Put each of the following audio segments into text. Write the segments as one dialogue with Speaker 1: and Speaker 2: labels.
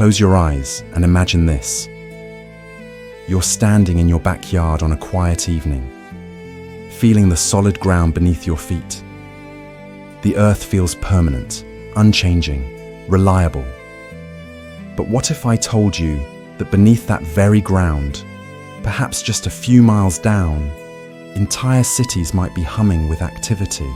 Speaker 1: Close your eyes and imagine this. You're standing in your backyard on a quiet evening, feeling the solid ground beneath your feet. The earth feels permanent, unchanging, reliable. But what if I told you that beneath that very ground, perhaps just a few miles down, entire cities might be humming with activity?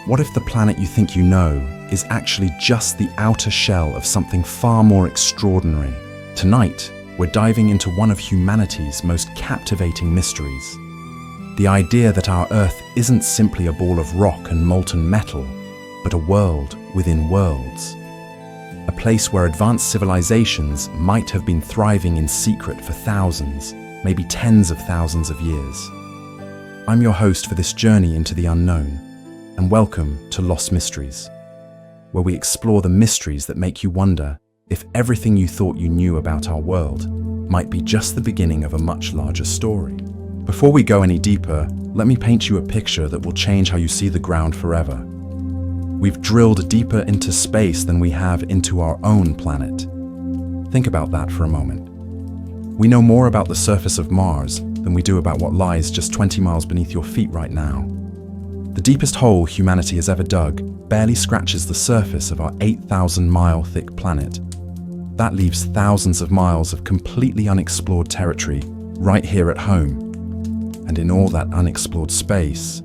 Speaker 1: What if the planet you think you know is actually just the outer shell of something far more extraordinary? Tonight, we're diving into one of humanity's most captivating mysteries. The idea that our Earth isn't simply a ball of rock and molten metal, but a world within worlds. A place where advanced civilizations might have been thriving in secret for thousands, maybe tens of thousands of years. I'm your host for this journey into the unknown, and welcome to Lost Mysteries, where we explore the mysteries that make you wonder if everything you thought you knew about our world might be just the beginning of a much larger story. Before we go any deeper, let me paint you a picture that will change how you see the ground forever. We've drilled deeper into space than we have into our own planet. Think about that for a moment. We know more about the surface of Mars than we do about what lies just 20 miles beneath your feet right now. The deepest hole humanity has ever dug barely scratches the surface of our 8,000-mile thick planet. That leaves thousands of miles of completely unexplored territory right here at home. And in all that unexplored space,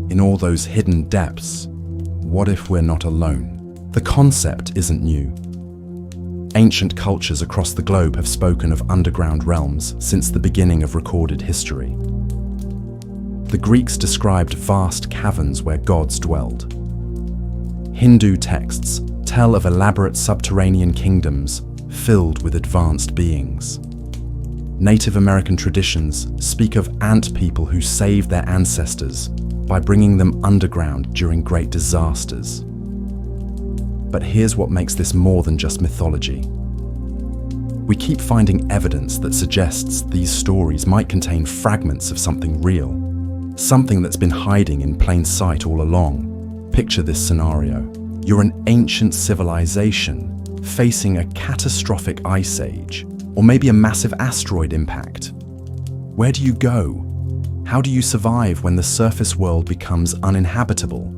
Speaker 1: in all those hidden depths, what if we're not alone? The concept isn't new. Ancient cultures across the globe have spoken of underground realms since the beginning of recorded history. The Greeks described vast caverns where gods dwelled. Hindu texts tell of elaborate subterranean kingdoms filled with advanced beings. Native American traditions speak of ant people who saved their ancestors by bringing them underground during great disasters. But here's what makes this more than just mythology. We keep finding evidence that suggests these stories might contain fragments of something real, something that's been hiding in plain sight all along. Picture this scenario. You're an ancient civilization facing a catastrophic ice age, or maybe a massive asteroid impact. Where do you go? How do you survive when the surface world becomes uninhabitable?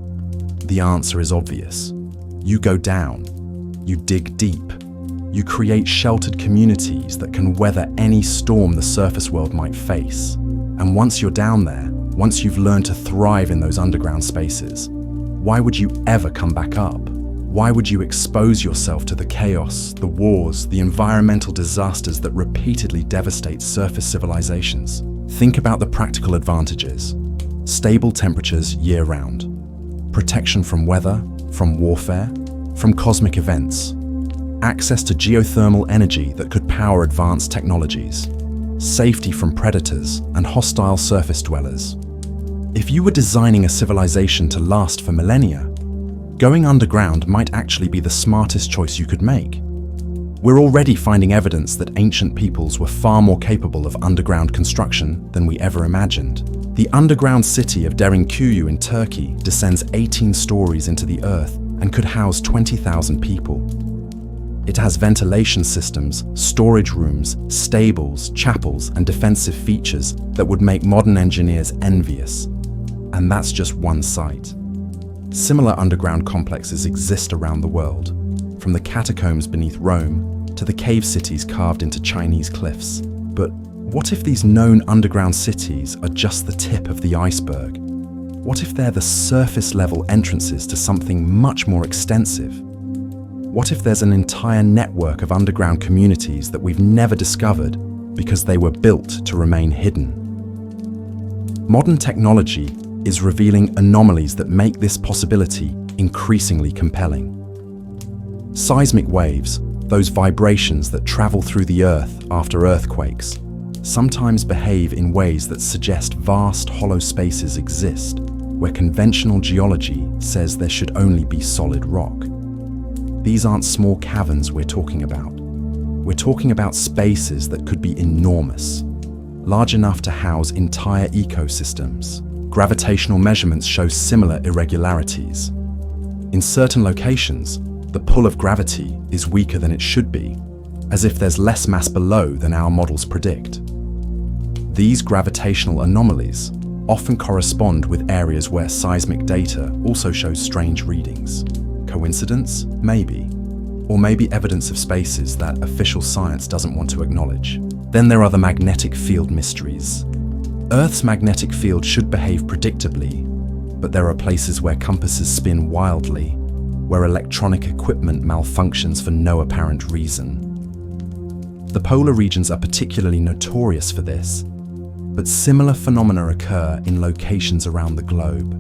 Speaker 1: The answer is obvious. You go down. You dig deep. You create sheltered communities that can weather any storm the surface world might face. And once you're down there, once you've learned to thrive in those underground spaces, why would you ever come back up? Why would you expose yourself to the chaos, the wars, the environmental disasters that repeatedly devastate surface civilizations? Think about the practical advantages. Stable temperatures year-round. Protection from weather, from warfare, from cosmic events. Access to geothermal energy that could power advanced technologies. Safety from predators and hostile surface dwellers. If you were designing a civilization to last for millennia, going underground might actually be the smartest choice you could make. We're already finding evidence that ancient peoples were far more capable of underground construction than we ever imagined. The underground city of Derinkuyu in Turkey descends 18 stories into the earth and could house 20,000 people. It has ventilation systems, storage rooms, stables, chapels, and defensive features that would make modern engineers envious. And that's just one site. Similar underground complexes exist around the world, from the catacombs beneath Rome to the cave cities carved into Chinese cliffs. But what if these known underground cities are just the tip of the iceberg? What if they're the surface-level entrances to something much more extensive? What if there's an entire network of underground communities that we've never discovered because they were built to remain hidden? Modern technology is revealing anomalies that make this possibility increasingly compelling. Seismic waves, those vibrations that travel through the earth after earthquakes, sometimes behave in ways that suggest vast hollow spaces exist, where conventional geology says there should only be solid rock. These aren't small caverns we're talking about. We're talking about spaces that could be enormous, large enough to house entire ecosystems. Gravitational measurements show similar irregularities. In certain locations, the pull of gravity is weaker than it should be, as if there's less mass below than our models predict. These gravitational anomalies often correspond with areas where seismic data also shows strange readings. Coincidence? Maybe. Or maybe evidence of spaces that official science doesn't want to acknowledge. Then there are the magnetic field mysteries. Earth's magnetic field should behave predictably, but there are places where compasses spin wildly, where electronic equipment malfunctions for no apparent reason. The polar regions are particularly notorious for this, but similar phenomena occur in locations around the globe.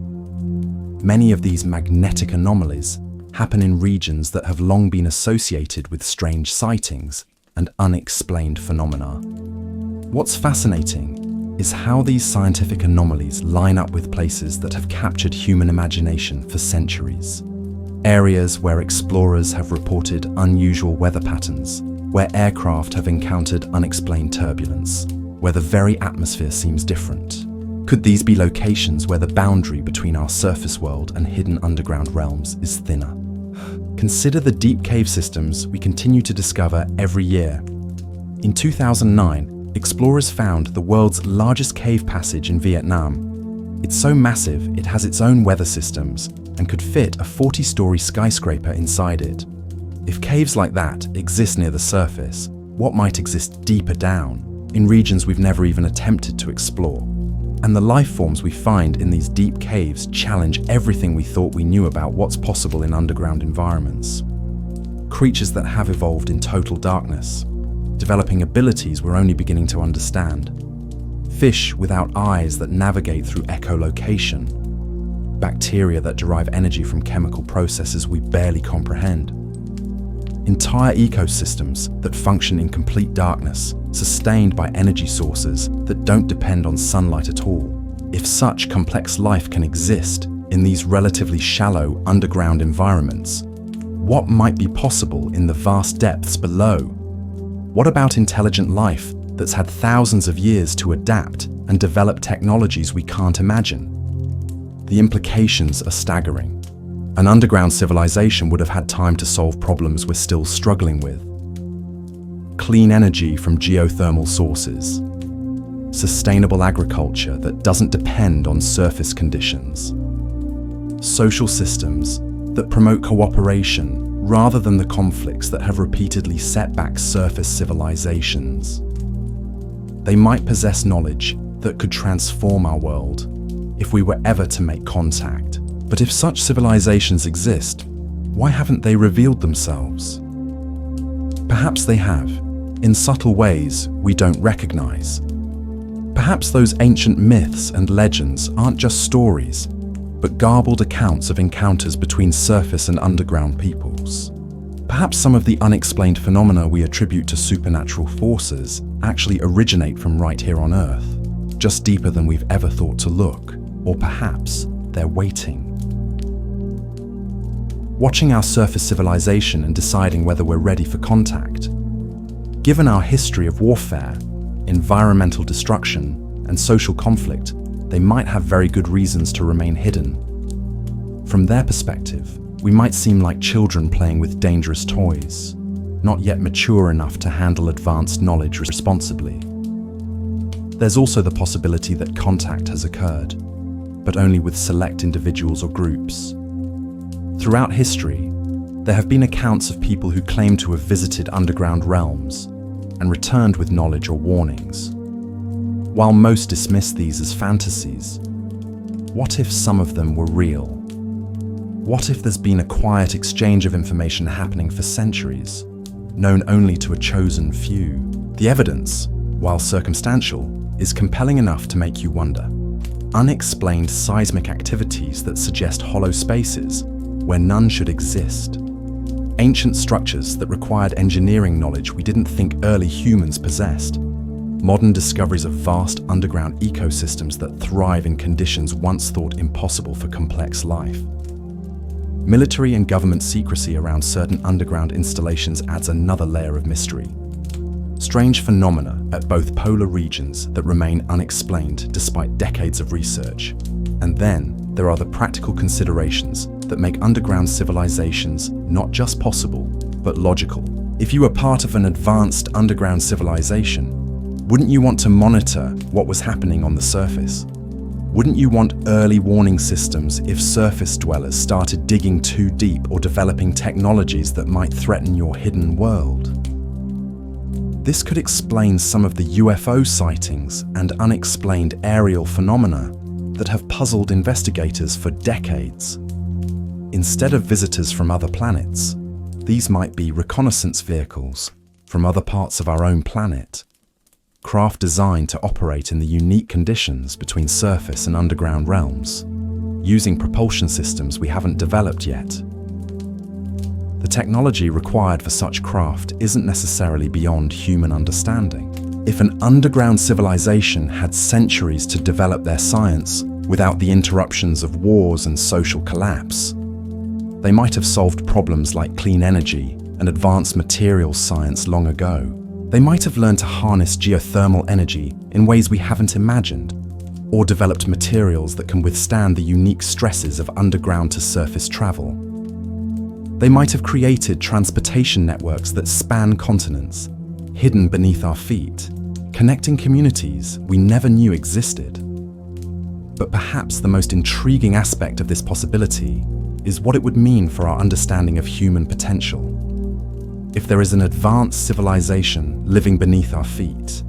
Speaker 1: Many of these magnetic anomalies happen in regions that have long been associated with strange sightings and unexplained phenomena. What's fascinating is how these scientific anomalies line up with places that have captured human imagination for centuries. Areas where explorers have reported unusual weather patterns, where aircraft have encountered unexplained turbulence, where the very atmosphere seems different. Could these be locations where the boundary between our surface world and hidden underground realms is thinner? Consider the deep cave systems we continue to discover every year. In 2009, explorers found the world's largest cave passage in Vietnam. It's so massive it has its own weather systems and could fit a 40-story skyscraper inside it. If caves like that exist near the surface, what might exist deeper down, in regions we've never even attempted to explore? And the life forms we find in these deep caves challenge everything we thought we knew about what's possible in underground environments. Creatures that have evolved in total darkness, developing abilities we're only beginning to understand. Fish without eyes that navigate through echolocation. Bacteria that derive energy from chemical processes we barely comprehend. Entire ecosystems that function in complete darkness, sustained by energy sources that don't depend on sunlight at all. If such complex life can exist in these relatively shallow underground environments, what might be possible in the vast depths below? What about intelligent life that's had thousands of years to adapt and develop technologies we can't imagine? The implications are staggering. An underground civilization would have had time to solve problems we're still struggling with. Clean energy from geothermal sources. Sustainable agriculture that doesn't depend on surface conditions. Social systems that promote cooperation rather than the conflicts that have repeatedly set back surface civilizations. They might possess knowledge that could transform our world if we were ever to make contact. But if such civilizations exist, why haven't they revealed themselves? Perhaps they have, in subtle ways we don't recognize. Perhaps those ancient myths and legends aren't just stories, but garbled accounts of encounters between surface and underground peoples. Perhaps some of the unexplained phenomena we attribute to supernatural forces actually originate from right here on Earth, just deeper than we've ever thought to look. Or perhaps they're waiting. Watching our surface civilization and deciding whether we're ready for contact. Given our history of warfare, environmental destruction, and social conflict, they might have very good reasons to remain hidden. From their perspective, we might seem like children playing with dangerous toys, not yet mature enough to handle advanced knowledge responsibly. There's also the possibility that contact has occurred, but only with select individuals or groups. Throughout history, there have been accounts of people who claim to have visited underground realms and returned with knowledge or warnings. While most dismiss these as fantasies, what if some of them were real? What if there's been a quiet exchange of information happening for centuries, known only to a chosen few? The evidence, while circumstantial, is compelling enough to make you wonder. Unexplained seismic activities that suggest hollow spaces where none should exist. Ancient structures that required engineering knowledge we didn't think early humans possessed. Modern discoveries of vast underground ecosystems that thrive in conditions once thought impossible for complex life. Military and government secrecy around certain underground installations adds another layer of mystery. Strange phenomena at both polar regions that remain unexplained despite decades of research. And then there are the practical considerations that make underground civilizations not just possible, but logical. If you were part of an advanced underground civilization, wouldn't you want to monitor what was happening on the surface? Wouldn't you want early warning systems if surface dwellers started digging too deep or developing technologies that might threaten your hidden world? This could explain some of the UFO sightings and unexplained aerial phenomena that have puzzled investigators for decades. Instead of visitors from other planets, these might be reconnaissance vehicles from other parts of our own planet, craft designed to operate in the unique conditions between surface and underground realms, using propulsion systems we haven't developed yet. The technology required for such craft isn't necessarily beyond human understanding. If an underground civilization had centuries to develop their science without the interruptions of wars and social collapse, they might have solved problems like clean energy and advanced materials science long ago. They might have learned to harness geothermal energy in ways we haven't imagined, or developed materials that can withstand the unique stresses of underground to surface travel. They might have created transportation networks that span continents, hidden beneath our feet, connecting communities we never knew existed. But perhaps the most intriguing aspect of this possibility is what it would mean for our understanding of human potential. If there is an advanced civilization living beneath our feet,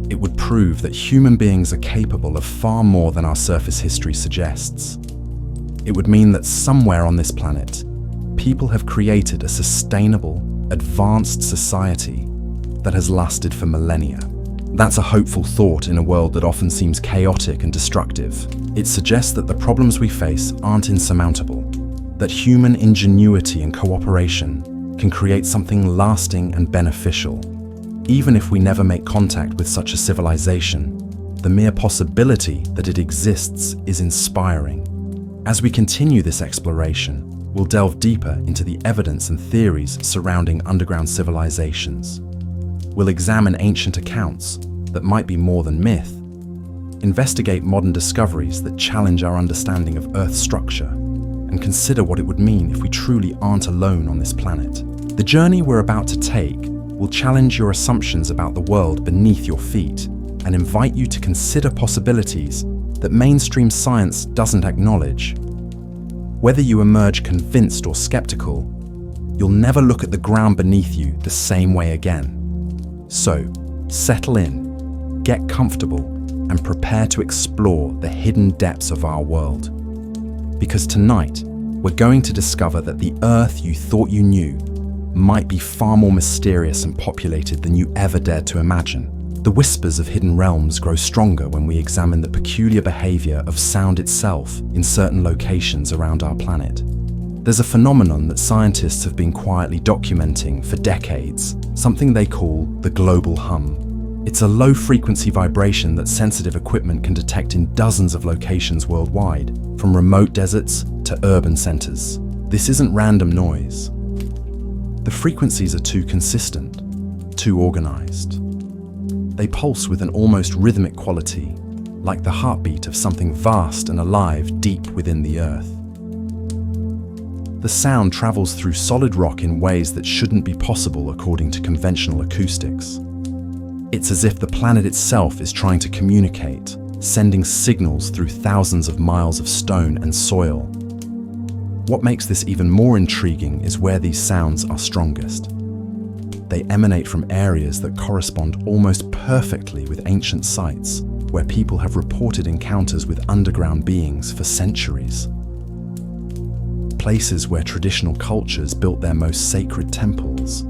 Speaker 1: it would prove that human beings are capable of far more than our surface history suggests. It would mean that somewhere on this planet, people have created a sustainable, advanced society that has lasted for millennia. That's a hopeful thought in a world that often seems chaotic and destructive. It suggests that the problems we face aren't insurmountable, that human ingenuity and cooperation can create something lasting and beneficial. Even if we never make contact with such a civilization, the mere possibility that it exists is inspiring. As we continue this exploration, we'll delve deeper into the evidence and theories surrounding underground civilizations. We'll examine ancient accounts that might be more than myth, investigate modern discoveries that challenge our understanding of Earth's structure, and consider what it would mean if we truly aren't alone on this planet. The journey we're about to take will challenge your assumptions about the world beneath your feet and invite you to consider possibilities that mainstream science doesn't acknowledge. Whether you emerge convinced or skeptical, you'll never look at the ground beneath you the same way again. So, settle in, get comfortable, and prepare to explore the hidden depths of our world. Because tonight, we're going to discover that the Earth you thought you knew might be far more mysterious and populated than you ever dared to imagine. The whispers of hidden realms grow stronger when we examine the peculiar behavior of sound itself in certain locations around our planet. There's a phenomenon that scientists have been quietly documenting for decades, something they call the global hum. It's a low-frequency vibration that sensitive equipment can detect in dozens of locations worldwide, from remote deserts to urban centers. This isn't random noise. The frequencies are too consistent, too organized. They pulse with an almost rhythmic quality, like the heartbeat of something vast and alive deep within the Earth. The sound travels through solid rock in ways that shouldn't be possible according to conventional acoustics. It's as if the planet itself is trying to communicate, sending signals through thousands of miles of stone and soil. What makes this even more intriguing is where these sounds are strongest. They emanate from areas that correspond almost perfectly with ancient sites, where people have reported encounters with underground beings for centuries. Places where traditional cultures built their most sacred temples,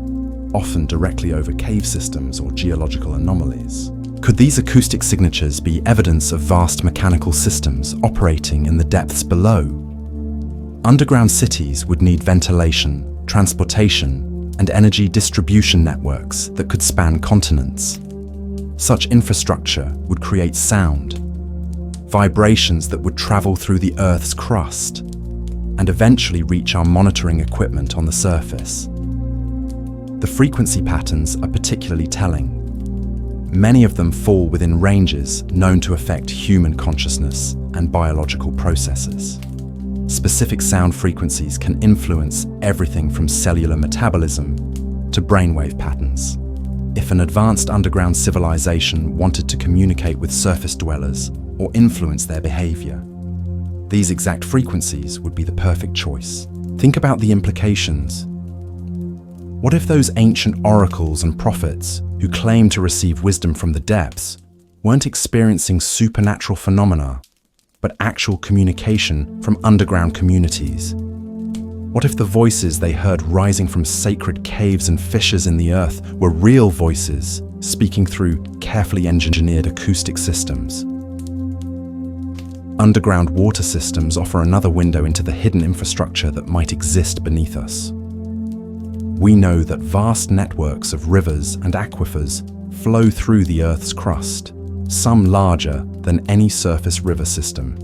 Speaker 1: often directly over cave systems or geological anomalies. Could these acoustic signatures be evidence of vast mechanical systems operating in the depths below? Underground cities would need ventilation, transportation, and energy distribution networks that could span continents. Such infrastructure would create sound, vibrations that would travel through the Earth's crust, and eventually reach our monitoring equipment on the surface. The frequency patterns are particularly telling. Many of them fall within ranges known to affect human consciousness and biological processes. Specific sound frequencies can influence everything from cellular metabolism to brainwave patterns. If an advanced underground civilization wanted to communicate with surface dwellers or influence their behavior, these exact frequencies would be the perfect choice. Think about the implications. What if those ancient oracles and prophets who claim to receive wisdom from the depths weren't experiencing supernatural phenomena, but actual communication from underground communities? What if the voices they heard rising from sacred caves and fissures in the earth were real voices speaking through carefully engineered acoustic systems? Underground water systems offer another window into the hidden infrastructure that might exist beneath us. We know that vast networks of rivers and aquifers flow through the Earth's crust, some larger than any surface river system.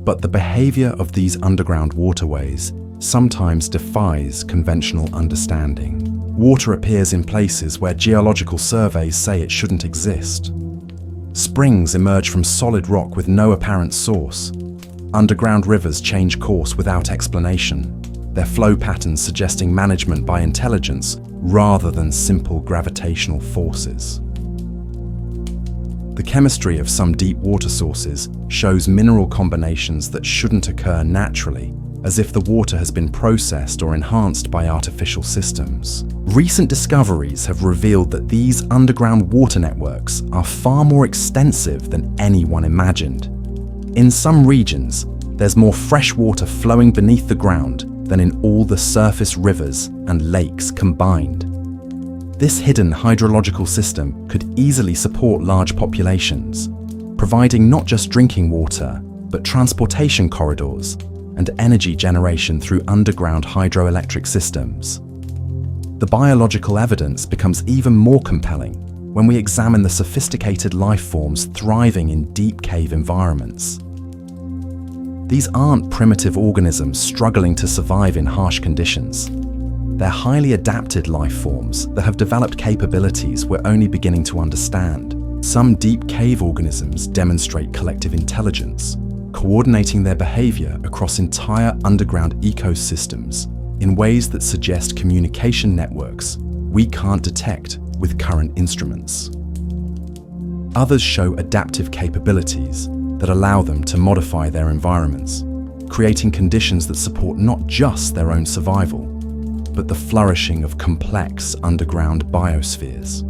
Speaker 1: But the behavior of these underground waterways sometimes defies conventional understanding. Water appears in places where geological surveys say it shouldn't exist. Springs emerge from solid rock with no apparent source. Underground rivers change course without explanation, their flow patterns suggesting management by intelligence rather than simple gravitational forces. The chemistry of some deep water sources shows mineral combinations that shouldn't occur naturally, as if the water has been processed or enhanced by artificial systems. Recent discoveries have revealed that these underground water networks are far more extensive than anyone imagined. In some regions, there's more fresh water flowing beneath the ground than in all the surface rivers and lakes combined. This hidden hydrological system could easily support large populations, providing not just drinking water, but transportation corridors and energy generation through underground hydroelectric systems. The biological evidence becomes even more compelling when we examine the sophisticated life forms thriving in deep cave environments. These aren't primitive organisms struggling to survive in harsh conditions. They're highly adapted life forms that have developed capabilities we're only beginning to understand. Some deep cave organisms demonstrate collective intelligence, coordinating their behavior across entire underground ecosystems in ways that suggest communication networks we can't detect with current instruments. Others show adaptive capabilities that allow them to modify their environments, creating conditions that support not just their own survival, but the flourishing of complex underground biospheres.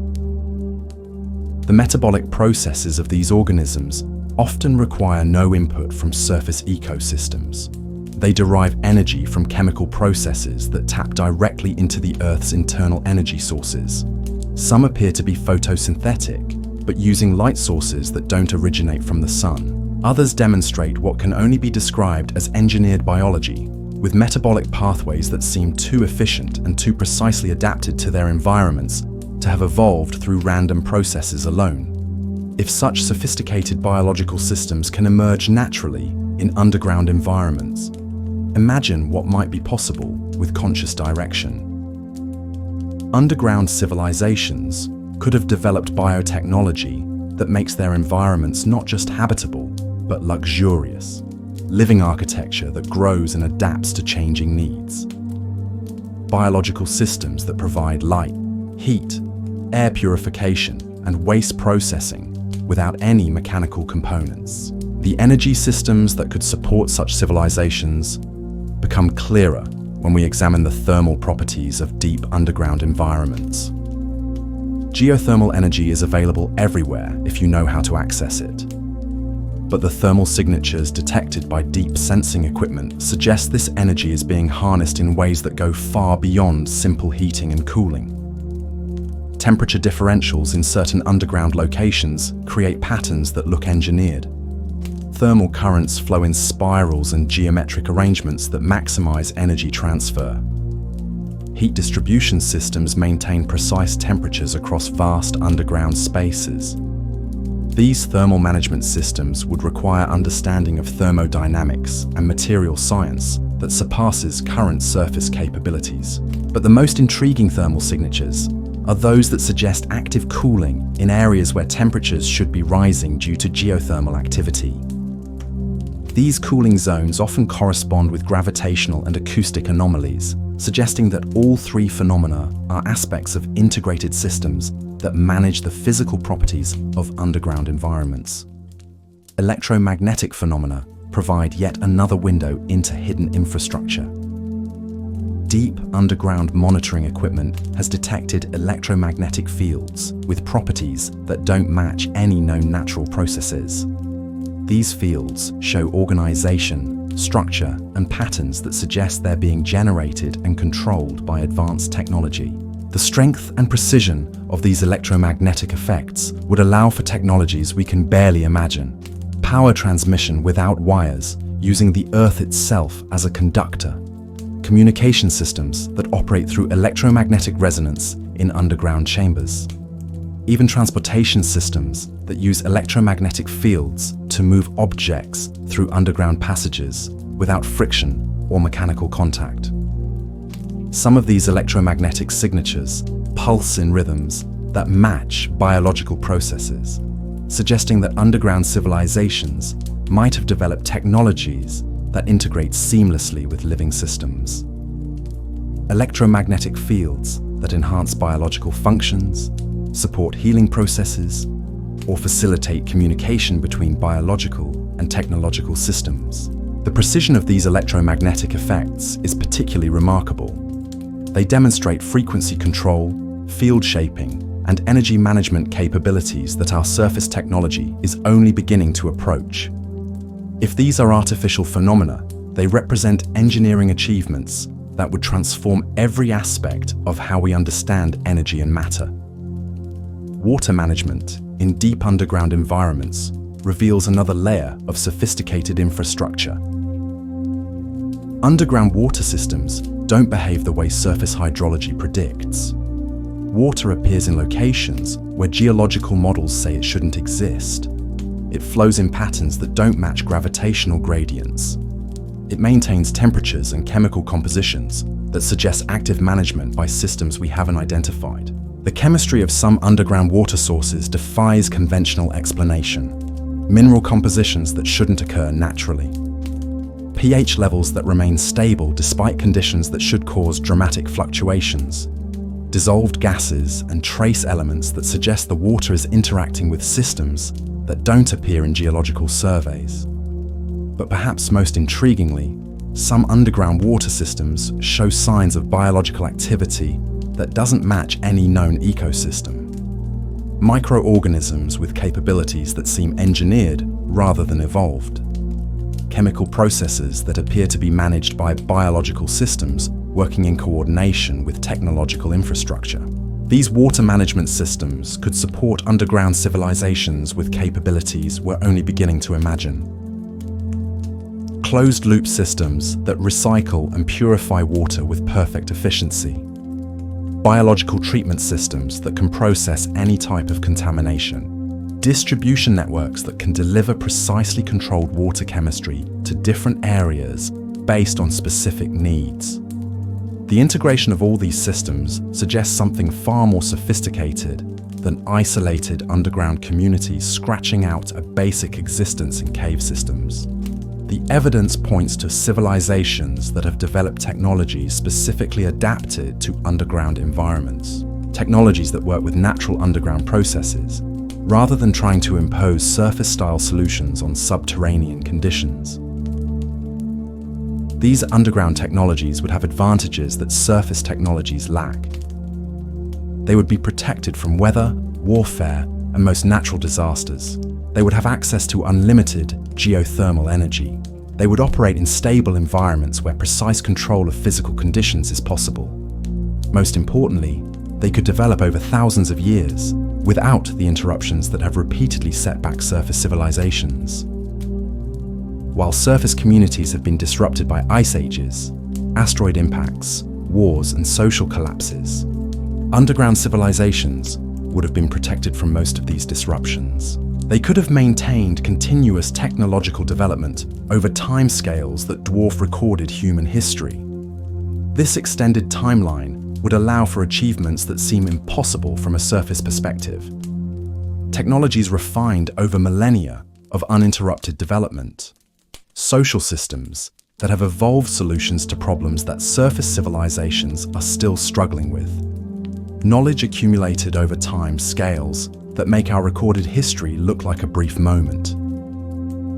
Speaker 1: The metabolic processes of these organisms often require no input from surface ecosystems. They derive energy from chemical processes that tap directly into the Earth's internal energy sources. Some appear to be photosynthetic, but using light sources that don't originate from the sun. Others demonstrate what can only be described as engineered biology, with metabolic pathways that seem too efficient and too precisely adapted to their environments to have evolved through random processes alone. If such sophisticated biological systems can emerge naturally in underground environments, imagine what might be possible with conscious direction. Underground civilizations could have developed biotechnology that makes their environments not just habitable, but luxurious, living architecture that grows and adapts to changing needs. Biological systems that provide light, heat, air purification, and waste processing without any mechanical components. The energy systems that could support such civilizations become clearer when we examine the thermal properties of deep underground environments. Geothermal energy is available everywhere if you know how to access it. But the thermal signatures detected by deep sensing equipment suggest this energy is being harnessed in ways that go far beyond simple heating and cooling. Temperature differentials in certain underground locations create patterns that look engineered. Thermal currents flow in spirals and geometric arrangements that maximize energy transfer. Heat distribution systems maintain precise temperatures across vast underground spaces. These thermal management systems would require understanding of thermodynamics and material science that surpasses current surface capabilities. But the most intriguing thermal signatures are those that suggest active cooling in areas where temperatures should be rising due to geothermal activity. These cooling zones often correspond with gravitational and acoustic anomalies, suggesting that all three phenomena are aspects of integrated systems that manage the physical properties of underground environments. Electromagnetic phenomena provide yet another window into hidden infrastructure. Deep underground monitoring equipment has detected electromagnetic fields with properties that don't match any known natural processes. These fields show organization, structure, and patterns that suggest they're being generated and controlled by advanced technology. The strength and precision of these electromagnetic effects would allow for technologies we can barely imagine. Power transmission without wires, using the Earth itself as a conductor. Communication systems that operate through electromagnetic resonance in underground chambers. Even transportation systems that use electromagnetic fields to move objects through underground passages without friction or mechanical contact. Some of these electromagnetic signatures pulse in rhythms that match biological processes, suggesting that underground civilizations might have developed technologies that integrate seamlessly with living systems. Electromagnetic fields that enhance biological functions, support healing processes, or facilitate communication between biological and technological systems. The precision of these electromagnetic effects is particularly remarkable. They demonstrate frequency control, field shaping, and energy management capabilities that our surface technology is only beginning to approach. If these are artificial phenomena, they represent engineering achievements that would transform every aspect of how we understand energy and matter. Water management in deep underground environments reveals another layer of sophisticated infrastructure. Underground water systems don't behave the way surface hydrology predicts. Water appears in locations where geological models say it shouldn't exist. It flows in patterns that don't match gravitational gradients. It maintains temperatures and chemical compositions that suggest active management by systems we haven't identified. The chemistry of some underground water sources defies conventional explanation. Mineral compositions that shouldn't occur naturally. pH levels that remain stable despite conditions that should cause dramatic fluctuations. Dissolved gases and trace elements that suggest the water is interacting with systems that don't appear in geological surveys. But perhaps most intriguingly, some underground water systems show signs of biological activity that doesn't match any known ecosystem. Microorganisms with capabilities that seem engineered rather than evolved. Chemical processes that appear to be managed by biological systems working in coordination with technological infrastructure. These water management systems could support underground civilizations with capabilities we're only beginning to imagine. Closed-loop systems that recycle and purify water with perfect efficiency. Biological treatment systems that can process any type of contamination. Distribution networks that can deliver precisely controlled water chemistry to different areas based on specific needs. The integration of all these systems suggests something far more sophisticated than isolated underground communities scratching out a basic existence in cave systems. The evidence points to civilizations that have developed technologies specifically adapted to underground environments, technologies that work with natural underground processes, rather than trying to impose surface-style solutions on subterranean conditions. These underground technologies would have advantages that surface technologies lack. They would be protected from weather, warfare, and most natural disasters. They would have access to unlimited geothermal energy. They would operate in stable environments where precise control of physical conditions is possible. Most importantly, they could develop over thousands of years without the interruptions that have repeatedly set back surface civilizations. While surface communities have been disrupted by ice ages, asteroid impacts, wars, and social collapses, underground civilizations would have been protected from most of these disruptions. They could have maintained continuous technological development over timescales that dwarf recorded human history. This extended timeline would allow for achievements that seem impossible from a surface perspective. Technologies refined over millennia of uninterrupted development. Social systems that have evolved solutions to problems that surface civilizations are still struggling with. Knowledge accumulated over time scales that make our recorded history look like a brief moment.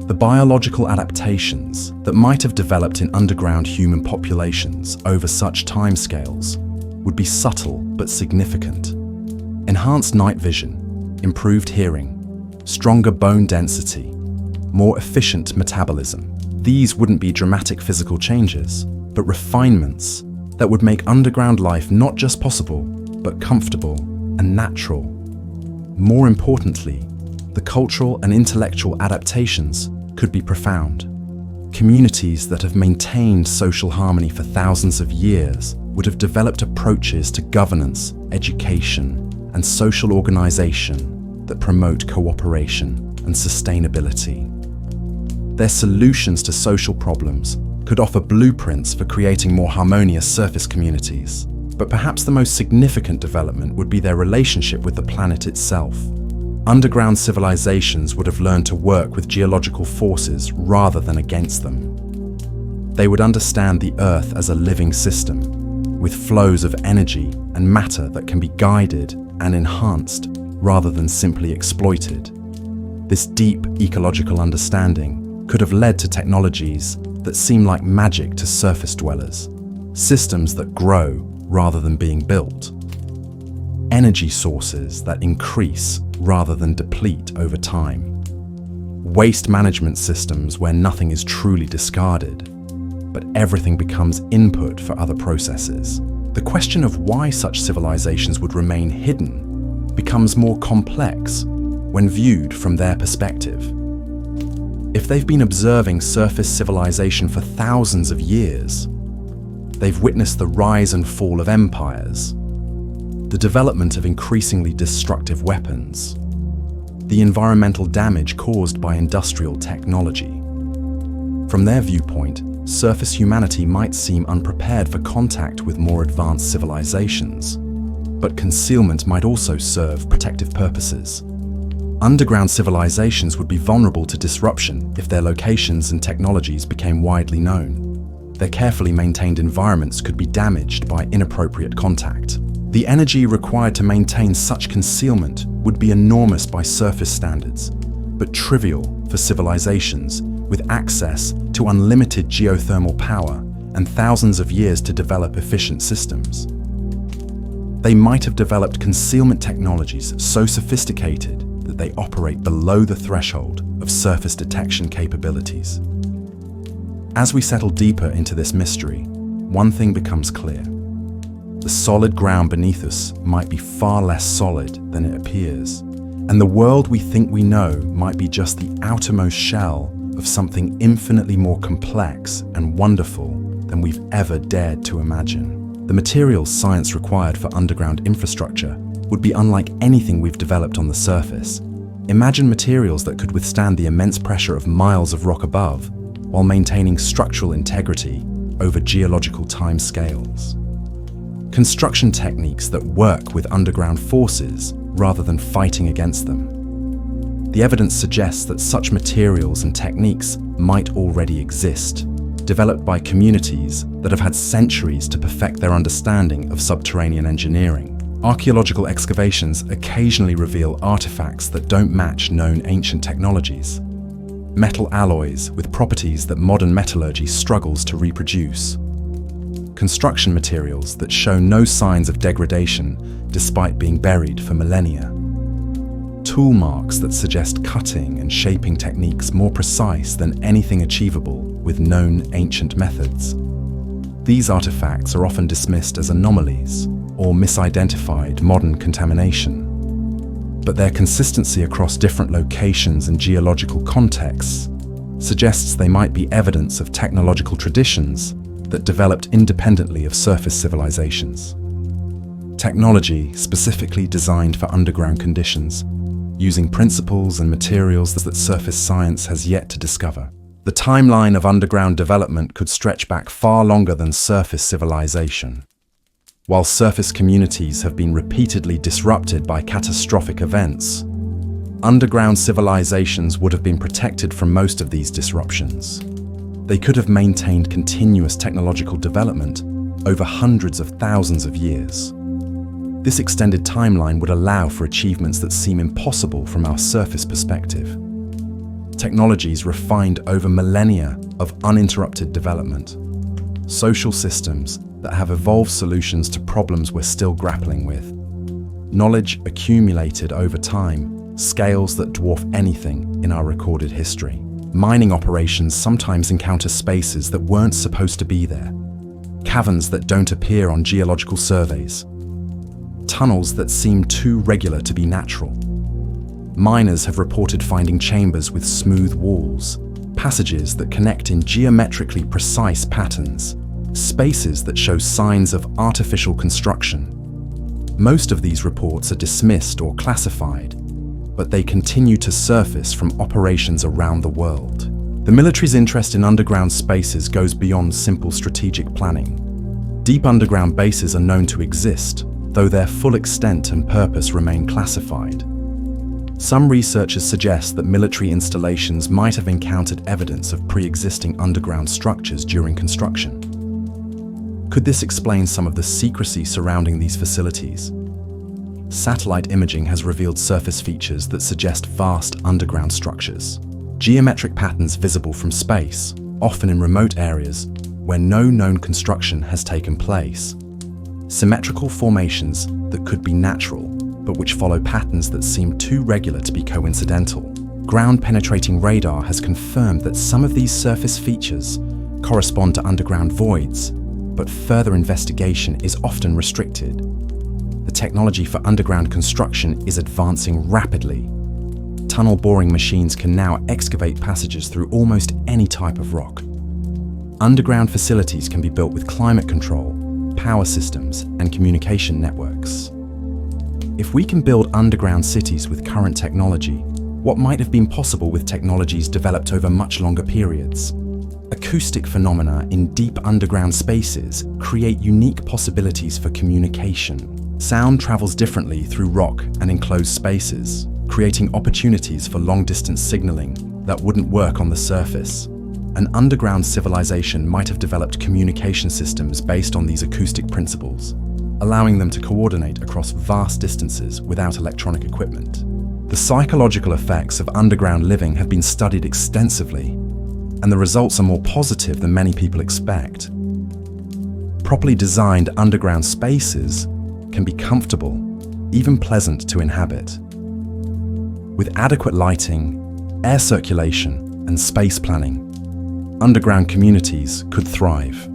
Speaker 1: The biological adaptations that might have developed in underground human populations over such timescales would be subtle but significant. Enhanced night vision, improved hearing, stronger bone density, more efficient metabolism. These wouldn't be dramatic physical changes, but refinements that would make underground life not just possible, but comfortable and natural. More importantly, the cultural and intellectual adaptations could be profound. Communities that have maintained social harmony for thousands of years would have developed approaches to governance, education, and social organization that promote cooperation and sustainability. Their solutions to social problems could offer blueprints for creating more harmonious surface communities. But perhaps the most significant development would be their relationship with the planet itself. Underground civilizations would have learned to work with geological forces rather than against them. They would understand the Earth as a living system, with flows of energy and matter that can be guided and enhanced rather than simply exploited. This deep ecological understanding could have led to technologies that seem like magic to surface dwellers, systems that grow rather than being built, energy sources that increase rather than deplete over time, waste management systems where nothing is truly discarded, but everything becomes input for other processes. The question of why such civilizations would remain hidden becomes more complex when viewed from their perspective. If they've been observing surface civilization for thousands of years, they've witnessed the rise and fall of empires, the development of increasingly destructive weapons, the environmental damage caused by industrial technology. From their viewpoint, surface humanity might seem unprepared for contact with more advanced civilizations, but concealment might also serve protective purposes. Underground civilizations would be vulnerable to disruption if their locations and technologies became widely known. Their carefully maintained environments could be damaged by inappropriate contact. The energy required to maintain such concealment would be enormous by surface standards, but trivial for civilizations with access to unlimited geothermal power and thousands of years to develop efficient systems. They might have developed concealment technologies so sophisticated that they operate below the threshold of surface detection capabilities. As we settle deeper into this mystery, one thing becomes clear. The solid ground beneath us might be far less solid than it appears, and the world we think we know might be just the outermost shell of something infinitely more complex and wonderful than we've ever dared to imagine. The materials science required for underground infrastructure would be unlike anything we've developed on the surface. Imagine materials that could withstand the immense pressure of miles of rock above, while maintaining structural integrity over geological time scales. Construction techniques that work with underground forces rather than fighting against them. The evidence suggests that such materials and techniques might already exist, developed by communities that have had centuries to perfect their understanding of subterranean engineering. Archaeological excavations occasionally reveal artifacts that don't match known ancient technologies. Metal alloys with properties that modern metallurgy struggles to reproduce. Construction materials that show no signs of degradation despite being buried for millennia. Tool marks that suggest cutting and shaping techniques more precise than anything achievable with known ancient methods. These artifacts are often dismissed as anomalies or misidentified modern contamination. But their consistency across different locations and geological contexts suggests they might be evidence of technological traditions that developed independently of surface civilizations. Technology specifically designed for underground conditions, using principles and materials that surface science has yet to discover. The timeline of underground development could stretch back far longer than surface civilization. While surface communities have been repeatedly disrupted by catastrophic events, underground civilizations would have been protected from most of these disruptions. They could have maintained continuous technological development over hundreds of thousands of years. This extended timeline would allow for achievements that seem impossible from our surface perspective. Technologies refined over millennia of uninterrupted development. Social systems that have evolved solutions to problems we're still grappling with. Knowledge accumulated over time, scales that dwarf anything in our recorded history. Mining operations sometimes encounter spaces that weren't supposed to be there. Caverns that don't appear on geological surveys. Tunnels that seem too regular to be natural. Miners have reported finding chambers with smooth walls, passages that connect in geometrically precise patterns, spaces that show signs of artificial construction. Most of these reports are dismissed or classified, but they continue to surface from operations around the world. The military's interest in underground spaces goes beyond simple strategic planning. Deep underground bases are known to exist, though their full extent and purpose remain classified. Some researchers suggest that military installations might have encountered evidence of pre-existing underground structures during construction. Could this explain some of the secrecy surrounding these facilities? Satellite imaging has revealed surface features that suggest vast underground structures. Geometric patterns visible from space, often in remote areas where no known construction has taken place. Symmetrical formations that could be natural, but which follow patterns that seem too regular to be coincidental. Ground-penetrating radar has confirmed that some of these surface features correspond to underground voids, but further investigation is often restricted. The technology for underground construction is advancing rapidly. Tunnel boring machines can now excavate passages through almost any type of rock. Underground facilities can be built with climate control, power systems, and communication networks. If we can build underground cities with current technology, what might have been possible with technologies developed over much longer periods? Acoustic phenomena in deep underground spaces create unique possibilities for communication. Sound travels differently through rock and enclosed spaces, creating opportunities for long-distance signaling that wouldn't work on the surface. An underground civilization might have developed communication systems based on these acoustic principles, allowing them to coordinate across vast distances without electronic equipment. The psychological effects of underground living have been studied extensively, and the results are more positive than many people expect. Properly designed underground spaces can be comfortable, even pleasant to inhabit. With adequate lighting, air circulation, and space planning, underground communities could thrive.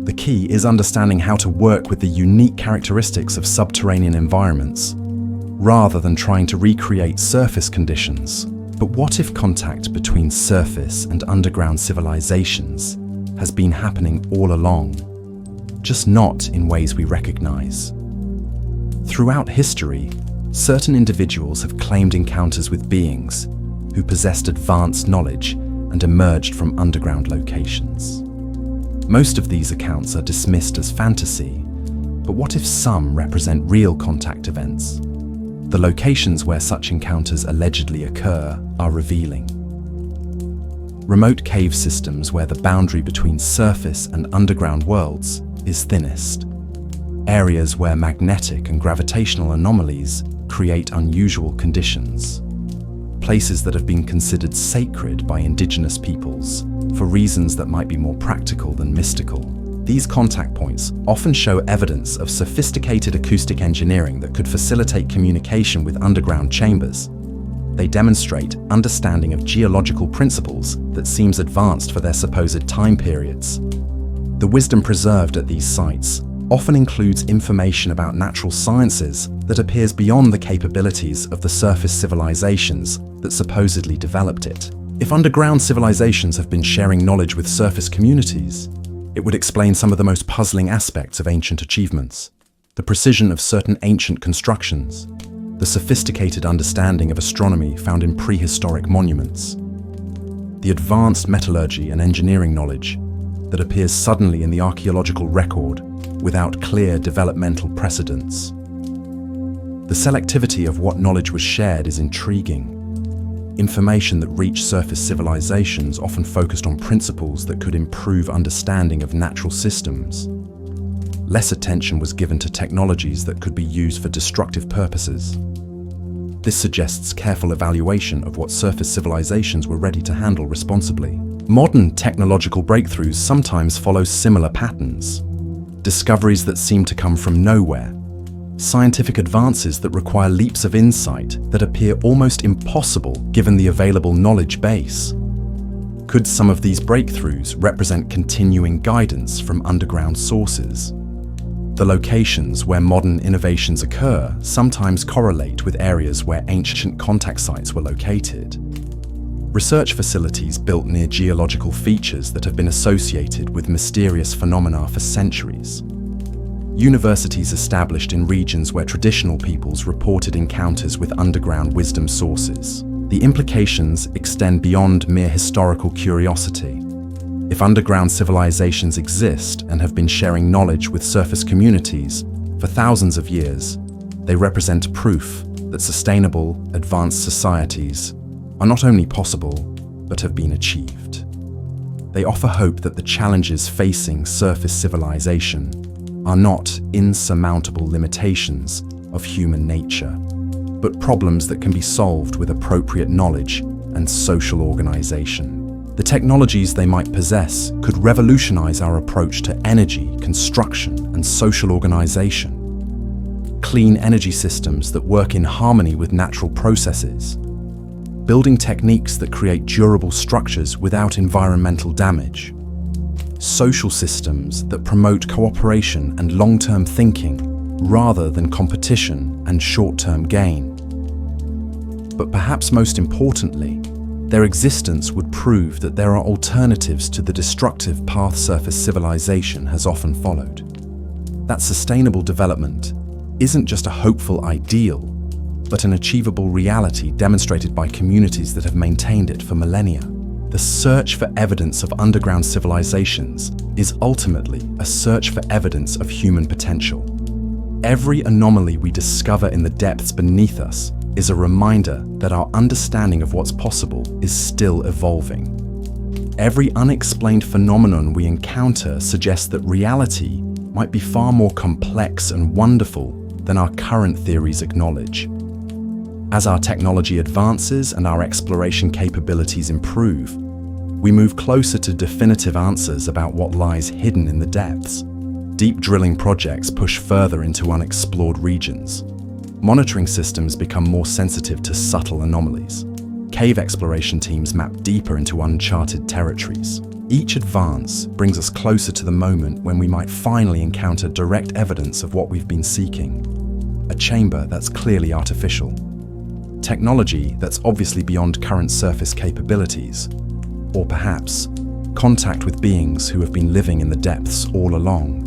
Speaker 1: The key is understanding how to work with the unique characteristics of subterranean environments, rather than trying to recreate surface conditions. But what if contact between surface and underground civilizations has been happening all along, just not in ways we recognize? Throughout history, certain individuals have claimed encounters with beings who possessed advanced knowledge and emerged from underground locations. Most of these accounts are dismissed as fantasy, but what if some represent real contact events? The locations where such encounters allegedly occur are revealing. Remote cave systems where the boundary between surface and underground worlds is thinnest. Areas where magnetic and gravitational anomalies create unusual conditions. Places that have been considered sacred by indigenous peoples for reasons that might be more practical than mystical. These contact points often show evidence of sophisticated acoustic engineering that could facilitate communication with underground chambers. They demonstrate understanding of geological principles that seems advanced for their supposed time periods. The wisdom preserved at these sites often includes information about natural sciences that appears beyond the capabilities of the surface civilizations that supposedly developed it. If underground civilizations have been sharing knowledge with surface communities, it would explain some of the most puzzling aspects of ancient achievements. The precision of certain ancient constructions, the sophisticated understanding of astronomy found in prehistoric monuments, the advanced metallurgy and engineering knowledge that appears suddenly in the archaeological record without clear developmental precedents. The selectivity of what knowledge was shared is intriguing. Information that reached surface civilizations often focused on principles that could improve understanding of natural systems. Less attention was given to technologies that could be used for destructive purposes. This suggests careful evaluation of what surface civilizations were ready to handle responsibly. Modern technological breakthroughs sometimes follow similar patterns. Discoveries that seem to come from nowhere. Scientific advances that require leaps of insight that appear almost impossible given the available knowledge base. Could some of these breakthroughs represent continuing guidance from underground sources? The locations where modern innovations occur sometimes correlate with areas where ancient contact sites were located. Research facilities built near geological features that have been associated with mysterious phenomena for centuries. Universities established in regions where traditional peoples reported encounters with underground wisdom sources. The implications extend beyond mere historical curiosity. If underground civilizations exist and have been sharing knowledge with surface communities for thousands of years, they represent proof that sustainable, advanced societies are not only possible, but have been achieved. They offer hope that the challenges facing surface civilization are not insurmountable limitations of human nature, but problems that can be solved with appropriate knowledge and social organization. The technologies they might possess could revolutionize our approach to energy, construction, and social organization. Clean energy systems that work in harmony with natural processes. Building techniques that create durable structures without environmental damage. Social systems that promote cooperation and long-term thinking rather than competition and short-term gain. But perhaps most importantly, their existence would prove that there are alternatives to the destructive path surface civilization has often followed. That sustainable development isn't just a hopeful ideal, but an achievable reality demonstrated by communities that have maintained it for millennia. The search for evidence of underground civilizations is ultimately a search for evidence of human potential. Every anomaly we discover in the depths beneath us is a reminder that our understanding of what's possible is still evolving. Every unexplained phenomenon we encounter suggests that reality might be far more complex and wonderful than our current theories acknowledge. As our technology advances and our exploration capabilities improve, we move closer to definitive answers about what lies hidden in the depths. Deep drilling projects push further into unexplored regions. Monitoring systems become more sensitive to subtle anomalies. Cave exploration teams map deeper into uncharted territories. Each advance brings us closer to the moment when we might finally encounter direct evidence of what we've been seeking. A chamber that's clearly artificial. Technology that's obviously beyond current surface capabilities, or perhaps contact with beings who have been living in the depths all along,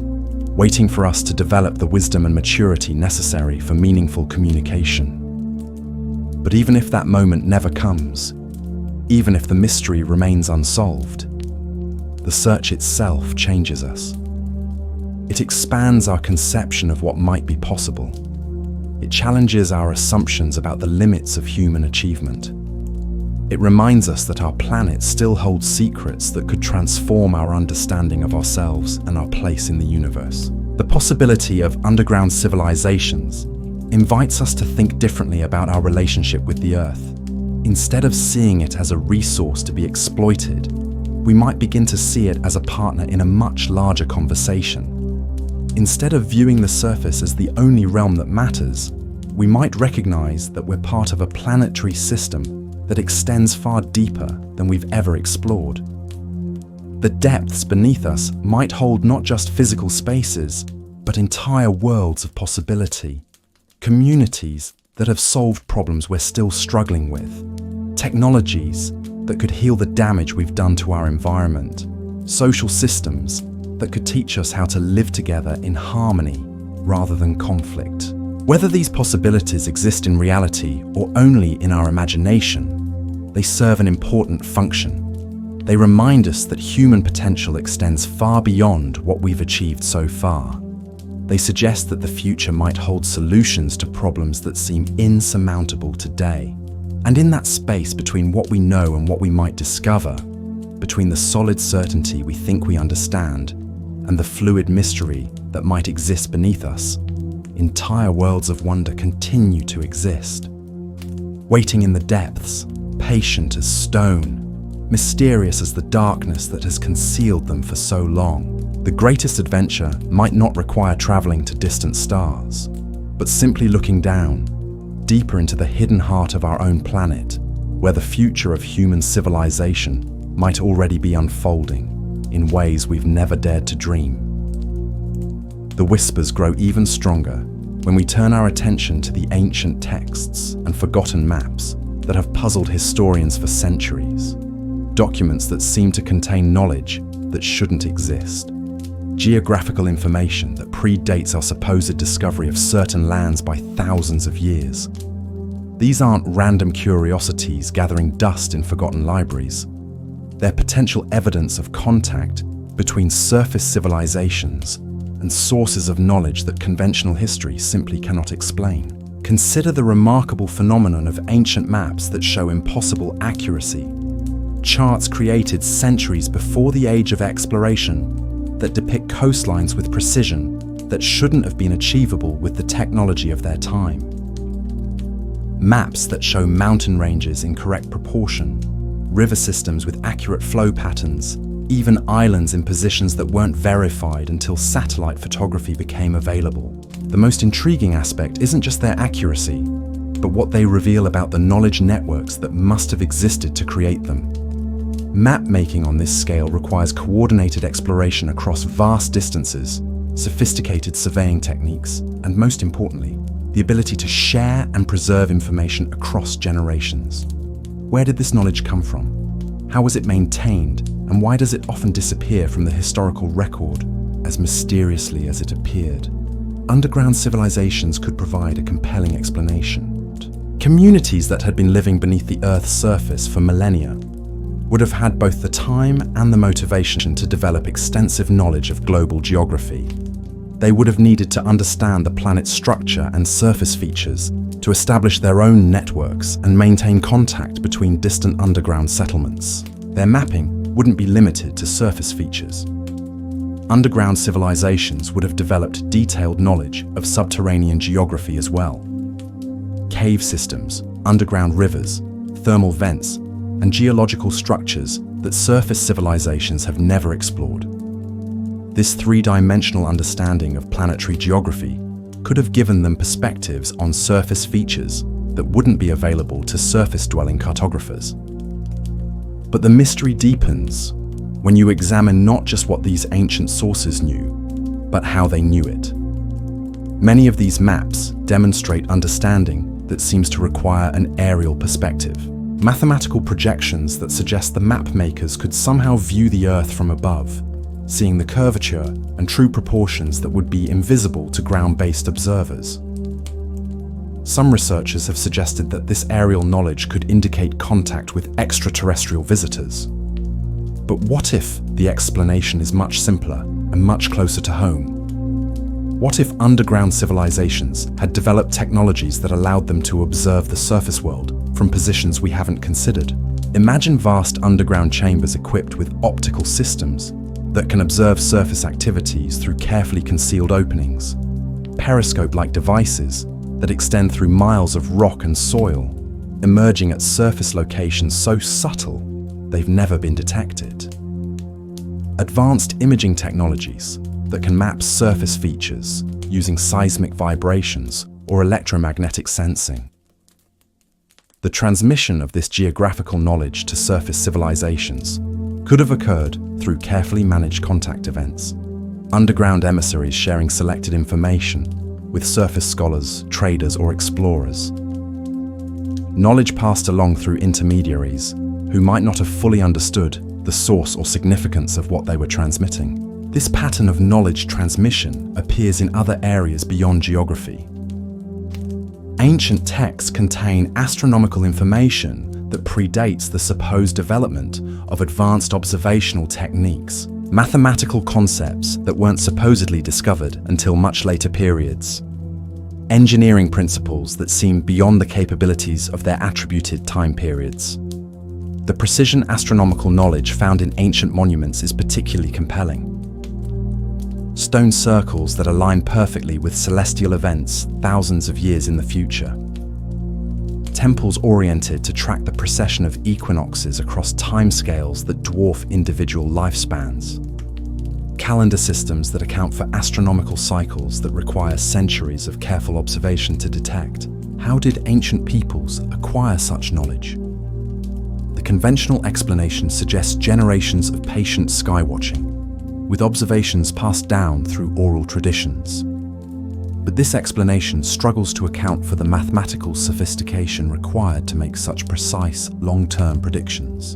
Speaker 1: waiting for us to develop the wisdom and maturity necessary for meaningful communication. But even if that moment never comes, even if the mystery remains unsolved, the search itself changes us. It expands our conception of what might be possible. It challenges our assumptions about the limits of human achievement. It reminds us that our planet still holds secrets that could transform our understanding of ourselves and our place in the universe. The possibility of underground civilizations invites us to think differently about our relationship with the Earth. Instead of seeing it as a resource to be exploited, we might begin to see it as a partner in a much larger conversation. Instead of viewing the surface as the only realm that matters, we might recognize that we're part of a planetary system that extends far deeper than we've ever explored. The depths beneath us might hold not just physical spaces, but entire worlds of possibility. Communities that have solved problems we're still struggling with. Technologies that could heal the damage we've done to our environment. Social systems that could teach us how to live together in harmony rather than conflict. Whether these possibilities exist in reality or only in our imagination, they serve an important function. They remind us that human potential extends far beyond what we've achieved so far. They suggest that the future might hold solutions to problems that seem insurmountable today. And in that space between what we know and what we might discover, between the solid certainty we think we understand and the fluid mystery that might exist beneath us, entire worlds of wonder continue to exist. Waiting in the depths, patient as stone, mysterious as the darkness that has concealed them for so long. The greatest adventure might not require traveling to distant stars, but simply looking down, deeper into the hidden heart of our own planet, where the future of human civilization might already be unfolding in ways we've never dared to dream. The whispers grow even stronger when we turn our attention to the ancient texts and forgotten maps that have puzzled historians for centuries. Documents that seem to contain knowledge that shouldn't exist. Geographical information that predates our supposed discovery of certain lands by thousands of years. These aren't random curiosities gathering dust in forgotten libraries. They're potential evidence of contact between surface civilizations and sources of knowledge that conventional history simply cannot explain. Consider the remarkable phenomenon of ancient maps that show impossible accuracy. Charts created centuries before the age of exploration that depict coastlines with precision that shouldn't have been achievable with the technology of their time. Maps that show mountain ranges in correct proportion, river systems with accurate flow patterns, even islands in positions that weren't verified until satellite photography became available. The most intriguing aspect isn't just their accuracy, but what they reveal about the knowledge networks that must have existed to create them. Map making on this scale requires coordinated exploration across vast distances, sophisticated surveying techniques, and most importantly, the ability to share and preserve information across generations. Where did this knowledge come from? How was it maintained? And why does it often disappear from the historical record as mysteriously as it appeared? Underground civilizations could provide a compelling explanation. Communities that had been living beneath the Earth's surface for millennia would have had both the time and the motivation to develop extensive knowledge of global geography. They would have needed to understand the planet's structure and surface features to establish their own networks and maintain contact between distant underground settlements. Their mapping wouldn't be limited to surface features. Underground civilizations would have developed detailed knowledge of subterranean geography as well. Cave systems, underground rivers, thermal vents, and geological structures that surface civilizations have never explored. This three-dimensional understanding of planetary geography could have given them perspectives on surface features that wouldn't be available to surface-dwelling cartographers. But the mystery deepens when you examine not just what these ancient sources knew, but how they knew it. Many of these maps demonstrate understanding that seems to require an aerial perspective. Mathematical projections that suggest the map makers could somehow view the Earth from above, seeing the curvature and true proportions that would be invisible to ground-based observers. Some researchers have suggested that this aerial knowledge could indicate contact with extraterrestrial visitors. But what if the explanation is much simpler and much closer to home? What if underground civilizations had developed technologies that allowed them to observe the surface world from positions we haven't considered? Imagine vast underground chambers equipped with optical systems that can observe surface activities through carefully concealed openings, periscope-like devices that extend through miles of rock and soil, emerging at surface locations so subtle they've never been detected. Advanced imaging technologies that can map surface features using seismic vibrations or electromagnetic sensing. The transmission of this geographical knowledge to surface civilizations could have occurred through carefully managed contact events. Underground emissaries sharing selected information with surface scholars, traders, or explorers. Knowledge passed along through intermediaries who might not have fully understood the source or significance of what they were transmitting. This pattern of knowledge transmission appears in other areas beyond geography. Ancient texts contain astronomical information that predates the supposed development of advanced observational techniques, mathematical concepts that weren't supposedly discovered until much later periods. engineering principles that seem beyond the capabilities of their attributed time periods. The precision astronomical knowledge found in ancient monuments is particularly compelling. Stone circles that align perfectly with celestial events thousands of years in the future. Temples oriented to track the precession of equinoxes across timescales that dwarf individual lifespans. Calendar systems that account for astronomical cycles that require centuries of careful observation to detect. How did ancient peoples acquire such knowledge? The conventional explanation suggests generations of patient skywatching, with observations passed down through oral traditions. But this explanation struggles to account for the mathematical sophistication required to make such precise, long-term predictions.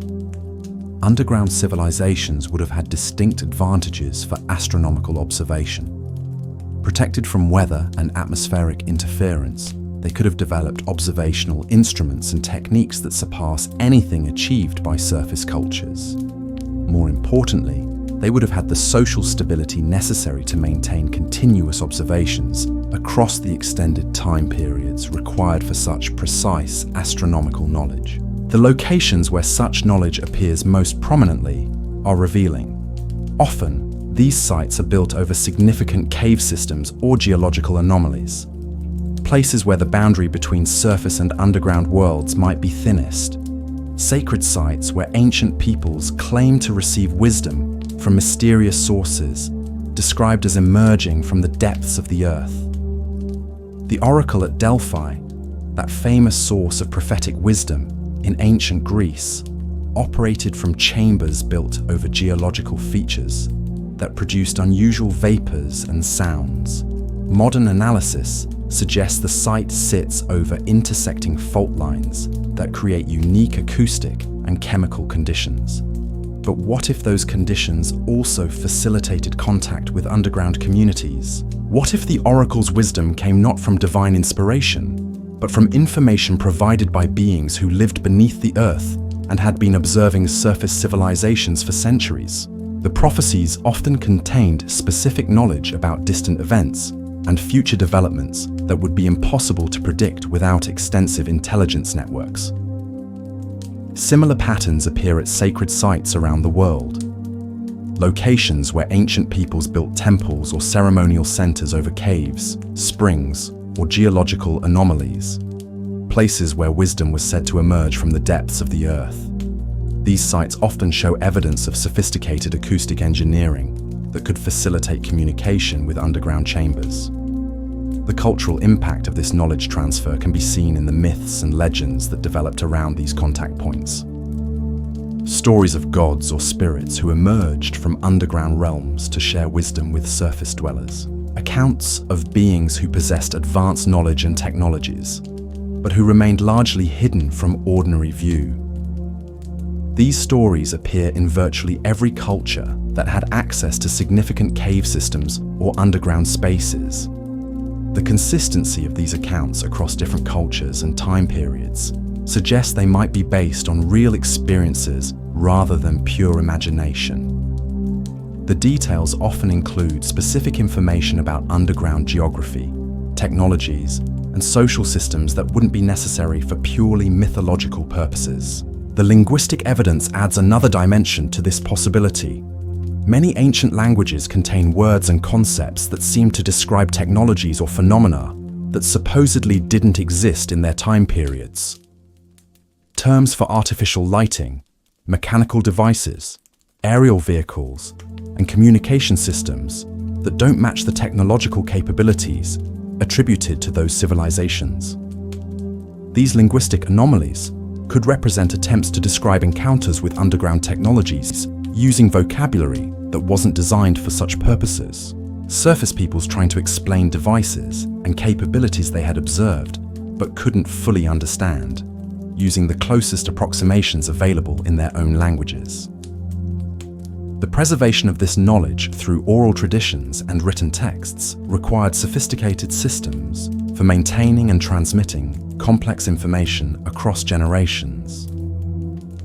Speaker 1: Underground civilizations would have had distinct advantages for astronomical observation. Protected from weather and atmospheric interference, they could have developed observational instruments and techniques that surpass anything achieved by surface cultures. More importantly, they would have had the social stability necessary to maintain continuous observations across the extended time periods required for such precise astronomical knowledge. The locations where such knowledge appears most prominently are revealing. Often, these sites are built over significant cave systems or geological anomalies, places where the boundary between surface and underground worlds might be thinnest. Sacred sites where ancient peoples claim to receive wisdom from mysterious sources, described as emerging from the depths of the earth. The oracle at Delphi, that famous source of prophetic wisdom in ancient Greece, operated from chambers built over geological features that produced unusual vapors and sounds. Modern analysis suggests the site sits over intersecting fault lines that create unique acoustic and chemical conditions. But what if those conditions also facilitated contact with underground communities? What if the oracle's wisdom came not from divine inspiration, but from information provided by beings who lived beneath the earth and had been observing surface civilizations for centuries? The prophecies often contained specific knowledge about distant events and future developments that would be impossible to predict without extensive intelligence networks. Similar patterns appear at sacred sites around the world. Locations where ancient peoples built temples or ceremonial centers over caves, springs, or geological anomalies. Places where wisdom was said to emerge from the depths of the earth. These sites often show evidence of sophisticated acoustic engineering that could facilitate communication with underground chambers. The cultural impact of this knowledge transfer can be seen in the myths and legends that developed around these contact points. Stories of gods or spirits who emerged from underground realms to share wisdom with surface dwellers. Accounts of beings who possessed advanced knowledge and technologies, but who remained largely hidden from ordinary view. These stories appear in virtually every culture that had access to significant cave systems or underground spaces. The consistency of these accounts across different cultures and time periods suggests they might be based on real experiences rather than pure imagination. The details often include specific information about underground geography, technologies, and social systems that wouldn't be necessary for purely mythological purposes. The linguistic evidence adds another dimension to this possibility. Many ancient languages contain words and concepts that seem to describe technologies or phenomena that supposedly didn't exist in their time periods. Terms for artificial lighting, mechanical devices, aerial vehicles, and communication systems that don't match the technological capabilities attributed to those civilizations. These linguistic anomalies could represent attempts to describe encounters with underground technologies using vocabulary that wasn't designed for such purposes. Surface peoples trying to explain devices and capabilities they had observed but couldn't fully understand, using the closest approximations available in their own languages. The preservation of this knowledge through oral traditions and written texts required sophisticated systems for maintaining and transmitting complex information across generations.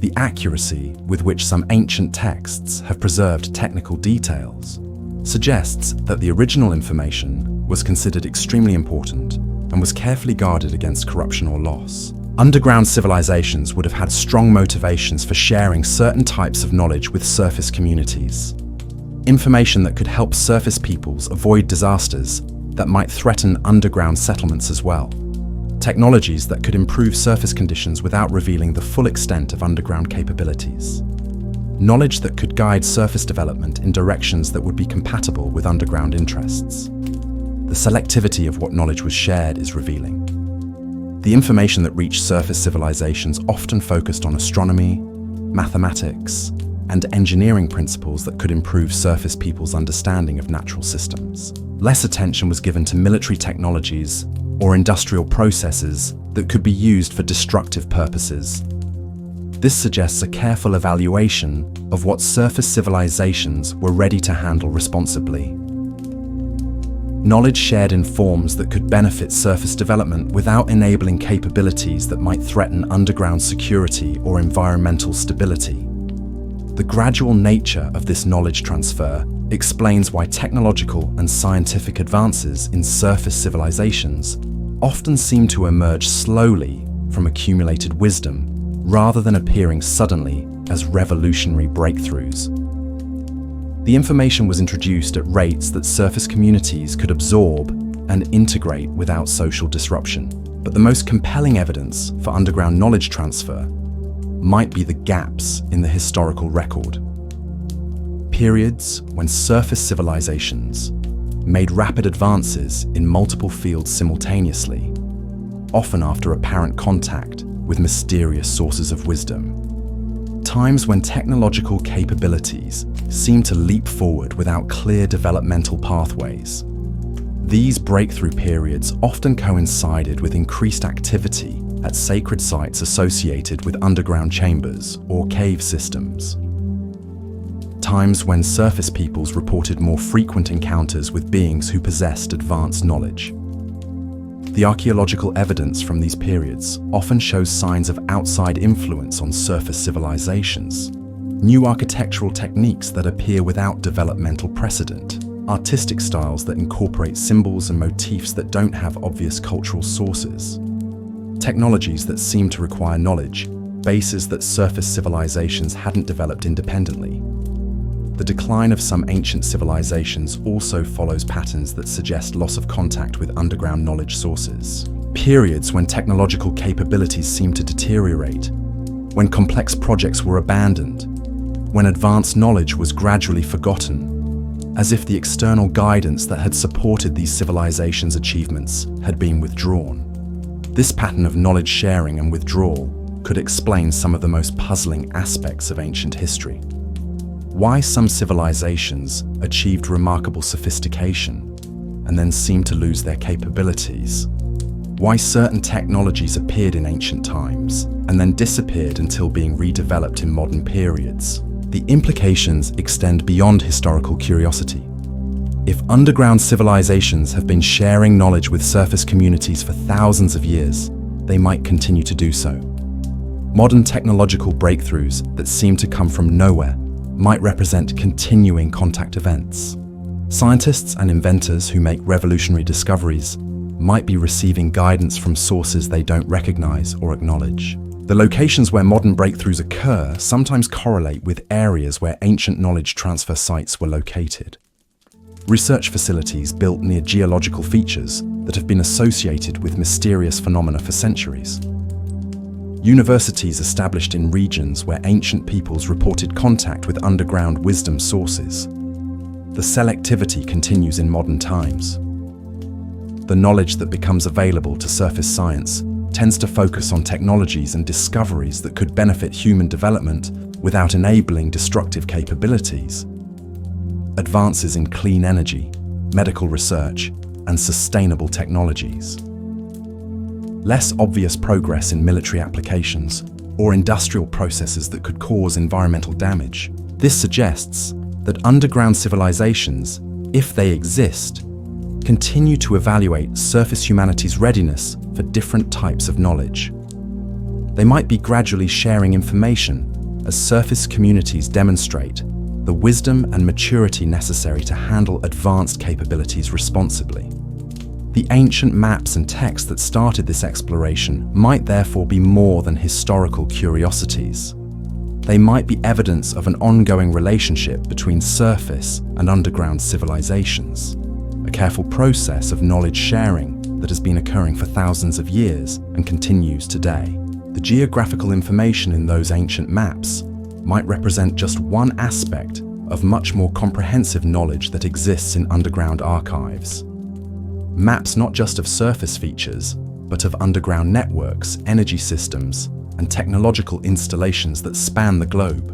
Speaker 1: The accuracy with which some ancient texts have preserved technical details suggests that the original information was considered extremely important and was carefully guarded against corruption or loss. Underground civilizations would have had strong motivations for sharing certain types of knowledge with surface communities. Information that could help surface peoples avoid disasters that might threaten underground settlements as well. Technologies that could improve surface conditions without revealing the full extent of underground capabilities. Knowledge that could guide surface development in directions that would be compatible with underground interests. The selectivity of what knowledge was shared is revealing. The information that reached surface civilizations often focused on astronomy, mathematics, and engineering principles that could improve surface people's understanding of natural systems. Less attention was given to military technologies or industrial processes that could be used for destructive purposes. This suggests a careful evaluation of what surface civilizations were ready to handle responsibly. Knowledge shared in forms that could benefit surface development without enabling capabilities that might threaten underground security or environmental stability. The gradual nature of this knowledge transfer explains why technological and scientific advances in surface civilizations often seem to emerge slowly from accumulated wisdom rather than appearing suddenly as revolutionary breakthroughs. The information was introduced at rates that surface communities could absorb and integrate without social disruption. But the most compelling evidence for underground knowledge transfer might be the gaps in the historical record. Periods when surface civilizations made rapid advances in multiple fields simultaneously, often after apparent contact with mysterious sources of wisdom. Times when technological capabilities seem to leap forward without clear developmental pathways. These breakthrough periods often coincided with increased activity at sacred sites associated with underground chambers or cave systems. Times when surface peoples reported more frequent encounters with beings who possessed advanced knowledge. The archaeological evidence from these periods often shows signs of outside influence on surface civilizations. New architectural techniques that appear without developmental precedent. Artistic styles that incorporate symbols and motifs that don't have obvious cultural sources. Technologies that seem to require knowledge, bases that surface civilizations hadn't developed independently. The decline of some ancient civilizations also follows patterns that suggest loss of contact with underground knowledge sources. Periods when technological capabilities seemed to deteriorate, when complex projects were abandoned, when advanced knowledge was gradually forgotten, as if the external guidance that had supported these civilizations' achievements had been withdrawn. This pattern of knowledge sharing and withdrawal could explain some of the most puzzling aspects of ancient history. Why some civilizations achieved remarkable sophistication and then seemed to lose their capabilities. Why certain technologies appeared in ancient times and then disappeared until being redeveloped in modern periods. The implications extend beyond historical curiosity. If underground civilizations have been sharing knowledge with surface communities for thousands of years, they might continue to do so. Modern technological breakthroughs that seem to come from nowhere might represent continuing contact events. Scientists and inventors who make revolutionary discoveries might be receiving guidance from sources they don't recognize or acknowledge. The locations where modern breakthroughs occur sometimes correlate with areas where ancient knowledge transfer sites were located. Research facilities built near geological features that have been associated with mysterious phenomena for centuries. Universities established in regions where ancient peoples reported contact with underground wisdom sources. The selectivity continues in modern times. The knowledge that becomes available to surface science tends to focus on technologies and discoveries that could benefit human development without enabling destructive capabilities. Advances in clean energy, medical research, and sustainable technologies. Less obvious progress in military applications or industrial processes that could cause environmental damage. This suggests that underground civilizations, if they exist, continue to evaluate surface humanity's readiness for different types of knowledge. They might be gradually sharing information as surface communities demonstrate the wisdom and maturity necessary to handle advanced capabilities responsibly. The ancient maps and texts that started this exploration might therefore be more than historical curiosities. They might be evidence of an ongoing relationship between surface and underground civilizations, a careful process of knowledge sharing that has been occurring for thousands of years and continues today. The geographical information in those ancient maps might represent just one aspect of much more comprehensive knowledge that exists in underground archives. Maps not just of surface features, but of underground networks, energy systems, and technological installations that span the globe.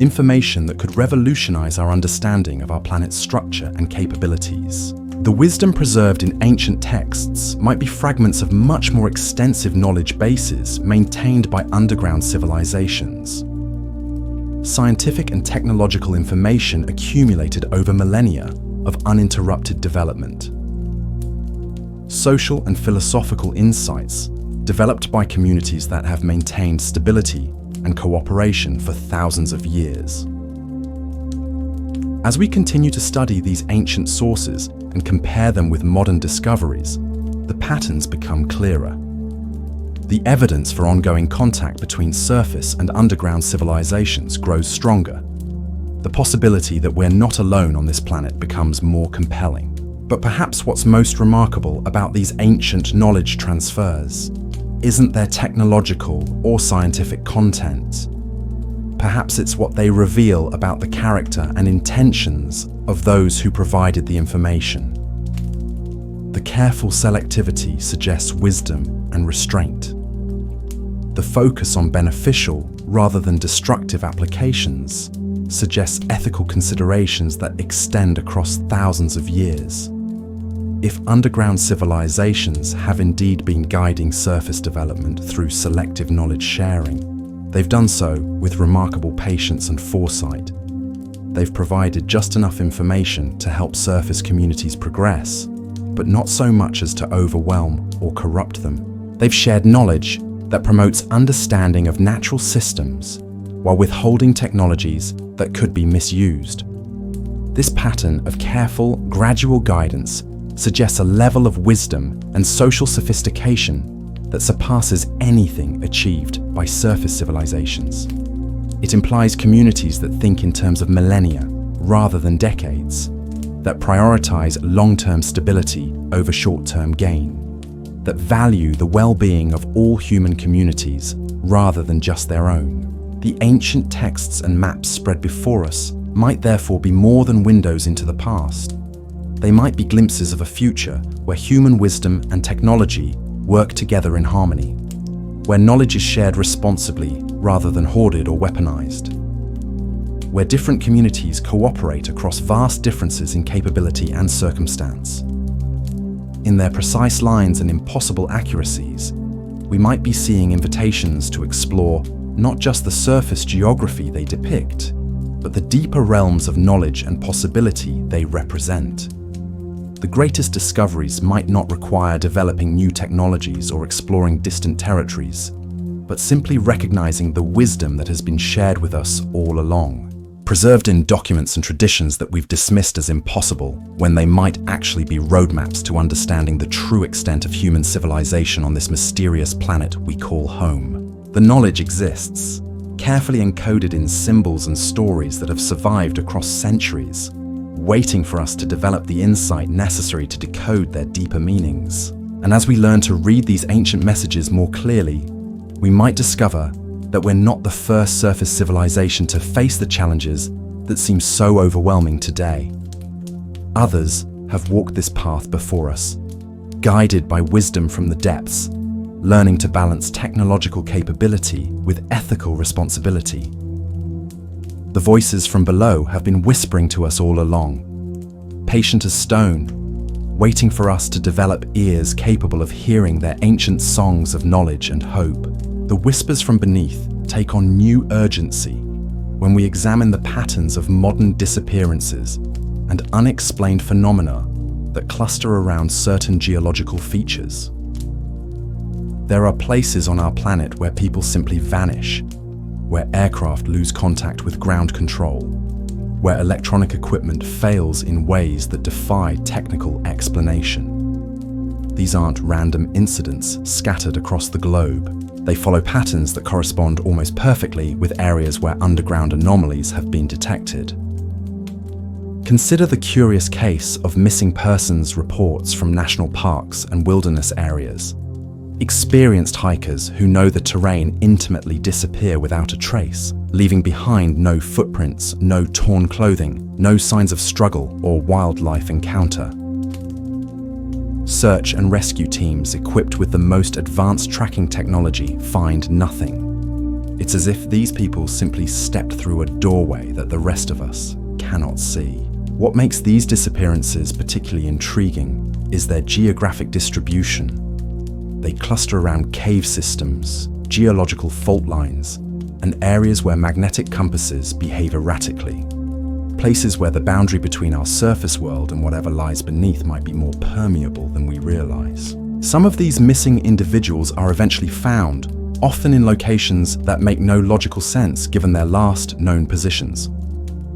Speaker 1: Information that could revolutionize our understanding of our planet's structure and capabilities. The wisdom preserved in ancient texts might be fragments of much more extensive knowledge bases maintained by underground civilizations. Scientific and technological information accumulated over millennia of uninterrupted development. Social and philosophical insights developed by communities that have maintained stability and cooperation for thousands of years. As we continue to study these ancient sources and compare them with modern discoveries, the patterns become clearer. The evidence for ongoing contact between surface and underground civilizations grows stronger. The possibility that we're not alone on this planet becomes more compelling. But perhaps what's most remarkable about these ancient knowledge transfers isn't their technological or scientific content. Perhaps it's what they reveal about the character and intentions of those who provided the information. The careful selectivity suggests wisdom and restraint. The focus on beneficial rather than destructive applications suggests ethical considerations that extend across thousands of years. If underground civilizations have indeed been guiding surface development through selective knowledge sharing, they've done so with remarkable patience and foresight. They've provided just enough information to help surface communities progress, but not so much as to overwhelm or corrupt them. They've shared knowledge that promotes understanding of natural systems while withholding technologies that could be misused. This pattern of careful, gradual guidance suggests a level of wisdom and social sophistication that surpasses anything achieved by surface civilizations. It implies communities that think in terms of millennia rather than decades, that prioritize long-term stability over short-term gain, that value the well-being of all human communities rather than just their own. The ancient texts and maps spread before us might therefore be more than windows into the past. They might be glimpses of a future where human wisdom and technology work together in harmony, where knowledge is shared responsibly rather than hoarded or weaponized, where different communities cooperate across vast differences in capability and circumstance. In their precise lines and impossible accuracies, we might be seeing invitations to explore not just the surface geography they depict, but the deeper realms of knowledge and possibility they represent. The greatest discoveries might not require developing new technologies or exploring distant territories, but simply recognizing the wisdom that has been shared with us all along, preserved in documents and traditions that we've dismissed as impossible, when they might actually be roadmaps to understanding the true extent of human civilization on this mysterious planet we call home. The knowledge exists, carefully encoded in symbols and stories that have survived across centuries, waiting for us to develop the insight necessary to decode their deeper meanings. And as we learn to read these ancient messages more clearly, we might discover that we're not the first surface civilization to face the challenges that seem so overwhelming today. Others have walked this path before us, guided by wisdom from the depths, learning to balance technological capability with ethical responsibility. The voices from below have been whispering to us all along, patient as stone, waiting for us to develop ears capable of hearing their ancient songs of knowledge and hope. The whispers from beneath take on new urgency when we examine the patterns of modern disappearances and unexplained phenomena that cluster around certain geological features. There are places on our planet where people simply vanish, where aircraft lose contact with ground control, where electronic equipment fails in ways that defy technical explanation. These aren't random incidents scattered across the globe. They follow patterns that correspond almost perfectly with areas where underground anomalies have been detected. Consider the curious case of missing persons reports from national parks and wilderness areas. Experienced hikers who know the terrain intimately disappear without a trace, leaving behind no footprints, no torn clothing, no signs of struggle or wildlife encounter. Search and rescue teams equipped with the most advanced tracking technology find nothing. It's as if these people simply stepped through a doorway that the rest of us cannot see. What makes these disappearances particularly intriguing is their geographic distribution. They cluster around cave systems, geological fault lines, and areas where magnetic compasses behave erratically. Places where the boundary between our surface world and whatever lies beneath might be more permeable than we realize. Some of these missing individuals are eventually found, often in locations that make no logical sense given their last known positions.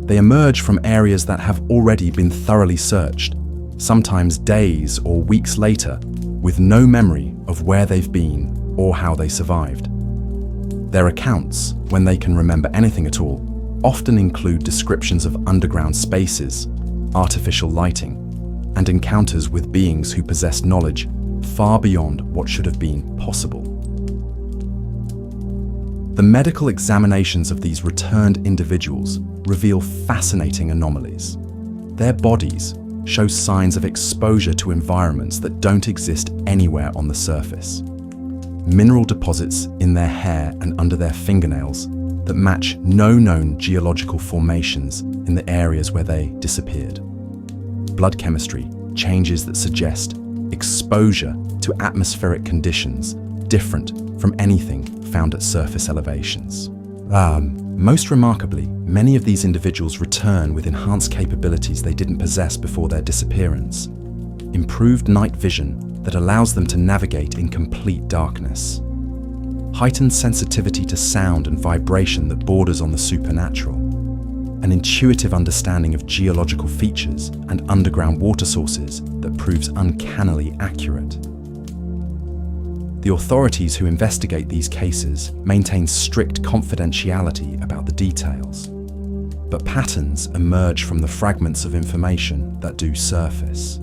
Speaker 1: They emerge from areas that have already been thoroughly searched, sometimes days or weeks later, with no memory of where they've been or how they survived. Their accounts, when they can remember anything at all, often include descriptions of underground spaces, artificial lighting, and encounters with beings who possess knowledge far beyond what should have been possible. The medical examinations of these returned individuals reveal fascinating anomalies. Their bodies show signs of exposure to environments that don't exist anywhere on the surface. Mineral deposits in their hair and under their fingernails that match no known geological formations in the areas where they disappeared. Blood chemistry changes that suggest exposure to atmospheric conditions different from anything found at surface elevations. Most remarkably, many of these individuals return with enhanced capabilities they didn't possess before their disappearance. Improved night vision that allows them to navigate in complete darkness. Heightened sensitivity to sound and vibration that borders on the supernatural. An intuitive understanding of geological features and underground water sources that proves uncannily accurate. The authorities who investigate these cases maintain strict confidentiality about the details, but patterns emerge from the fragments of information that do surface.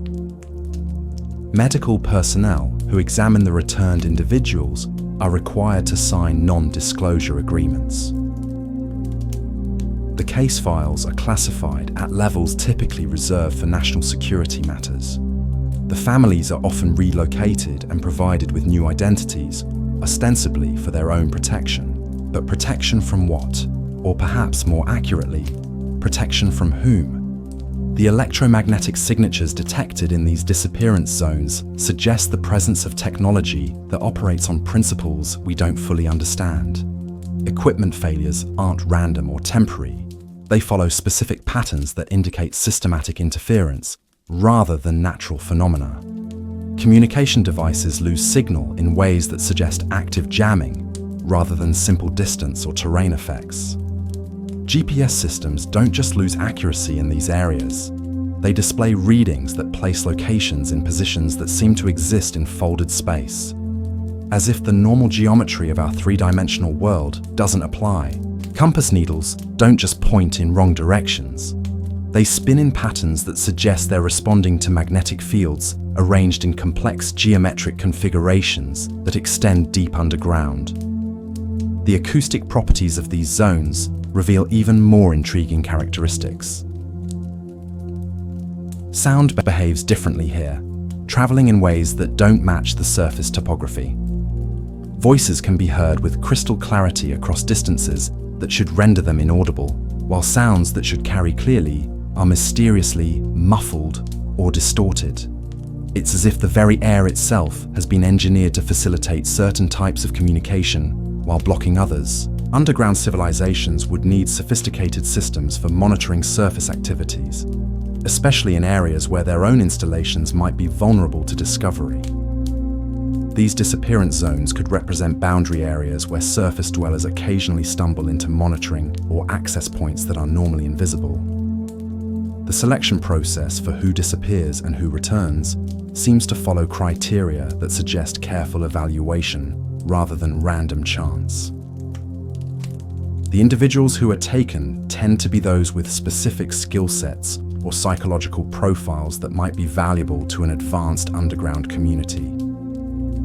Speaker 1: Medical personnel who examine the returned individuals are required to sign non-disclosure agreements. The case files are classified at levels typically reserved for national security matters. The families are often relocated and provided with new identities, ostensibly for their own protection. But protection from what? Or perhaps more accurately, protection from whom? The electromagnetic signatures detected in these disappearance zones suggest the presence of technology that operates on principles we don't fully understand. Equipment failures aren't random or temporary. They follow specific patterns that indicate systematic interference, rather than natural phenomena. Communication devices lose signal in ways that suggest active jamming, rather than simple distance or terrain effects. GPS systems don't just lose accuracy in these areas. They display readings that place locations in positions that seem to exist in folded space. As if the normal geometry of our three-dimensional world doesn't apply. Compass needles don't just point in wrong directions. They spin in patterns that suggest they're responding to magnetic fields arranged in complex geometric configurations that extend deep underground. The acoustic properties of these zones reveal even more intriguing characteristics. Sound behaves differently here, traveling in ways that don't match the surface topography. Voices can be heard with crystal clarity across distances that should render them inaudible, while sounds that should carry clearly are mysteriously muffled or distorted. It's as if the very air itself has been engineered to facilitate certain types of communication while blocking others. Underground civilizations would need sophisticated systems for monitoring surface activities, especially in areas where their own installations might be vulnerable to discovery. These disappearance zones could represent boundary areas where surface dwellers occasionally stumble into monitoring or access points that are normally invisible. The selection process for who disappears and who returns seems to follow criteria that suggest careful evaluation rather than random chance. The individuals who are taken tend to be those with specific skill sets or psychological profiles that might be valuable to an advanced underground community.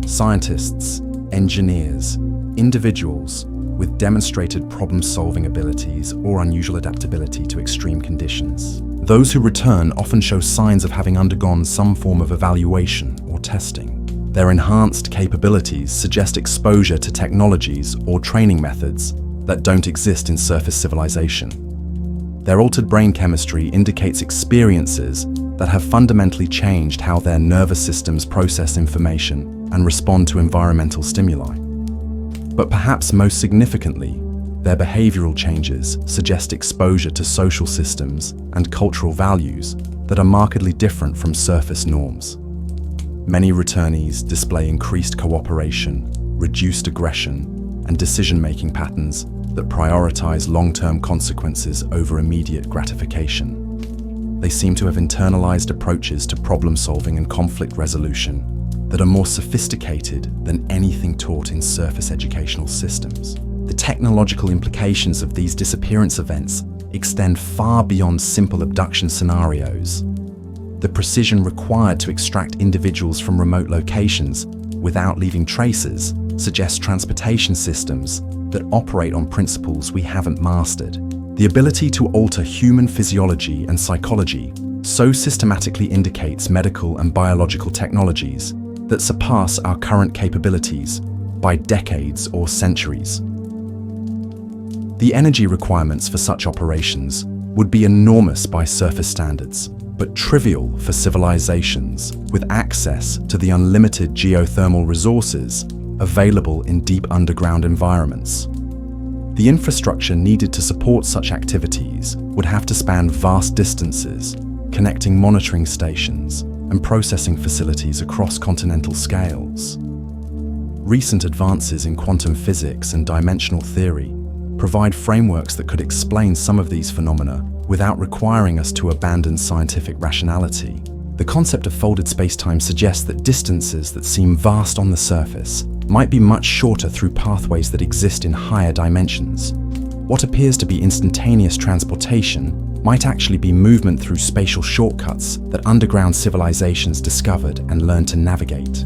Speaker 1: Scientists, engineers, individuals with demonstrated problem-solving abilities or unusual adaptability to extreme conditions. Those who return often show signs of having undergone some form of evaluation or testing. Their enhanced capabilities suggest exposure to technologies or training methods that don't exist in surface civilization. Their altered brain chemistry indicates experiences that have fundamentally changed how their nervous systems process information and respond to environmental stimuli. But perhaps most significantly, their behavioral changes suggest exposure to social systems and cultural values that are markedly different from surface norms. Many returnees display increased cooperation, reduced aggression, and decision-making patterns that prioritize long-term consequences over immediate gratification. They seem to have internalized approaches to problem-solving and conflict resolution that are more sophisticated than anything taught in surface educational systems. The technological implications of these disappearance events extend far beyond simple abduction scenarios. The precision required to extract individuals from remote locations without leaving traces suggests transportation systems that operate on principles we haven't mastered. The ability to alter human physiology and psychology so systematically indicates medical and biological technologies that surpass our current capabilities by decades or centuries. The energy requirements for such operations would be enormous by surface standards, but trivial for civilizations with access to the unlimited geothermal resources available in deep underground environments. The infrastructure needed to support such activities would have to span vast distances, connecting monitoring stations and processing facilities across continental scales. Recent advances in quantum physics and dimensional theory provide frameworks that could explain some of these phenomena without requiring us to abandon scientific rationality. The concept of folded spacetime suggests that distances that seem vast on the surface might be much shorter through pathways that exist in higher dimensions. What appears to be instantaneous transportation might actually be movement through spatial shortcuts that underground civilizations discovered and learned to navigate.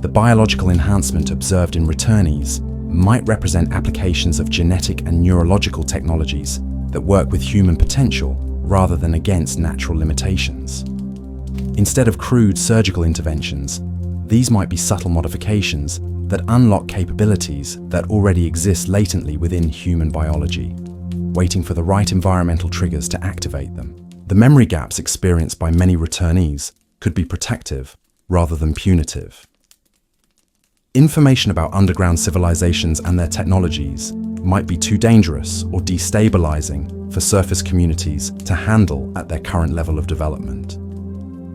Speaker 1: The biological enhancement observed in returnees might represent applications of genetic and neurological technologies that work with human potential rather than against natural limitations. Instead of crude surgical interventions, these might be subtle modifications that unlock capabilities that already exist latently within human biology, waiting for the right environmental triggers to activate them. The memory gaps experienced by many returnees could be protective rather than punitive. Information about underground civilizations and their technologies might be too dangerous or destabilizing for surface communities to handle at their current level of development.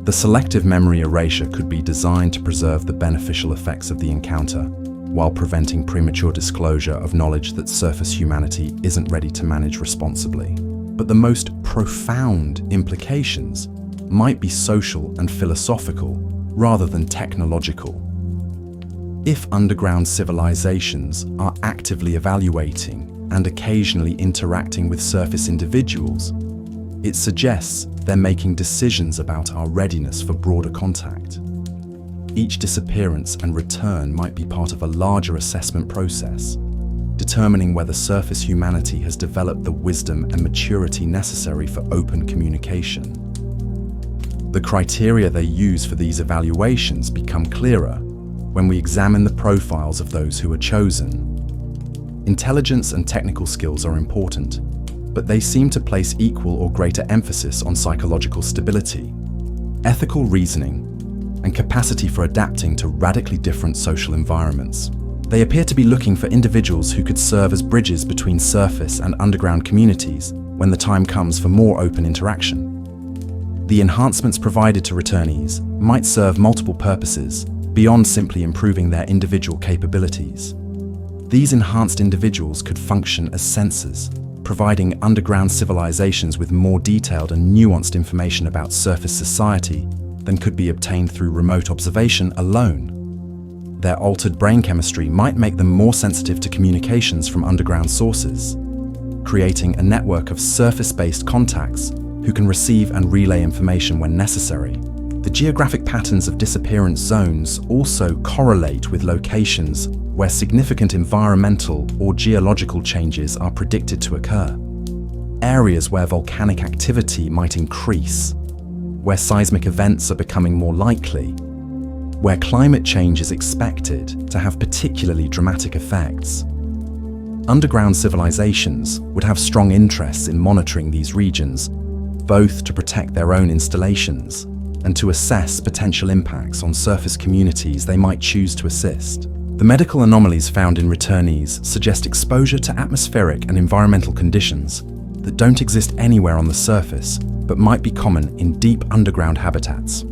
Speaker 1: The selective memory erasure could be designed to preserve the beneficial effects of the encounter while preventing premature disclosure of knowledge that surface humanity isn't ready to manage responsibly. But the most profound implications might be social and philosophical rather than technological. If underground civilizations are actively evaluating and occasionally interacting with surface individuals, it suggests they're making decisions about our readiness for broader contact. Each disappearance and return might be part of a larger assessment process, determining whether surface humanity has developed the wisdom and maturity necessary for open communication. The criteria they use for these evaluations become clearer when we examine the profiles of those who are chosen. Intelligence and technical skills are important, but they seem to place equal or greater emphasis on psychological stability, ethical reasoning, and capacity for adapting to radically different social environments. They appear to be looking for individuals who could serve as bridges between surface and underground communities when the time comes for more open interaction. The enhancements provided to returnees might serve multiple purposes beyond simply improving their individual capabilities. These enhanced individuals could function as sensors, providing underground civilizations with more detailed and nuanced information about surface society than could be obtained through remote observation alone. Their altered brain chemistry might make them more sensitive to communications from underground sources, creating a network of surface-based contacts who can receive and relay information when necessary. The geographic patterns of disappearance zones also correlate with locations where significant environmental or geological changes are predicted to occur. Areas where volcanic activity might increase, where seismic events are becoming more likely, where climate change is expected to have particularly dramatic effects. Underground civilizations would have strong interests in monitoring these regions, both to protect their own installations and to assess potential impacts on surface communities they might choose to assist. The medical anomalies found in returnees suggest exposure to atmospheric and environmental conditions that don't exist anywhere on the surface, but might be common in deep underground habitats.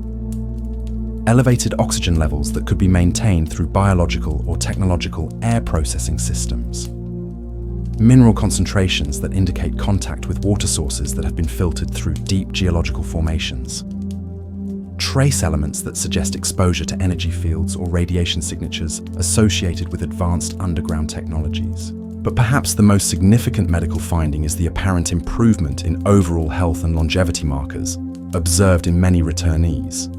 Speaker 1: Elevated oxygen levels that could be maintained through biological or technological air processing systems. Mineral concentrations that indicate contact with water sources that have been filtered through deep geological formations. Trace elements that suggest exposure to energy fields or radiation signatures associated with advanced underground technologies. But perhaps the most significant medical finding is the apparent improvement in overall health and longevity markers observed in many returnees.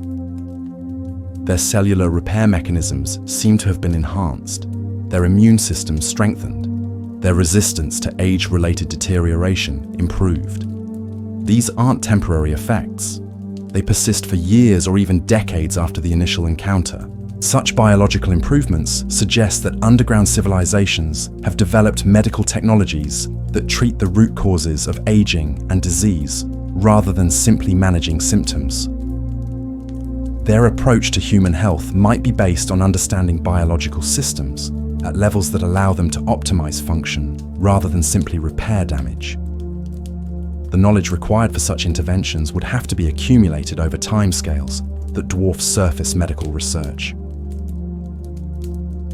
Speaker 1: Their cellular repair mechanisms seem to have been enhanced, their immune systems strengthened, their resistance to age-related deterioration improved. These aren't temporary effects. They persist for years or even decades after the initial encounter. Such biological improvements suggest that underground civilizations have developed medical technologies that treat the root causes of aging and disease rather than simply managing symptoms. Their approach to human health might be based on understanding biological systems at levels that allow them to optimize function rather than simply repair damage. The knowledge required for such interventions would have to be accumulated over timescales that dwarf surface medical research.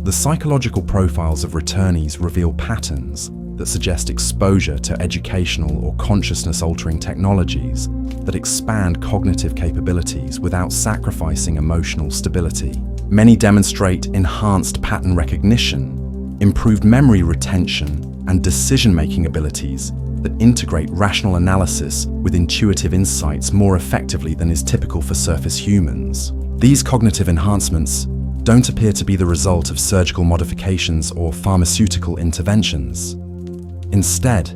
Speaker 1: The psychological profiles of returnees reveal patterns that suggest exposure to educational or consciousness-altering technologies that expand cognitive capabilities without sacrificing emotional stability. Many demonstrate enhanced pattern recognition, improved memory retention, and decision-making abilities that integrate rational analysis with intuitive insights more effectively than is typical for surface humans. These cognitive enhancements don't appear to be the result of surgical modifications or pharmaceutical interventions. Instead,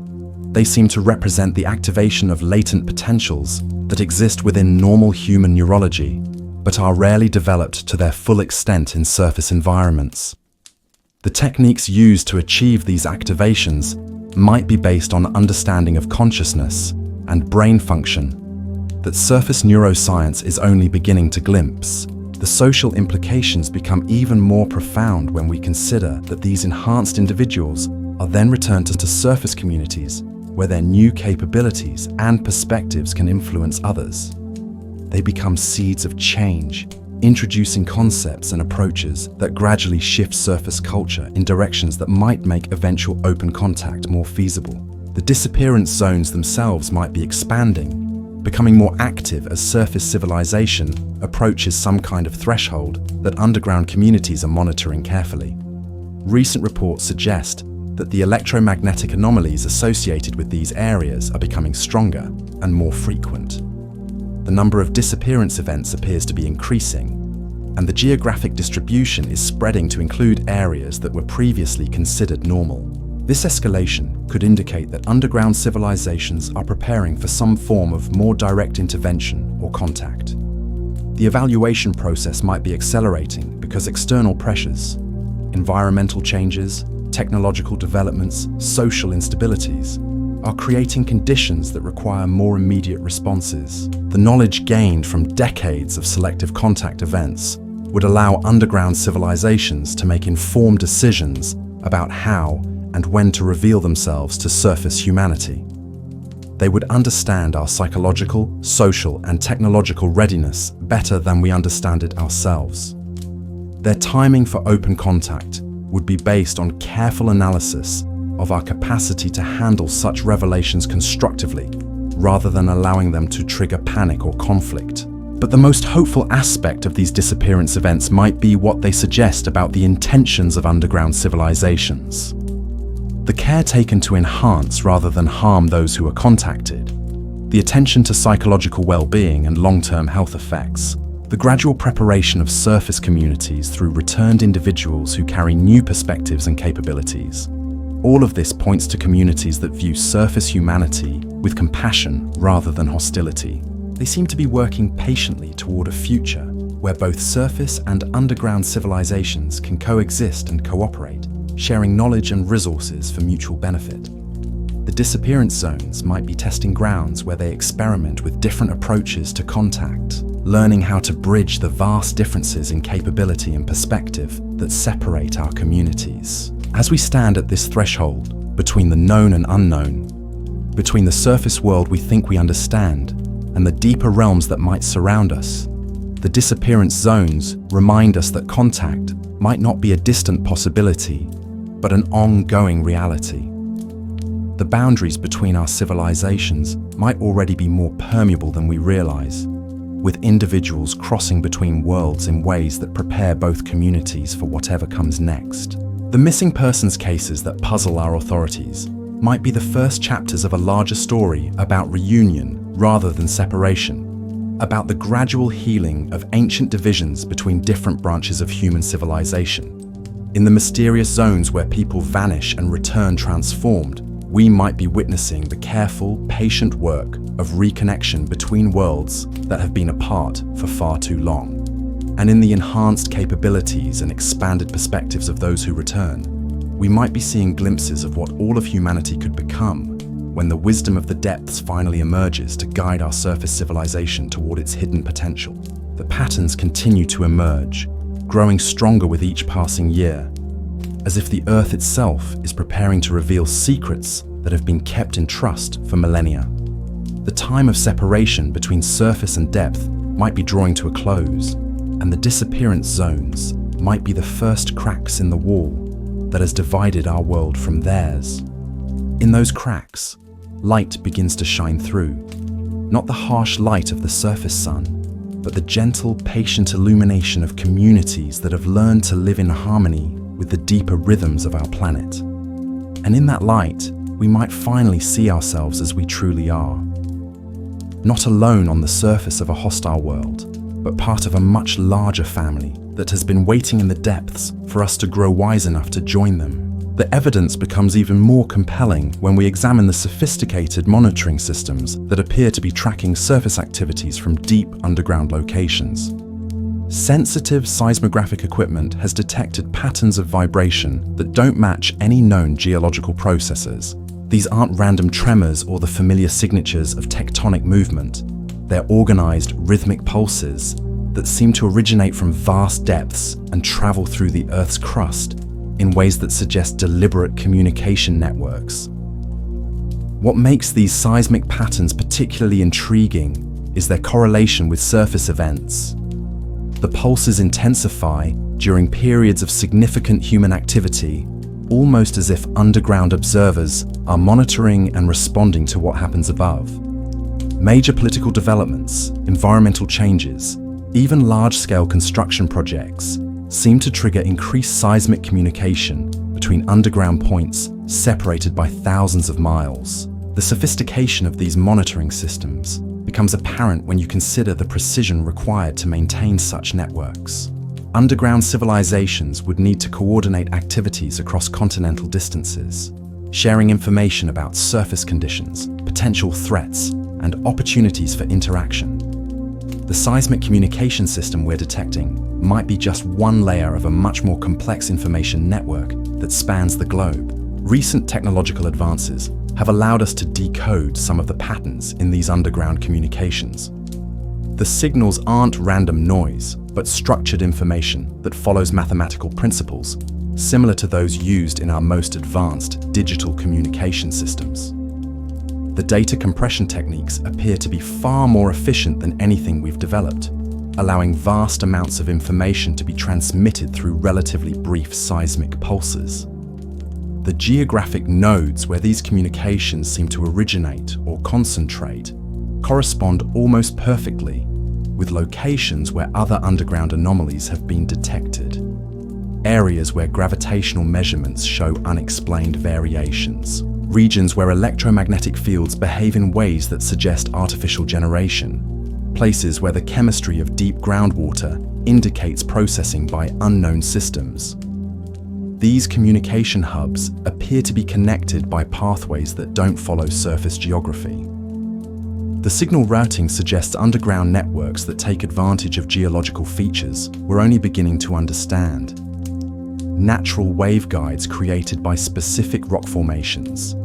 Speaker 1: they seem to represent the activation of latent potentials that exist within normal human neurology, but are rarely developed to their full extent in surface environments. The techniques used to achieve these activations might be based on understanding of consciousness and brain function that surface neuroscience is only beginning to glimpse. The social implications become even more profound when we consider that these enhanced individuals are then returned to surface communities where their new capabilities and perspectives can influence others. They become seeds of change, introducing concepts and approaches that gradually shift surface culture in directions that might make eventual open contact more feasible. The disappearance zones themselves might be expanding, becoming more active as surface civilization approaches some kind of threshold that underground communities are monitoring carefully. Recent reports suggest that the electromagnetic anomalies associated with these areas are becoming stronger and more frequent. The number of disappearance events appears to be increasing, and the geographic distribution is spreading to include areas that were previously considered normal. This escalation could indicate that underground civilizations are preparing for some form of more direct intervention or contact. The evaluation process might be accelerating because external pressures, environmental changes, technological developments, social instabilities, are creating conditions that require more immediate responses. The knowledge gained from decades of selective contact events would allow underground civilizations to make informed decisions about how and when to reveal themselves to surface humanity. They would understand our psychological, social, and technological readiness better than we understand it ourselves. Their timing for open contact would be based on careful analysis of our capacity to handle such revelations constructively, rather than allowing them to trigger panic or conflict. But the most hopeful aspect of these disappearance events might be what they suggest about the intentions of underground civilizations. The care taken to enhance rather than harm those who are contacted, the attention to psychological well-being and long-term health effects, the gradual preparation of surface communities through returned individuals who carry new perspectives and capabilities. All of this points to communities that view surface humanity with compassion rather than hostility. They seem to be working patiently toward a future where both surface and underground civilizations can coexist and cooperate, sharing knowledge and resources for mutual benefit. The disappearance zones might be testing grounds where they experiment with different approaches to contact, learning how to bridge the vast differences in capability and perspective that separate our communities. As we stand at this threshold between the known and unknown, between the surface world we think we understand and the deeper realms that might surround us, the disappearance zones remind us that contact might not be a distant possibility, but an ongoing reality. The boundaries between our civilizations might already be more permeable than we realize, with individuals crossing between worlds in ways that prepare both communities for whatever comes next. The missing persons cases that puzzle our authorities might be the first chapters of a larger story about reunion rather than separation, about the gradual healing of ancient divisions between different branches of human civilization. In the mysterious zones where people vanish and return transformed, we might be witnessing the careful, patient work of reconnection between worlds that have been apart for far too long. And in the enhanced capabilities and expanded perspectives of those who return, we might be seeing glimpses of what all of humanity could become when the wisdom of the depths finally emerges to guide our surface civilization toward its hidden potential. The patterns continue to emerge, growing stronger with each passing year, as if the Earth itself is preparing to reveal secrets that have been kept in trust for millennia. The time of separation between surface and depth might be drawing to a close, and the disappearance zones might be the first cracks in the wall that has divided our world from theirs. In those cracks, light begins to shine through, not the harsh light of the surface sun, but the gentle, patient illumination of communities that have learned to live in harmony with the deeper rhythms of our planet. And in that light, we might finally see ourselves as we truly are. Not alone on the surface of a hostile world, but part of a much larger family that has been waiting in the depths for us to grow wise enough to join them. The evidence becomes even more compelling when we examine the sophisticated monitoring systems that appear to be tracking surface activities from deep underground locations. Sensitive seismographic equipment has detected patterns of vibration that don't match any known geological processes. These aren't random tremors or the familiar signatures of tectonic movement. They're organized, rhythmic pulses that seem to originate from vast depths and travel through the Earth's crust in ways that suggest deliberate communication networks. What makes these seismic patterns particularly intriguing is their correlation with surface events. The pulses intensify during periods of significant human activity, almost as if underground observers are monitoring and responding to what happens above. Major political developments, environmental changes, even large-scale construction projects seem to trigger increased seismic communication between underground points separated by thousands of miles. The sophistication of these monitoring systems becomes apparent when you consider the precision required to maintain such networks. Underground civilizations would need to coordinate activities across continental distances, sharing information about surface conditions, potential threats, and opportunities for interaction. The seismic communication system we're detecting might be just one layer of a much more complex information network that spans the globe. Recent technological advances have allowed us to decode some of the patterns in these underground communications. The signals aren't random noise, but structured information that follows mathematical principles, similar to those used in our most advanced digital communication systems. The data compression techniques appear to be far more efficient than anything we've developed, allowing vast amounts of information to be transmitted through relatively brief seismic pulses. The geographic nodes where these communications seem to originate or concentrate correspond almost perfectly with locations where other underground anomalies have been detected. Areas where gravitational measurements show unexplained variations. Regions where electromagnetic fields behave in ways that suggest artificial generation. Places where the chemistry of deep groundwater indicates processing by unknown systems. These communication hubs appear to be connected by pathways that don't follow surface geography. The signal routing suggests underground networks that take advantage of geological features we're only beginning to understand. Natural waveguides created by specific rock formations.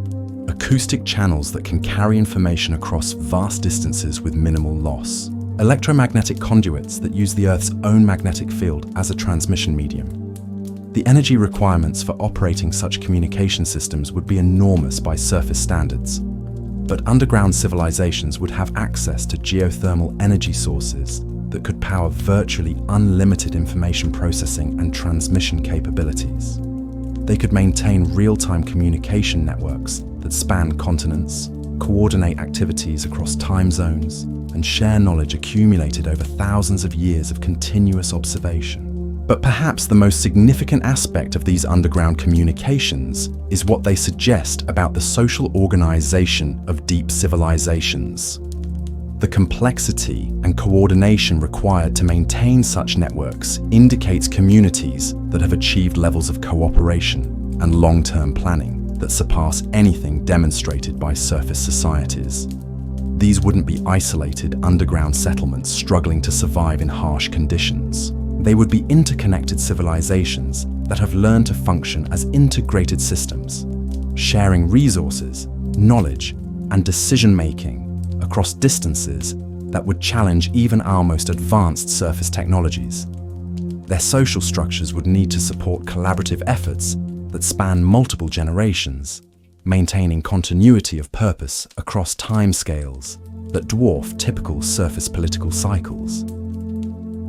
Speaker 1: Acoustic channels that can carry information across vast distances with minimal loss. Electromagnetic conduits that use the Earth's own magnetic field as a transmission medium. The energy requirements for operating such communication systems would be enormous by surface standards. But underground civilizations would have access to geothermal energy sources that could power virtually unlimited information processing and transmission capabilities. They could maintain real-time communication networks that span continents, coordinate activities across time zones, and share knowledge accumulated over thousands of years of continuous observation. But perhaps the most significant aspect of these underground communications is what they suggest about the social organization of deep civilizations. The complexity and coordination required to maintain such networks indicates communities that have achieved levels of cooperation and long-term planning that surpass anything demonstrated by surface societies. These wouldn't be isolated underground settlements struggling to survive in harsh conditions. They would be interconnected civilizations that have learned to function as integrated systems, sharing resources, knowledge, and decision-making across distances that would challenge even our most advanced surface technologies. Their social structures would need to support collaborative efforts that span multiple generations, maintaining continuity of purpose across timescales that dwarf typical surface political cycles.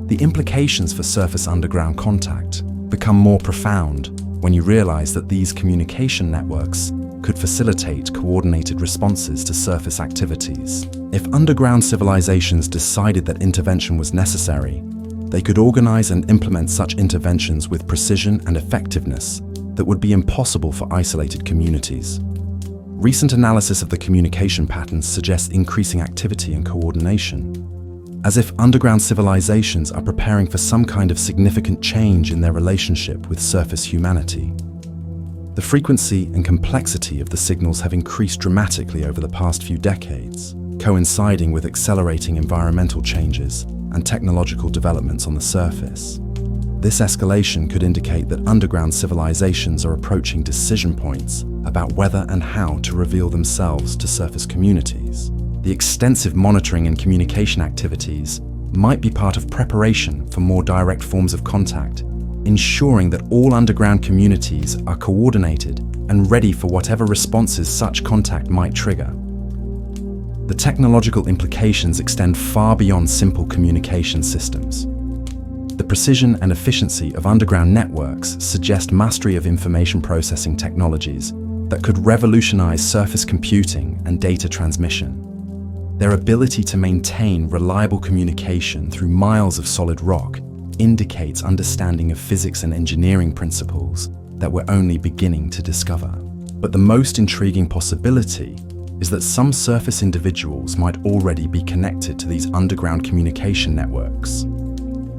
Speaker 1: The implications for surface underground contact become more profound when you realize that these communication networks could facilitate coordinated responses to surface activities. If underground civilizations decided that intervention was necessary, they could organize and implement such interventions with precision and effectiveness that would be impossible for isolated communities. Recent analysis of the communication patterns suggests increasing activity and coordination, as if underground civilizations are preparing for some kind of significant change in their relationship with surface humanity. The frequency and complexity of the signals have increased dramatically over the past few decades, coinciding with accelerating environmental changes and technological developments on the surface. This escalation could indicate that underground civilizations are approaching decision points about whether and how to reveal themselves to surface communities. The extensive monitoring and communication activities might be part of preparation for more direct forms of contact, ensuring that all underground communities are coordinated and ready for whatever responses such contact might trigger. The technological implications extend far beyond simple communication systems. The precision and efficiency of underground networks suggest mastery of information processing technologies that could revolutionize surface computing and data transmission. Their ability to maintain reliable communication through miles of solid rock indicates understanding of physics and engineering principles that we're only beginning to discover. But the most intriguing possibility is that some surface individuals might already be connected to these underground communication networks.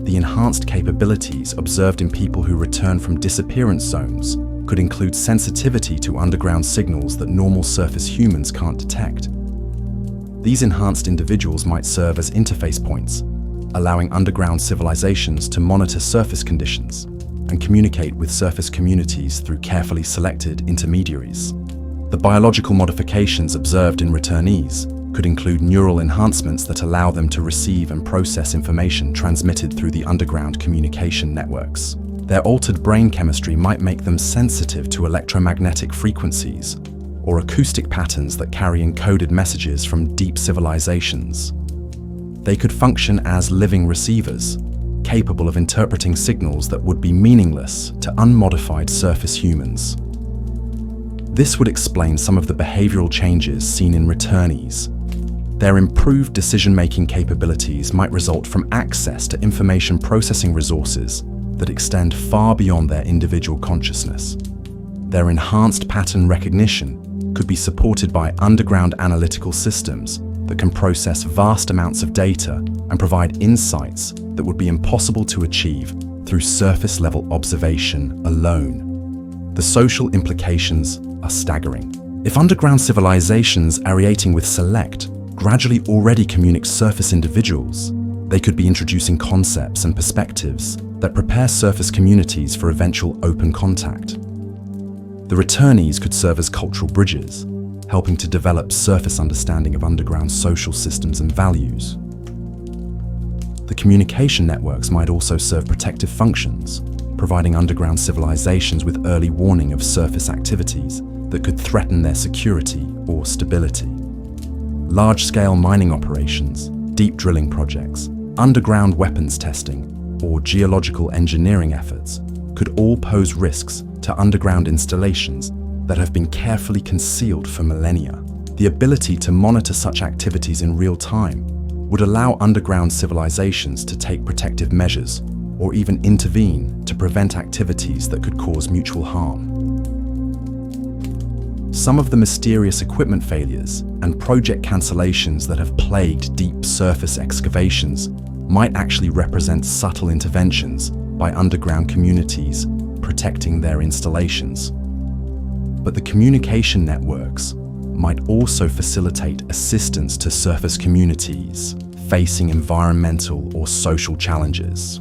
Speaker 1: The enhanced capabilities observed in people who return from disappearance zones could include sensitivity to underground signals that normal surface humans can't detect. These enhanced individuals might serve as interface points, allowing underground civilizations to monitor surface conditions and communicate with surface communities through carefully selected intermediaries. The biological modifications observed in returnees could include neural enhancements that allow them to receive and process information transmitted through the underground communication networks. Their altered brain chemistry might make them sensitive to electromagnetic frequencies or acoustic patterns that carry encoded messages from deep civilizations. They could function as living receivers, capable of interpreting signals that would be meaningless to unmodified surface humans. This would explain some of the behavioral changes seen in returnees. Their improved decision-making capabilities might result from access to information processing resources that extend far beyond their individual consciousness. Their enhanced pattern recognition could be supported by underground analytical systems that can process vast amounts of data and provide insights that would be impossible to achieve through surface-level observation alone. The social implications are staggering. If underground civilizations areating with select, gradually already communic surface individuals, they could be introducing concepts and perspectives that prepare surface communities for eventual open contact. The returnees could serve as cultural bridges, helping to develop surface understanding of underground social systems and values. The communication networks might also serve protective functions, providing underground civilizations with early warning of surface activities that could threaten their security or stability. Large-scale mining operations, deep drilling projects, underground weapons testing, or geological engineering efforts could all pose risks to underground installations that have been carefully concealed for millennia. The ability to monitor such activities in real time would allow underground civilizations to take protective measures or even intervene to prevent activities that could cause mutual harm. Some of the mysterious equipment failures and project cancellations that have plagued deep surface excavations might actually represent subtle interventions by underground communities protecting their installations. But the communication networks might also facilitate assistance to surface communities facing environmental or social challenges.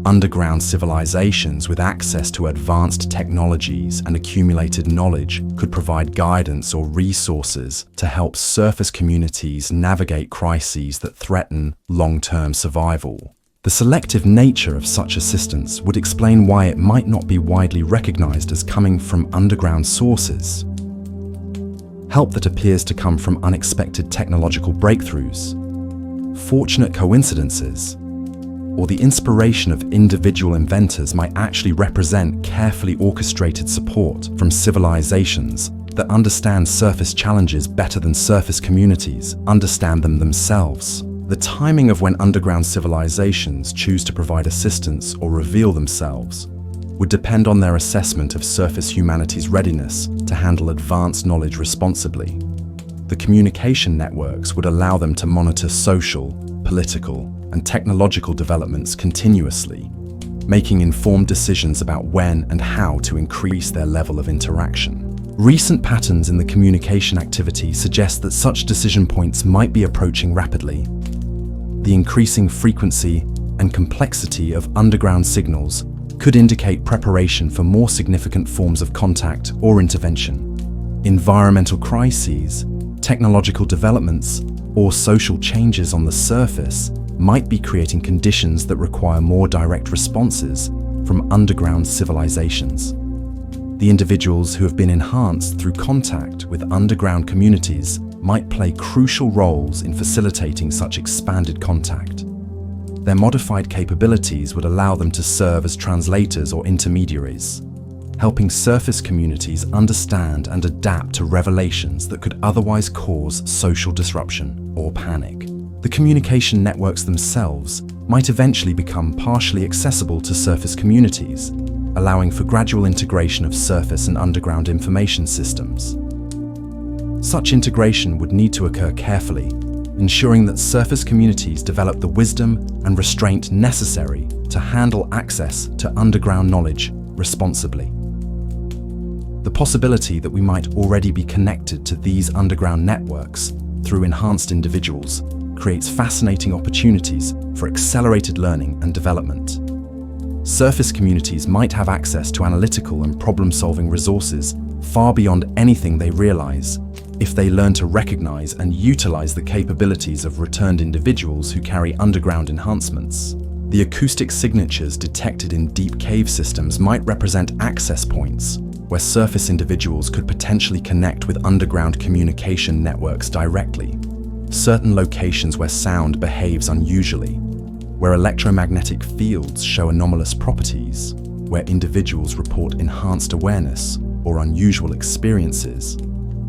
Speaker 1: Underground civilizations with access to advanced technologies and accumulated knowledge could provide guidance or resources to help surface communities navigate crises that threaten long-term survival. The selective nature of such assistance would explain why it might not be widely recognized as coming from underground sources. Help that appears to come from unexpected technological breakthroughs, fortunate coincidences, or the inspiration of individual inventors might actually represent carefully orchestrated support from civilizations that understand surface challenges better than surface communities understand them themselves. The timing of when underground civilizations choose to provide assistance or reveal themselves would depend on their assessment of surface humanity's readiness to handle advanced knowledge responsibly. The communication networks would allow them to monitor social, political, and technological developments continuously, making informed decisions about when and how to increase their level of interaction. Recent patterns in the communication activity suggest that such decision points might be approaching rapidly. The increasing frequency and complexity of underground signals could indicate preparation for more significant forms of contact or intervention. Environmental crises, technological developments, or social changes on the surface might be creating conditions that require more direct responses from underground civilizations. The individuals who have been enhanced through contact with underground communities might play crucial roles in facilitating such expanded contact. Their modified capabilities would allow them to serve as translators or intermediaries, helping surface communities understand and adapt to revelations that could otherwise cause social disruption or panic. The communication networks themselves might eventually become partially accessible to surface communities, allowing for gradual integration of surface and underground information systems. Such integration would need to occur carefully, ensuring that surface communities develop the wisdom and restraint necessary to handle access to underground knowledge responsibly. The possibility that we might already be connected to these underground networks through enhanced individuals creates fascinating opportunities for accelerated learning and development. Surface communities might have access to analytical and problem-solving resources far beyond anything they realize if they learn to recognize and utilize the capabilities of returned individuals who carry underground enhancements. The acoustic signatures detected in deep cave systems might represent access points where surface individuals could potentially connect with underground communication networks directly. Certain locations where sound behaves unusually, where electromagnetic fields show anomalous properties, where individuals report enhanced awareness or unusual experiences,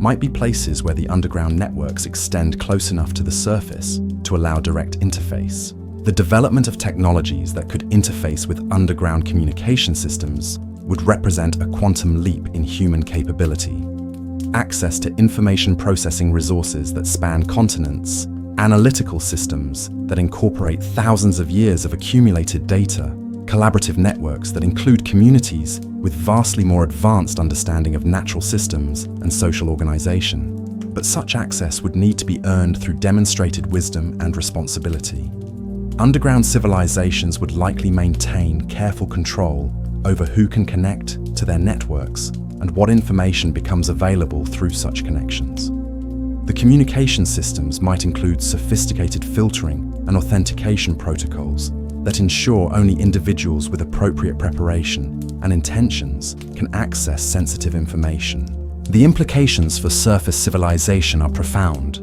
Speaker 1: might be places where the underground networks extend close enough to the surface to allow direct interface. The development of technologies that could interface with underground communication systems would represent a quantum leap in human capability. Access to information processing resources that span continents, analytical systems that incorporate thousands of years of accumulated data, collaborative networks that include communities with vastly more advanced understanding of natural systems and social organization. But such access would need to be earned through demonstrated wisdom and responsibility. Underground civilizations would likely maintain careful control over who can connect to their networks and what information becomes available through such connections. The communication systems might include sophisticated filtering and authentication protocols that ensure only individuals with appropriate preparation and intentions can access sensitive information. The implications for surface civilization are profound.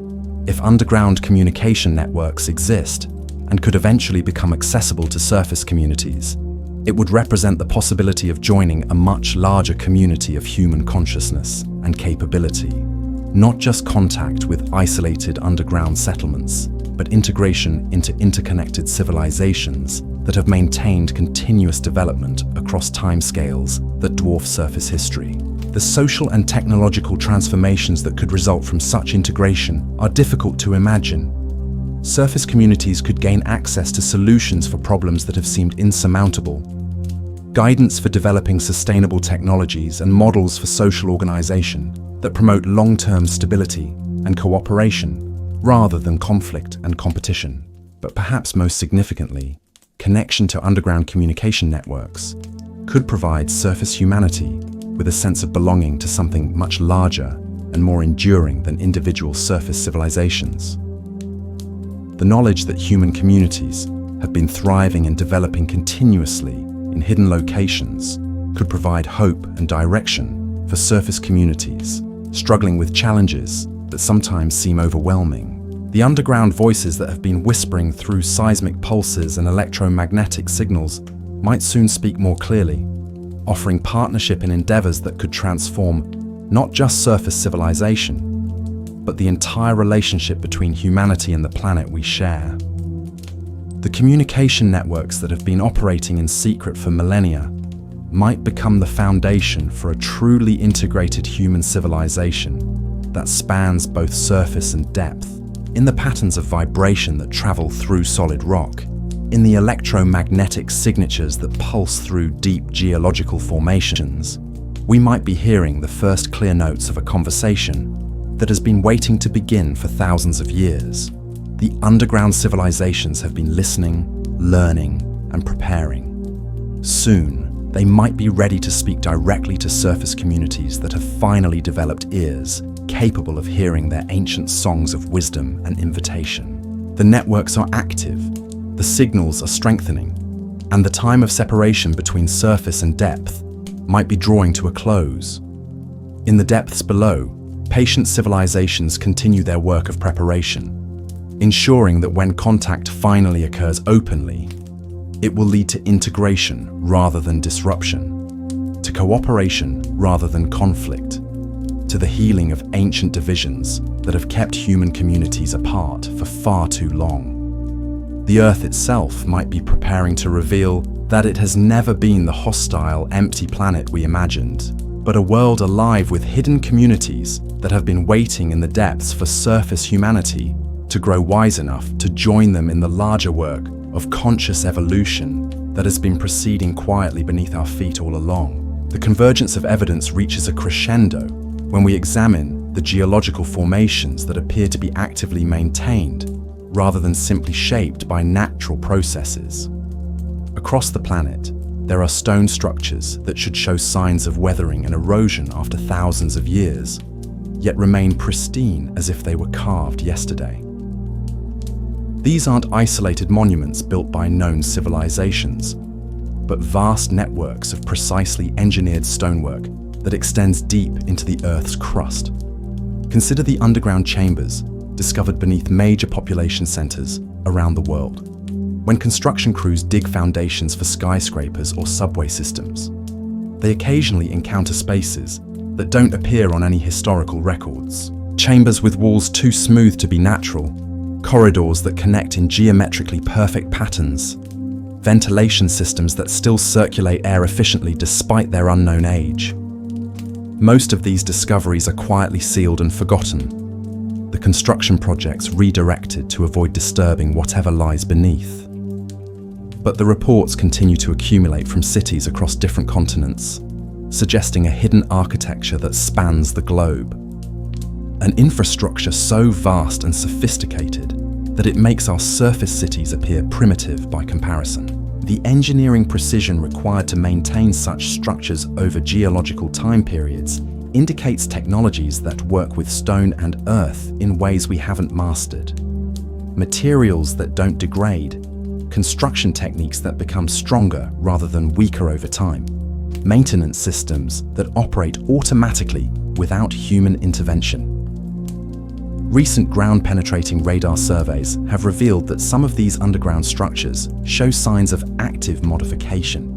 Speaker 1: If underground communication networks exist and could eventually become accessible to surface communities, it would represent the possibility of joining a much larger community of human consciousness and capability. Not just contact with isolated underground settlements, but integration into interconnected civilizations that have maintained continuous development across timescales that dwarf surface history. The social and technological transformations that could result from such integration are difficult to imagine. Surface communities could gain access to solutions for problems that have seemed insurmountable, guidance for developing sustainable technologies and models for social organization that promote long-term stability and cooperation rather than conflict and competition. But perhaps most significantly, connection to underground communication networks could provide surface humanity with a sense of belonging to something much larger and more enduring than individual surface civilizations. The knowledge that human communities have been thriving and developing continuously in hidden locations could provide hope and direction for surface communities struggling with challenges that sometimes seem overwhelming. The underground voices that have been whispering through seismic pulses and electromagnetic signals might soon speak more clearly, offering partnership in endeavors that could transform not just surface civilization, but the entire relationship between humanity and the planet we share. The communication networks that have been operating in secret for millennia might become the foundation for a truly integrated human civilization that spans both surface and depth. In the patterns of vibration that travel through solid rock, in the electromagnetic signatures that pulse through deep geological formations, we might be hearing the first clear notes of a conversation that has been waiting to begin for thousands of years. The underground civilizations have been listening, learning, and preparing. Soon, they might be ready to speak directly to surface communities that have finally developed ears capable of hearing their ancient songs of wisdom and invitation. The networks are active, the signals are strengthening, and the time of separation between surface and depth might be drawing to a close. In the depths below, patient civilizations continue their work of preparation, ensuring that when contact finally occurs openly, it will lead to integration rather than disruption, to cooperation rather than conflict, to the healing of ancient divisions that have kept human communities apart for far too long. The Earth itself might be preparing to reveal that it has never been the hostile, empty planet we imagined, but a world alive with hidden communities that have been waiting in the depths for surface humanity to grow wise enough to join them in the larger work of conscious evolution that has been proceeding quietly beneath our feet all along. The convergence of evidence reaches a crescendo when we examine the geological formations that appear to be actively maintained rather than simply shaped by natural processes. Across the planet, there are stone structures that should show signs of weathering and erosion after thousands of years, yet remain pristine as if they were carved yesterday. These aren't isolated monuments built by known civilizations, but vast networks of precisely engineered stonework that extends deep into the Earth's crust. Consider the underground chambers discovered beneath major population centers around the world. When construction crews dig foundations for skyscrapers or subway systems, they occasionally encounter spaces that don't appear on any historical records. Chambers with walls too smooth to be natural, corridors that connect in geometrically perfect patterns, ventilation systems that still circulate air efficiently despite their unknown age. Most of these discoveries are quietly sealed and forgotten, the construction projects redirected to avoid disturbing whatever lies beneath. But the reports continue to accumulate from cities across different continents, suggesting a hidden architecture that spans the globe. An infrastructure so vast and sophisticated that it makes our surface cities appear primitive by comparison. The engineering precision required to maintain such structures over geological time periods indicates technologies that work with stone and earth in ways we haven't mastered. Materials that don't degrade, construction techniques that become stronger rather than weaker over time, maintenance systems that operate automatically without human intervention. Recent ground-penetrating radar surveys have revealed that some of these underground structures show signs of active modification.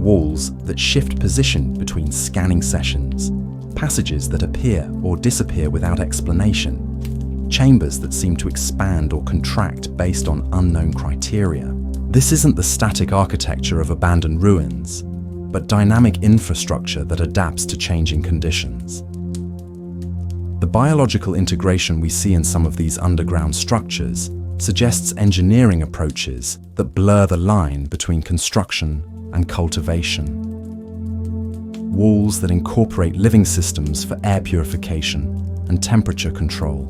Speaker 1: Walls that shift position between scanning sessions, passages that appear or disappear without explanation, chambers that seem to expand or contract based on unknown criteria. This isn't the static architecture of abandoned ruins, but dynamic infrastructure that adapts to changing conditions. The biological integration we see in some of these underground structures suggests engineering approaches that blur the line between construction and cultivation. Walls that incorporate living systems for air purification and temperature control.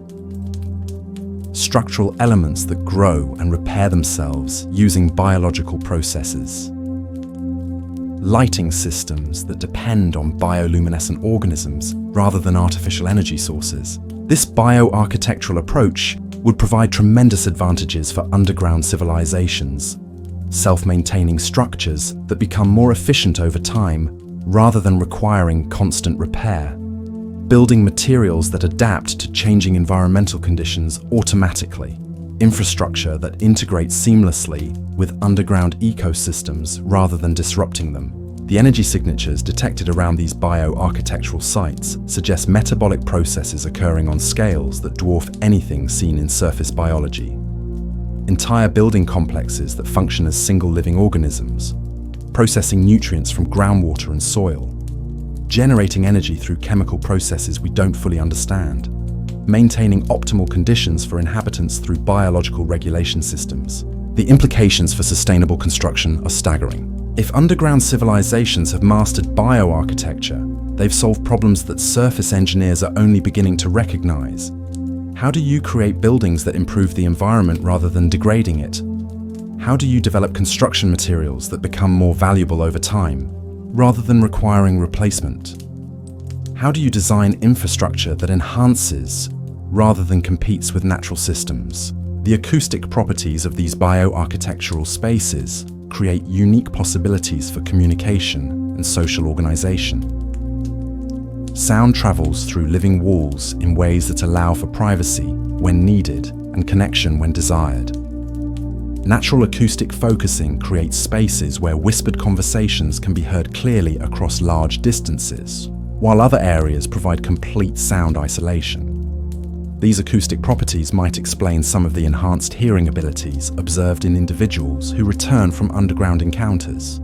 Speaker 1: Structural elements that grow and repair themselves using biological processes. Lighting systems that depend on bioluminescent organisms rather than artificial energy sources. This bioarchitectural approach would provide tremendous advantages for underground civilizations, self-maintaining structures that become more efficient over time rather than requiring constant repair, building materials that adapt to changing environmental conditions automatically, infrastructure that integrates seamlessly with underground ecosystems rather than disrupting them. The energy signatures detected around these bioarchitectural sites suggest metabolic processes occurring on scales that dwarf anything seen in surface biology. Entire building complexes that function as single living organisms, processing nutrients from groundwater and soil, generating energy through chemical processes we don't fully understand, maintaining optimal conditions for inhabitants through biological regulation systems. The implications for sustainable construction are staggering. If underground civilizations have mastered bioarchitecture, they've solved problems that surface engineers are only beginning to recognize. How do you create buildings that improve the environment rather than degrading it? How do you develop construction materials that become more valuable over time, rather than requiring replacement? How do you design infrastructure that enhances rather than competes with natural systems? The acoustic properties of these bioarchitectural spaces create unique possibilities for communication and social organization. Sound travels through living walls in ways that allow for privacy when needed and connection when desired. Natural acoustic focusing creates spaces where whispered conversations can be heard clearly across large distances, while other areas provide complete sound isolation. These acoustic properties might explain some of the enhanced hearing abilities observed in individuals who return from underground encounters.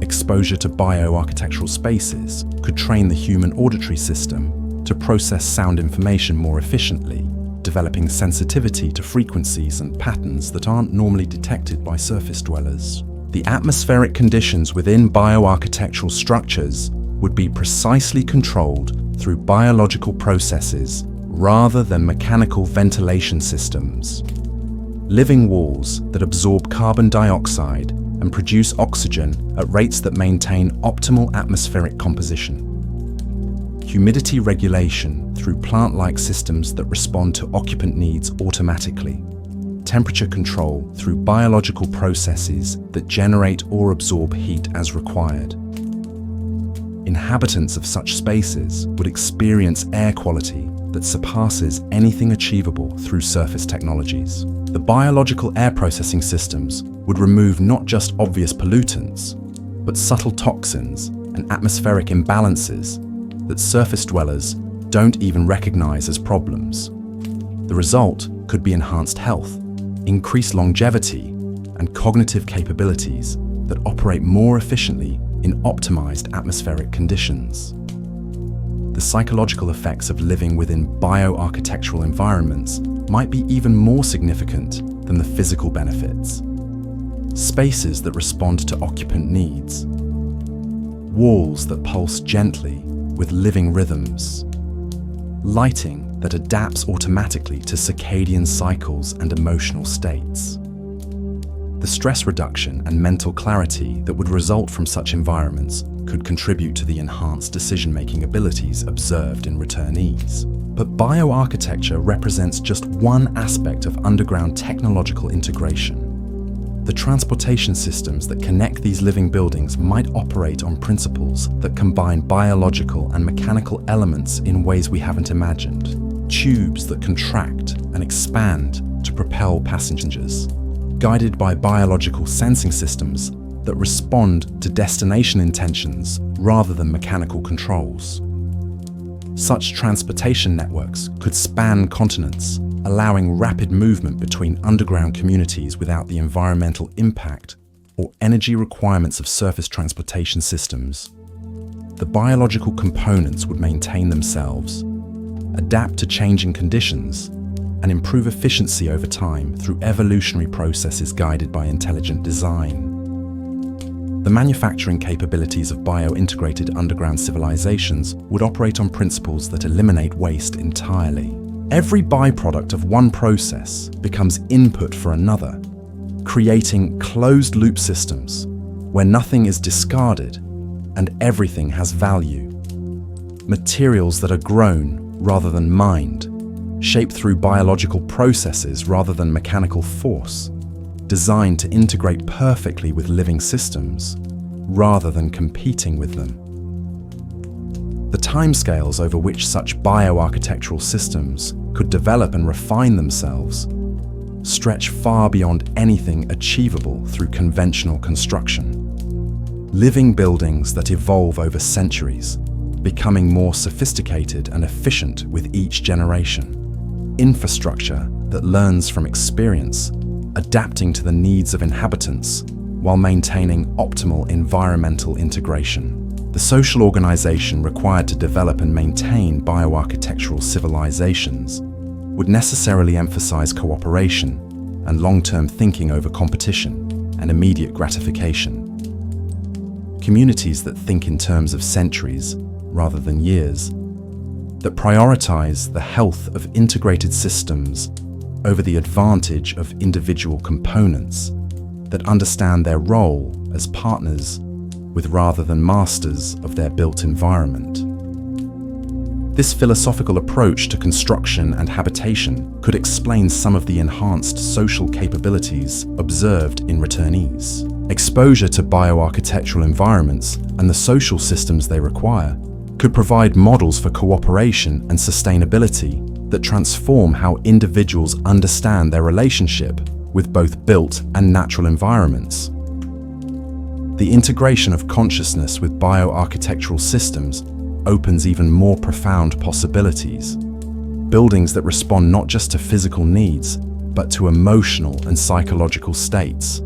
Speaker 1: Exposure to bioarchitectural spaces could train the human auditory system to process sound information more efficiently, developing sensitivity to frequencies and patterns that aren't normally detected by surface dwellers. The atmospheric conditions within bioarchitectural structures would be precisely controlled through biological processes rather than mechanical ventilation systems. Living walls that absorb carbon dioxide and produce oxygen at rates that maintain optimal atmospheric composition. Humidity regulation through plant-like systems that respond to occupant needs automatically. Temperature control through biological processes that generate or absorb heat as required. Inhabitants of such spaces would experience air quality that surpasses anything achievable through surface technologies. The biological air processing systems would remove not just obvious pollutants, but subtle toxins and atmospheric imbalances that surface dwellers don't even recognize as problems. The result could be enhanced health, increased longevity, and cognitive capabilities that operate more efficiently in optimized atmospheric conditions. The psychological effects of living within bioarchitectural environments might be even more significant than the physical benefits. Spaces that respond to occupant needs, walls that pulse gently with living rhythms, lighting that adapts automatically to circadian cycles and emotional states. The stress reduction and mental clarity that would result from such environments could contribute to the enhanced decision-making abilities observed in returnees. But bioarchitecture represents just one aspect of underground technological integration. The transportation systems that connect these living buildings might operate on principles that combine biological and mechanical elements in ways we haven't imagined. Tubes that contract and expand to propel passengers, guided by biological sensing systems that respond to destination intentions rather than mechanical controls. Such transportation networks could span continents, allowing rapid movement between underground communities without the environmental impact or energy requirements of surface transportation systems. The biological components would maintain themselves, adapt to changing conditions, and improve efficiency over time through evolutionary processes guided by intelligent design. The manufacturing capabilities of bio-integrated underground civilizations would operate on principles that eliminate waste entirely. Every byproduct of one process becomes input for another, creating closed-loop systems where nothing is discarded and everything has value. Materials that are grown rather than mined, shaped through biological processes rather than mechanical force, designed to integrate perfectly with living systems rather than competing with them. The timescales over which such bioarchitectural systems could develop and refine themselves stretch far beyond anything achievable through conventional construction. Living buildings that evolve over centuries, becoming more sophisticated and efficient with each generation. Infrastructure that learns from experience, adapting to the needs of inhabitants while maintaining optimal environmental integration. The social organization required to develop and maintain bioarchitectural civilizations would necessarily emphasize cooperation and long-term thinking over competition and immediate gratification. Communities that think in terms of centuries rather than years, that prioritize the health of integrated systems over the advantage of individual components, that understand their role as partners with rather than masters of their built environment. This philosophical approach to construction and habitation could explain some of the enhanced social capabilities observed in returnees. Exposure to bioarchitectural environments and the social systems they require could provide models for cooperation and sustainability that transform how individuals understand their relationship with both built and natural environments. The integration of consciousness with bioarchitectural systems opens even more profound possibilities. Buildings that respond not just to physical needs, but to emotional and psychological states.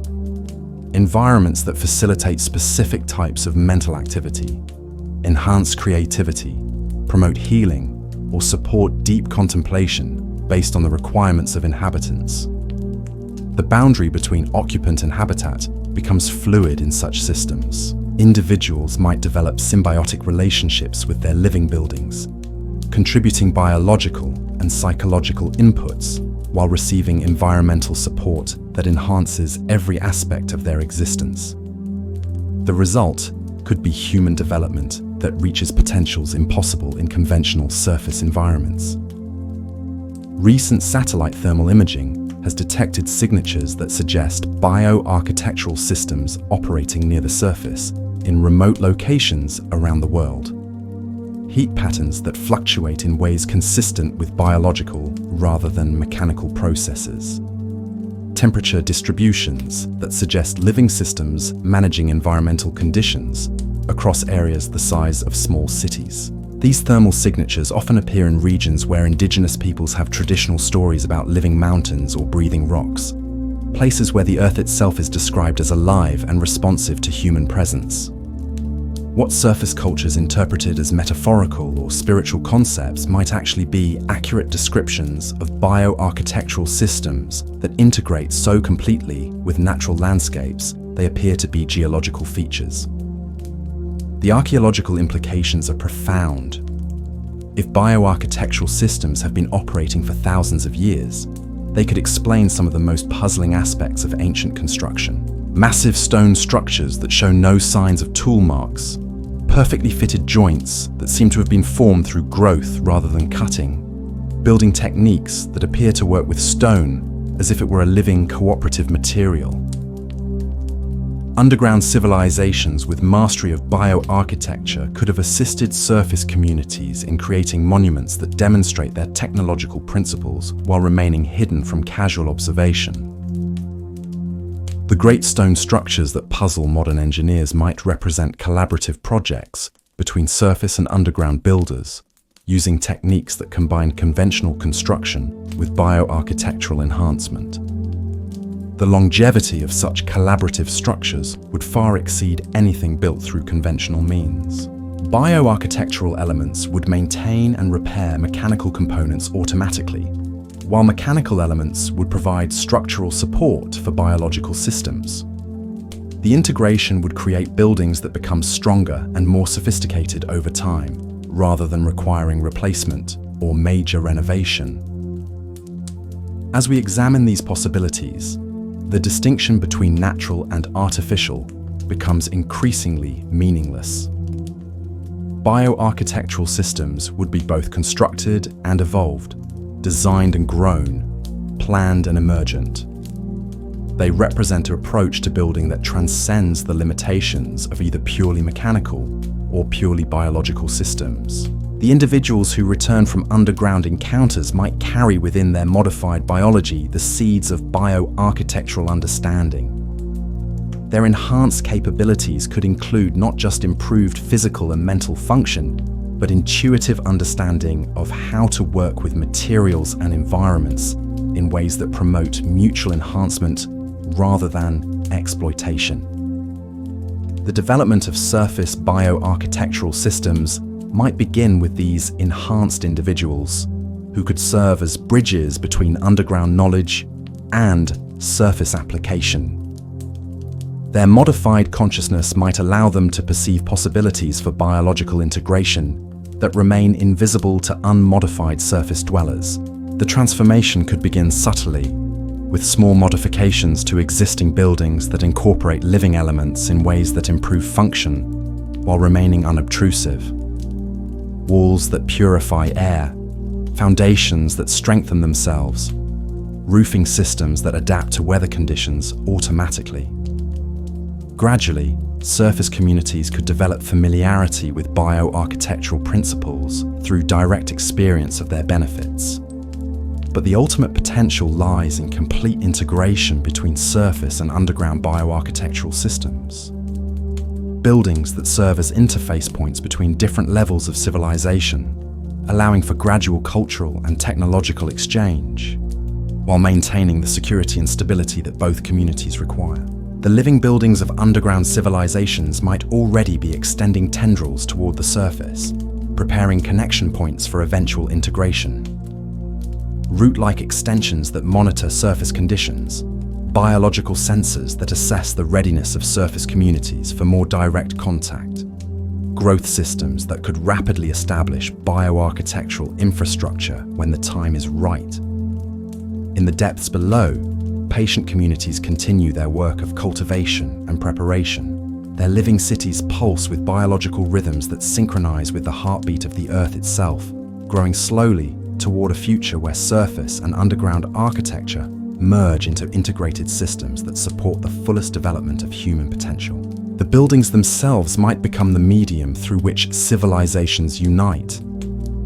Speaker 1: Environments that facilitate specific types of mental activity, enhance creativity, promote healing, or support deep contemplation based on the requirements of inhabitants. The boundary between occupant and habitat becomes fluid in such systems. Individuals might develop symbiotic relationships with their living buildings, contributing biological and psychological inputs while receiving environmental support that enhances every aspect of their existence. The result could be human development that reaches potentials impossible in conventional surface environments. Recent satellite thermal imaging has detected signatures that suggest bioarchitectural systems operating near the surface in remote locations around the world. Heat patterns that fluctuate in ways consistent with biological rather than mechanical processes. Temperature distributions that suggest living systems managing environmental conditions across areas the size of small cities. These thermal signatures often appear in regions where indigenous peoples have traditional stories about living mountains or breathing rocks, places where the Earth itself is described as alive and responsive to human presence. What surface cultures interpreted as metaphorical or spiritual concepts might actually be accurate descriptions of bioarchitectural systems that integrate so completely with natural landscapes they appear to be geological features. The archaeological implications are profound. If bioarchitectural systems have been operating for thousands of years, they could explain some of the most puzzling aspects of ancient construction. Massive stone structures that show no signs of tool marks, perfectly fitted joints that seem to have been formed through growth rather than cutting, building techniques that appear to work with stone as if it were a living cooperative material. Underground civilizations with mastery of bioarchitecture could have assisted surface communities in creating monuments that demonstrate their technological principles while remaining hidden from casual observation. The great stone structures that puzzle modern engineers might represent collaborative projects between surface and underground builders, using techniques that combine conventional construction with bioarchitectural enhancement. The longevity of such collaborative structures would far exceed anything built through conventional means. Bioarchitectural elements would maintain and repair mechanical components automatically, while mechanical elements would provide structural support for biological systems. The integration would create buildings that become stronger and more sophisticated over time, rather than requiring replacement or major renovation. As we examine these possibilities, the distinction between natural and artificial becomes increasingly meaningless. Bioarchitectural systems would be both constructed and evolved, designed and grown, planned and emergent. They represent an approach to building that transcends the limitations of either purely mechanical or purely biological systems. The individuals who return from underground encounters might carry within their modified biology the seeds of bioarchitectural understanding. Their enhanced capabilities could include not just improved physical and mental function, but intuitive understanding of how to work with materials and environments in ways that promote mutual enhancement rather than exploitation. The development of surface bioarchitectural systems might begin with these enhanced individuals who could serve as bridges between underground knowledge and surface application. Their modified consciousness might allow them to perceive possibilities for biological integration that remain invisible to unmodified surface dwellers. The transformation could begin subtly, with small modifications to existing buildings that incorporate living elements in ways that improve function while remaining unobtrusive. Walls that purify air, foundations that strengthen themselves, roofing systems that adapt to weather conditions automatically. Gradually, surface communities could develop familiarity with bioarchitectural principles through direct experience of their benefits. But the ultimate potential lies in complete integration between surface and underground bioarchitectural systems. Buildings that serve as interface points between different levels of civilization, allowing for gradual cultural and technological exchange, while maintaining the security and stability that both communities require. The living buildings of underground civilizations might already be extending tendrils toward the surface, preparing connection points for eventual integration. Root-like extensions that monitor surface conditions, biological sensors that assess the readiness of surface communities for more direct contact, growth systems that could rapidly establish bioarchitectural infrastructure when the time is right. In the depths below, patient communities continue their work of cultivation and preparation. Their living cities pulse with biological rhythms that synchronize with the heartbeat of the Earth itself, growing slowly toward a future where surface and underground architecture merge into integrated systems that support the fullest development of human potential. The buildings themselves might become the medium through which civilizations unite,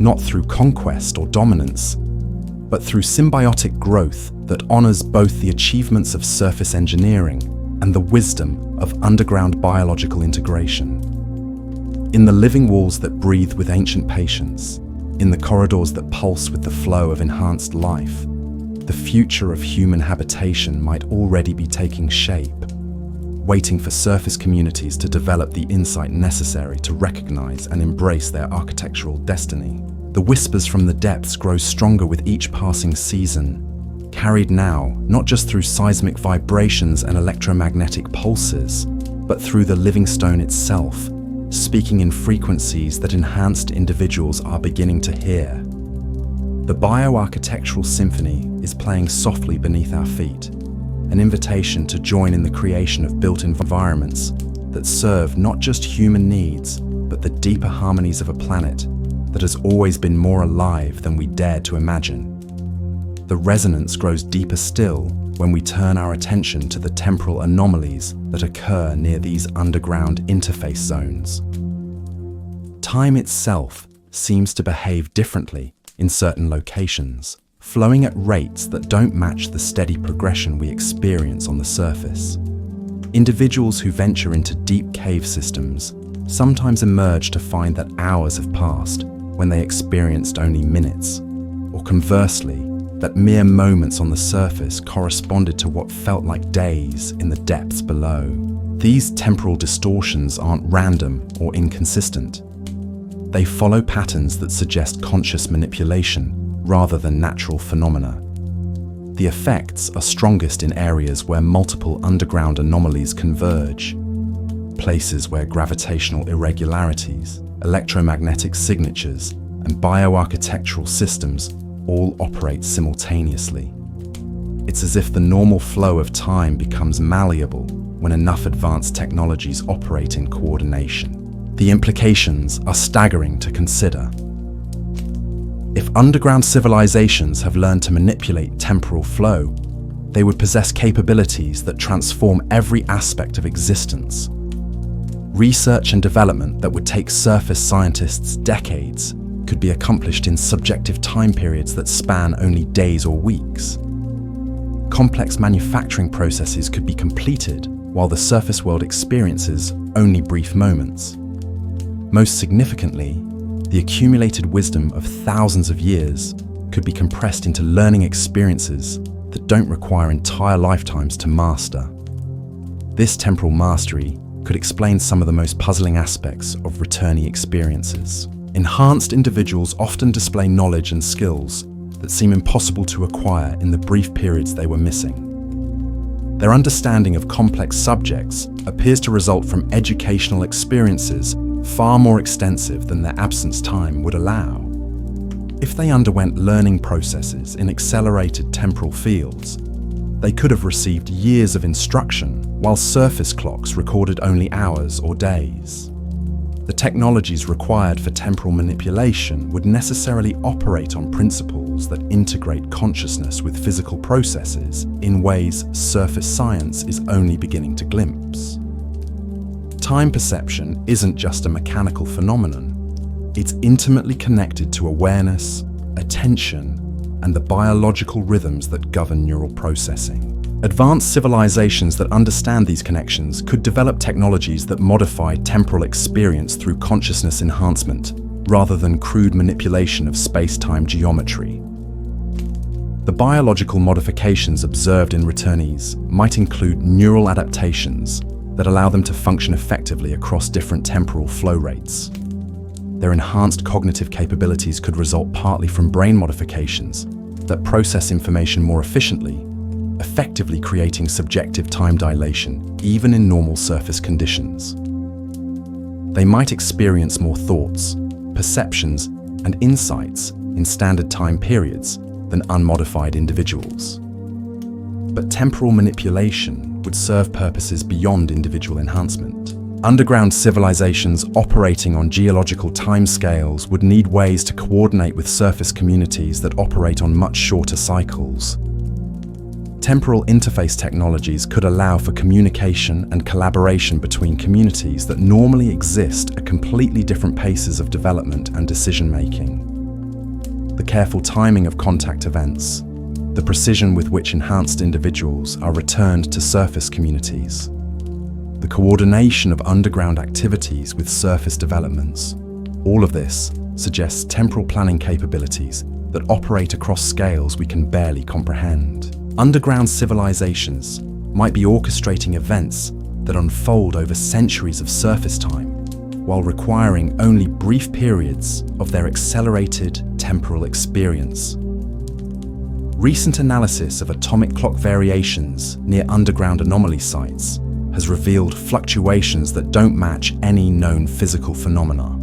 Speaker 1: not through conquest or dominance, but through symbiotic growth that honors both the achievements of surface engineering and the wisdom of underground biological integration. In the living walls that breathe with ancient patience, in the corridors that pulse with the flow of enhanced life, the future of human habitation might already be taking shape, waiting for surface communities to develop the insight necessary to recognize and embrace their architectural destiny. The whispers from the depths grow stronger with each passing season, carried now not just through seismic vibrations and electromagnetic pulses, but through the living stone itself, speaking in frequencies that enhanced individuals are beginning to hear. The bioarchitectural symphony is playing softly beneath our feet, an invitation to join in the creation of built environments that serve not just human needs, but the deeper harmonies of a planet that has always been more alive than we dared to imagine. The resonance grows deeper still when we turn our attention to the temporal anomalies that occur near these underground interface zones. Time itself seems to behave differently in certain locations, flowing at rates that don't match the steady progression we experience on the surface. Individuals who venture into deep cave systems sometimes emerge to find that hours have passed when they experienced only minutes, or conversely, that mere moments on the surface corresponded to what felt like days in the depths below. These temporal distortions aren't random or inconsistent. They follow patterns that suggest conscious manipulation rather than natural phenomena. The effects are strongest in areas where multiple underground anomalies converge, places where gravitational irregularities, electromagnetic signatures, and bioarchitectural systems all operate simultaneously. It's as if the normal flow of time becomes malleable when enough advanced technologies operate in coordination. The implications are staggering to consider. If underground civilizations have learned to manipulate temporal flow, they would possess capabilities that transform every aspect of existence. Research and development that would take surface scientists decades could be accomplished in subjective time periods that span only days or weeks. Complex manufacturing processes could be completed while the surface world experiences only brief moments. Most significantly, the accumulated wisdom of thousands of years could be compressed into learning experiences that don't require entire lifetimes to master. This temporal mastery could explain some of the most puzzling aspects of returnee experiences. Enhanced individuals often display knowledge and skills that seem impossible to acquire in the brief periods they were missing. Their understanding of complex subjects appears to result from educational experiences far more extensive than their absence time would allow. If they underwent learning processes in accelerated temporal fields, they could have received years of instruction, while surface clocks recorded only hours or days. The technologies required for temporal manipulation would necessarily operate on principles that integrate consciousness with physical processes in ways surface science is only beginning to glimpse. Time perception isn't just a mechanical phenomenon. It's intimately connected to awareness, attention, and the biological rhythms that govern neural processing. Advanced civilizations that understand these connections could develop technologies that modify temporal experience through consciousness enhancement, rather than crude manipulation of space-time geometry. The biological modifications observed in returnees might include neural adaptations that allow them to function effectively across different temporal flow rates. Their enhanced cognitive capabilities could result partly from brain modifications that process information more efficiently, effectively creating subjective time dilation even in normal surface conditions. They might experience more thoughts, perceptions, and insights in standard time periods than unmodified individuals. But temporal manipulation would serve purposes beyond individual enhancement. Underground civilizations operating on geological timescales would need ways to coordinate with surface communities that operate on much shorter cycles. Temporal interface technologies could allow for communication and collaboration between communities that normally exist at completely different paces of development and decision-making. The careful timing of contact events, the precision with which enhanced individuals are returned to surface communities, the coordination of underground activities with surface developments. All of this suggests temporal planning capabilities that operate across scales we can barely comprehend. Underground civilizations might be orchestrating events that unfold over centuries of surface time, while requiring only brief periods of their accelerated temporal experience. Recent analysis of atomic clock variations near underground anomaly sites has revealed fluctuations that don't match any known physical phenomena.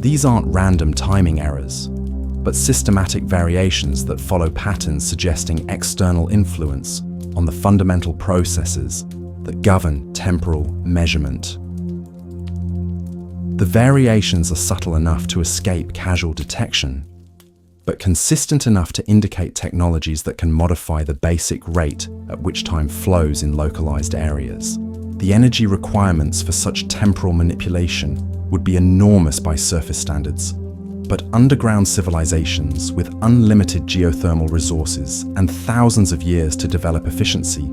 Speaker 1: These aren't random timing errors, but systematic variations that follow patterns suggesting external influence on the fundamental processes that govern temporal measurement. The variations are subtle enough to escape casual detection, but consistent enough to indicate technologies that can modify the basic rate at which time flows in localized areas. The energy requirements for such temporal manipulation would be enormous by surface standards, but underground civilizations with unlimited geothermal resources and thousands of years to develop efficiency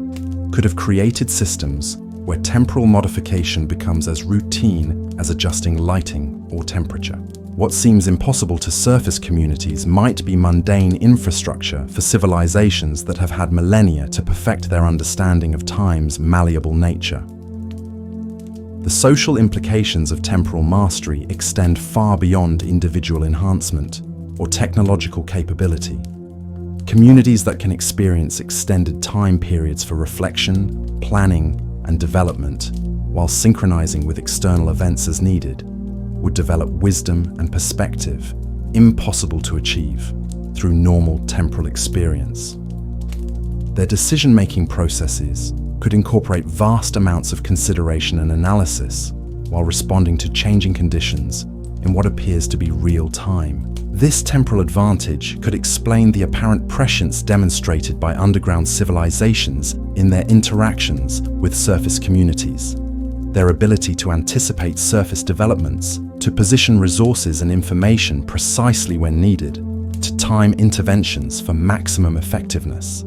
Speaker 1: could have created systems where temporal modification becomes as routine as adjusting lighting or temperature. What seems impossible to surface communities might be mundane infrastructure for civilizations that have had millennia to perfect their understanding of time's malleable nature. The social implications of temporal mastery extend far beyond individual enhancement or technological capability. Communities that can experience extended time periods for reflection, planning, and development, while synchronizing with external events as needed, would develop wisdom and perspective impossible to achieve through normal temporal experience. Their decision-making processes could incorporate vast amounts of consideration and analysis while responding to changing conditions in what appears to be real time. This temporal advantage could explain the apparent prescience demonstrated by underground civilizations in their interactions with surface communities. Their ability to anticipate surface developments, to position resources and information precisely when needed, to time interventions for maximum effectiveness.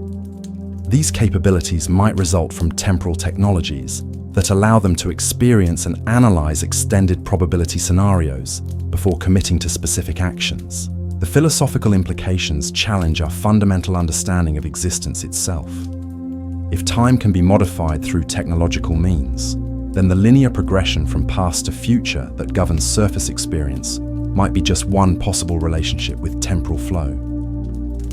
Speaker 1: These capabilities might result from temporal technologies that allow them to experience and analyze extended probability scenarios before committing to specific actions. The philosophical implications challenge our fundamental understanding of existence itself. If time can be modified through technological means, then the linear progression from past to future that governs surface experience might be just one possible relationship with temporal flow.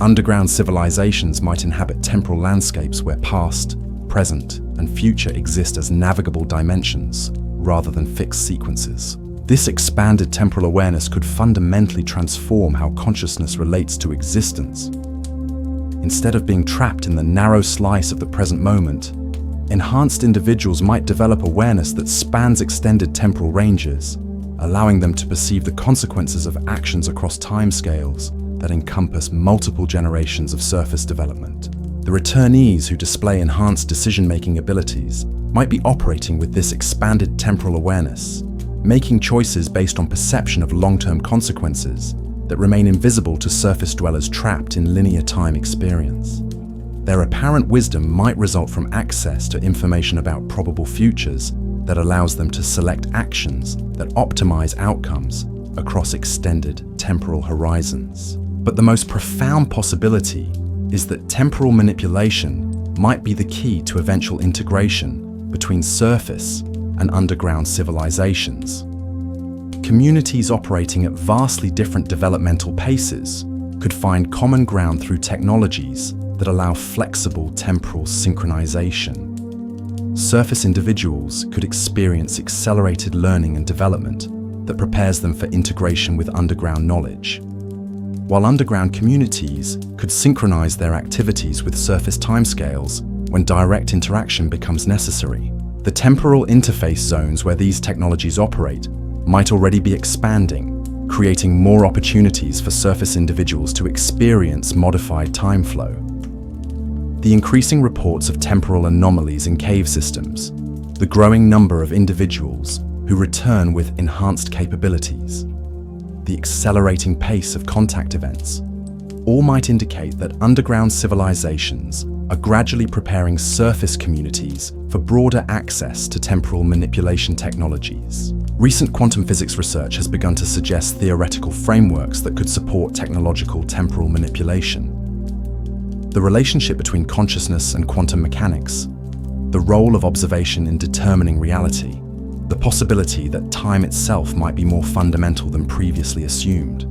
Speaker 1: Underground civilizations might inhabit temporal landscapes where past, present, and future exist as navigable dimensions rather than fixed sequences. This expanded temporal awareness could fundamentally transform how consciousness relates to existence. Instead of being trapped in the narrow slice of the present moment, enhanced individuals might develop awareness that spans extended temporal ranges, allowing them to perceive the consequences of actions across timescales that encompass multiple generations of surface development. The returnees who display enhanced decision-making abilities might be operating with this expanded temporal awareness, making choices based on perception of long-term consequences that remain invisible to surface dwellers trapped in linear time experience. Their apparent wisdom might result from access to information about probable futures that allows them to select actions that optimize outcomes across extended temporal horizons. But the most profound possibility is that temporal manipulation might be the key to eventual integration between surface and underground civilizations. Communities operating at vastly different developmental paces could find common ground through technologies that allow flexible temporal synchronization. Surface individuals could experience accelerated learning and development that prepares them for integration with underground knowledge, while underground communities could synchronize their activities with surface timescales when direct interaction becomes necessary. The temporal interface zones where these technologies operate might already be expanding, creating more opportunities for surface individuals to experience modified time flow. The increasing reports of temporal anomalies in cave systems, the growing number of individuals who return with enhanced capabilities, the accelerating pace of contact events, all might indicate that underground civilizations are gradually preparing surface communities for broader access to temporal manipulation technologies. Recent quantum physics research has begun to suggest theoretical frameworks that could support technological temporal manipulation. The relationship between consciousness and quantum mechanics, the role of observation in determining reality, the possibility that time itself might be more fundamental than previously assumed.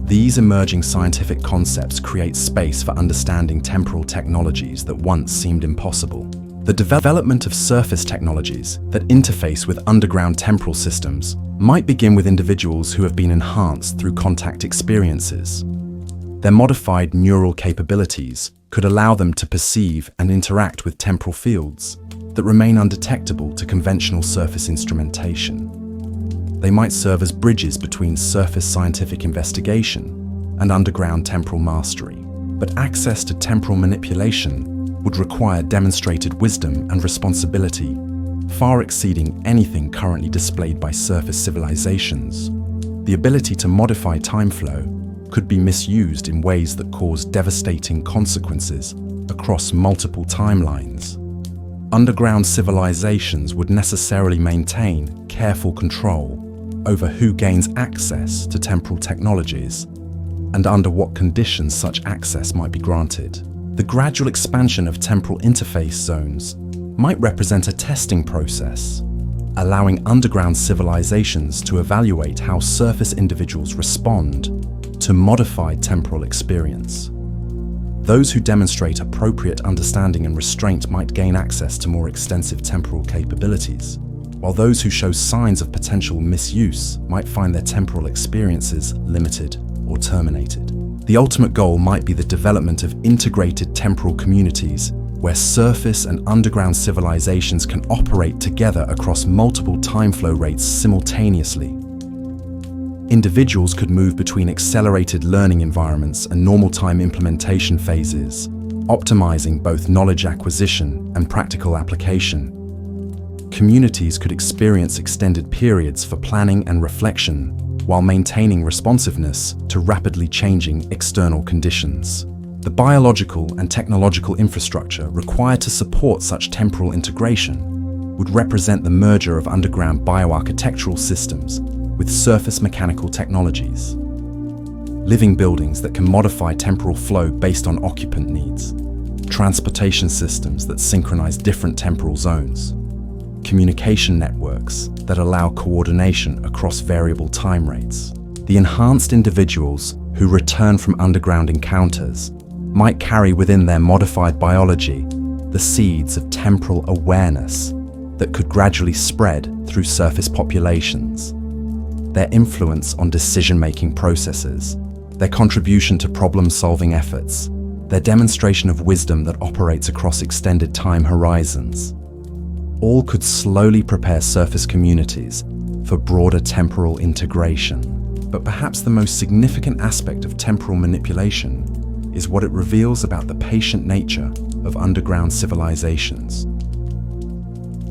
Speaker 1: These emerging scientific concepts create space for understanding temporal technologies that once seemed impossible. The development of surface technologies that interface with underground temporal systems might begin with individuals who have been enhanced through contact experiences. Their modified neural capabilities could allow them to perceive and interact with temporal fields that remain undetectable to conventional surface instrumentation. They might serve as bridges between surface scientific investigation and underground temporal mastery. But access to temporal manipulation would require demonstrated wisdom and responsibility, far exceeding anything currently displayed by surface civilizations. The ability to modify time flow could be misused in ways that cause devastating consequences across multiple timelines. Underground civilizations would necessarily maintain careful control over who gains access to temporal technologies and under what conditions such access might be granted. The gradual expansion of temporal interface zones might represent a testing process, allowing underground civilizations to evaluate how surface individuals respond to modified temporal experience. Those who demonstrate appropriate understanding and restraint might gain access to more extensive temporal capabilities, while those who show signs of potential misuse might find their temporal experiences limited or terminated. The ultimate goal might be the development of integrated temporal communities where surface and underground civilizations can operate together across multiple time flow rates simultaneously. Individuals could move between accelerated learning environments and normal time implementation phases, optimizing both knowledge acquisition and practical application. Communities could experience extended periods for planning and reflection while maintaining responsiveness to rapidly changing external conditions. The biological and technological infrastructure required to support such temporal integration would represent the merger of underground bioarchitectural systems with surface mechanical technologies. Living buildings that can modify temporal flow based on occupant needs. Transportation systems that synchronize different temporal zones. Communication networks that allow coordination across variable time rates. The enhanced individuals who return from underground encounters might carry within their modified biology the seeds of temporal awareness that could gradually spread through surface populations. Their influence on decision-making processes, their contribution to problem-solving efforts, their demonstration of wisdom that operates across extended time horizons, all could slowly prepare surface communities for broader temporal integration. But perhaps the most significant aspect of temporal manipulation is what it reveals about the patient nature of underground civilizations.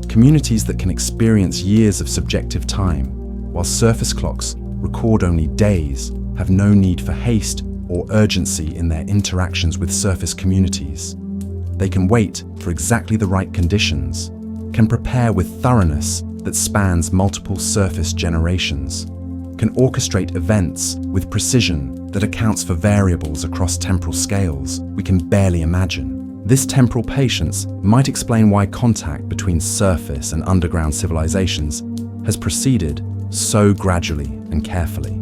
Speaker 1: Communities that can experience years of subjective time, while surface clocks record only days, have no need for haste or urgency in their interactions with surface communities. They can wait for exactly the right conditions, can prepare with thoroughness that spans multiple surface generations, can orchestrate events with precision that accounts for variables across temporal scales we can barely imagine. This temporal patience might explain why contact between surface and underground civilizations has proceeded so gradually and carefully.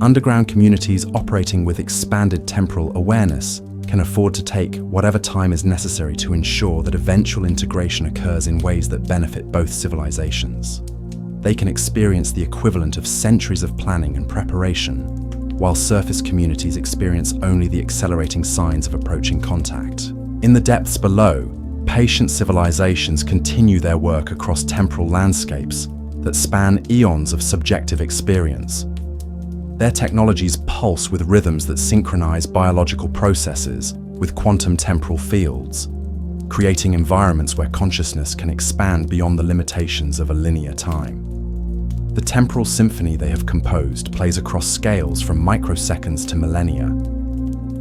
Speaker 1: Underground communities operating with expanded temporal awareness can afford to take whatever time is necessary to ensure that eventual integration occurs in ways that benefit both civilizations. They can experience the equivalent of centuries of planning and preparation, while surface communities experience only the accelerating signs of approaching contact. In the depths below, patient civilizations continue their work across temporal landscapes that span eons of subjective experience. Their technologies pulse with rhythms that synchronize biological processes with quantum temporal fields, creating environments where consciousness can expand beyond the limitations of a linear time. The temporal symphony they have composed plays across scales from microseconds to millennia.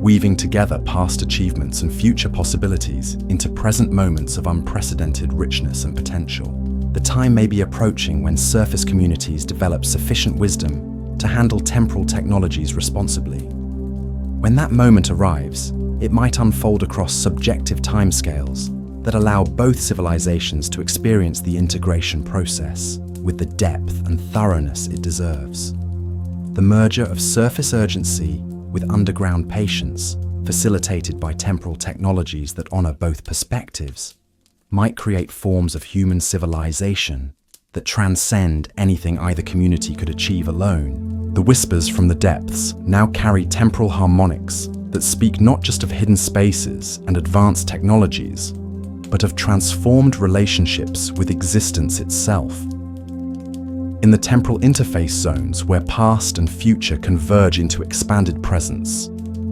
Speaker 1: weaving together past achievements and future possibilities into present moments of unprecedented richness and potential. The time may be approaching when surface communities develop sufficient wisdom to handle temporal technologies responsibly. When that moment arrives, it might unfold across subjective timescales that allow both civilizations to experience the integration process with the depth and thoroughness it deserves. The merger of surface urgency with underground patience, facilitated by temporal technologies that honor both perspectives, might create forms of human civilization that transcend anything either community could achieve alone. The whispers from the depths now carry temporal harmonics that speak not just of hidden spaces and advanced technologies, but of transformed relationships with existence itself. In the temporal interface zones where past and future converge into expanded presence,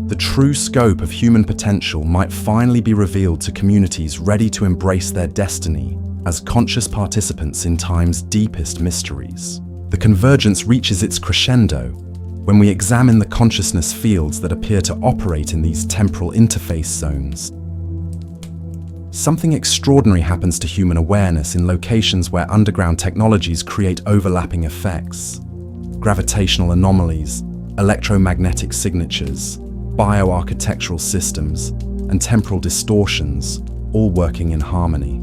Speaker 1: the true scope of human potential might finally be revealed to communities ready to embrace their destiny as conscious participants in time's deepest mysteries. The convergence reaches its crescendo when we examine the consciousness fields that appear to operate in these temporal interface zones. Something extraordinary happens to human awareness in locations where underground technologies create overlapping effects. Gravitational anomalies, electromagnetic signatures, bioarchitectural systems, and temporal distortions, all working in harmony.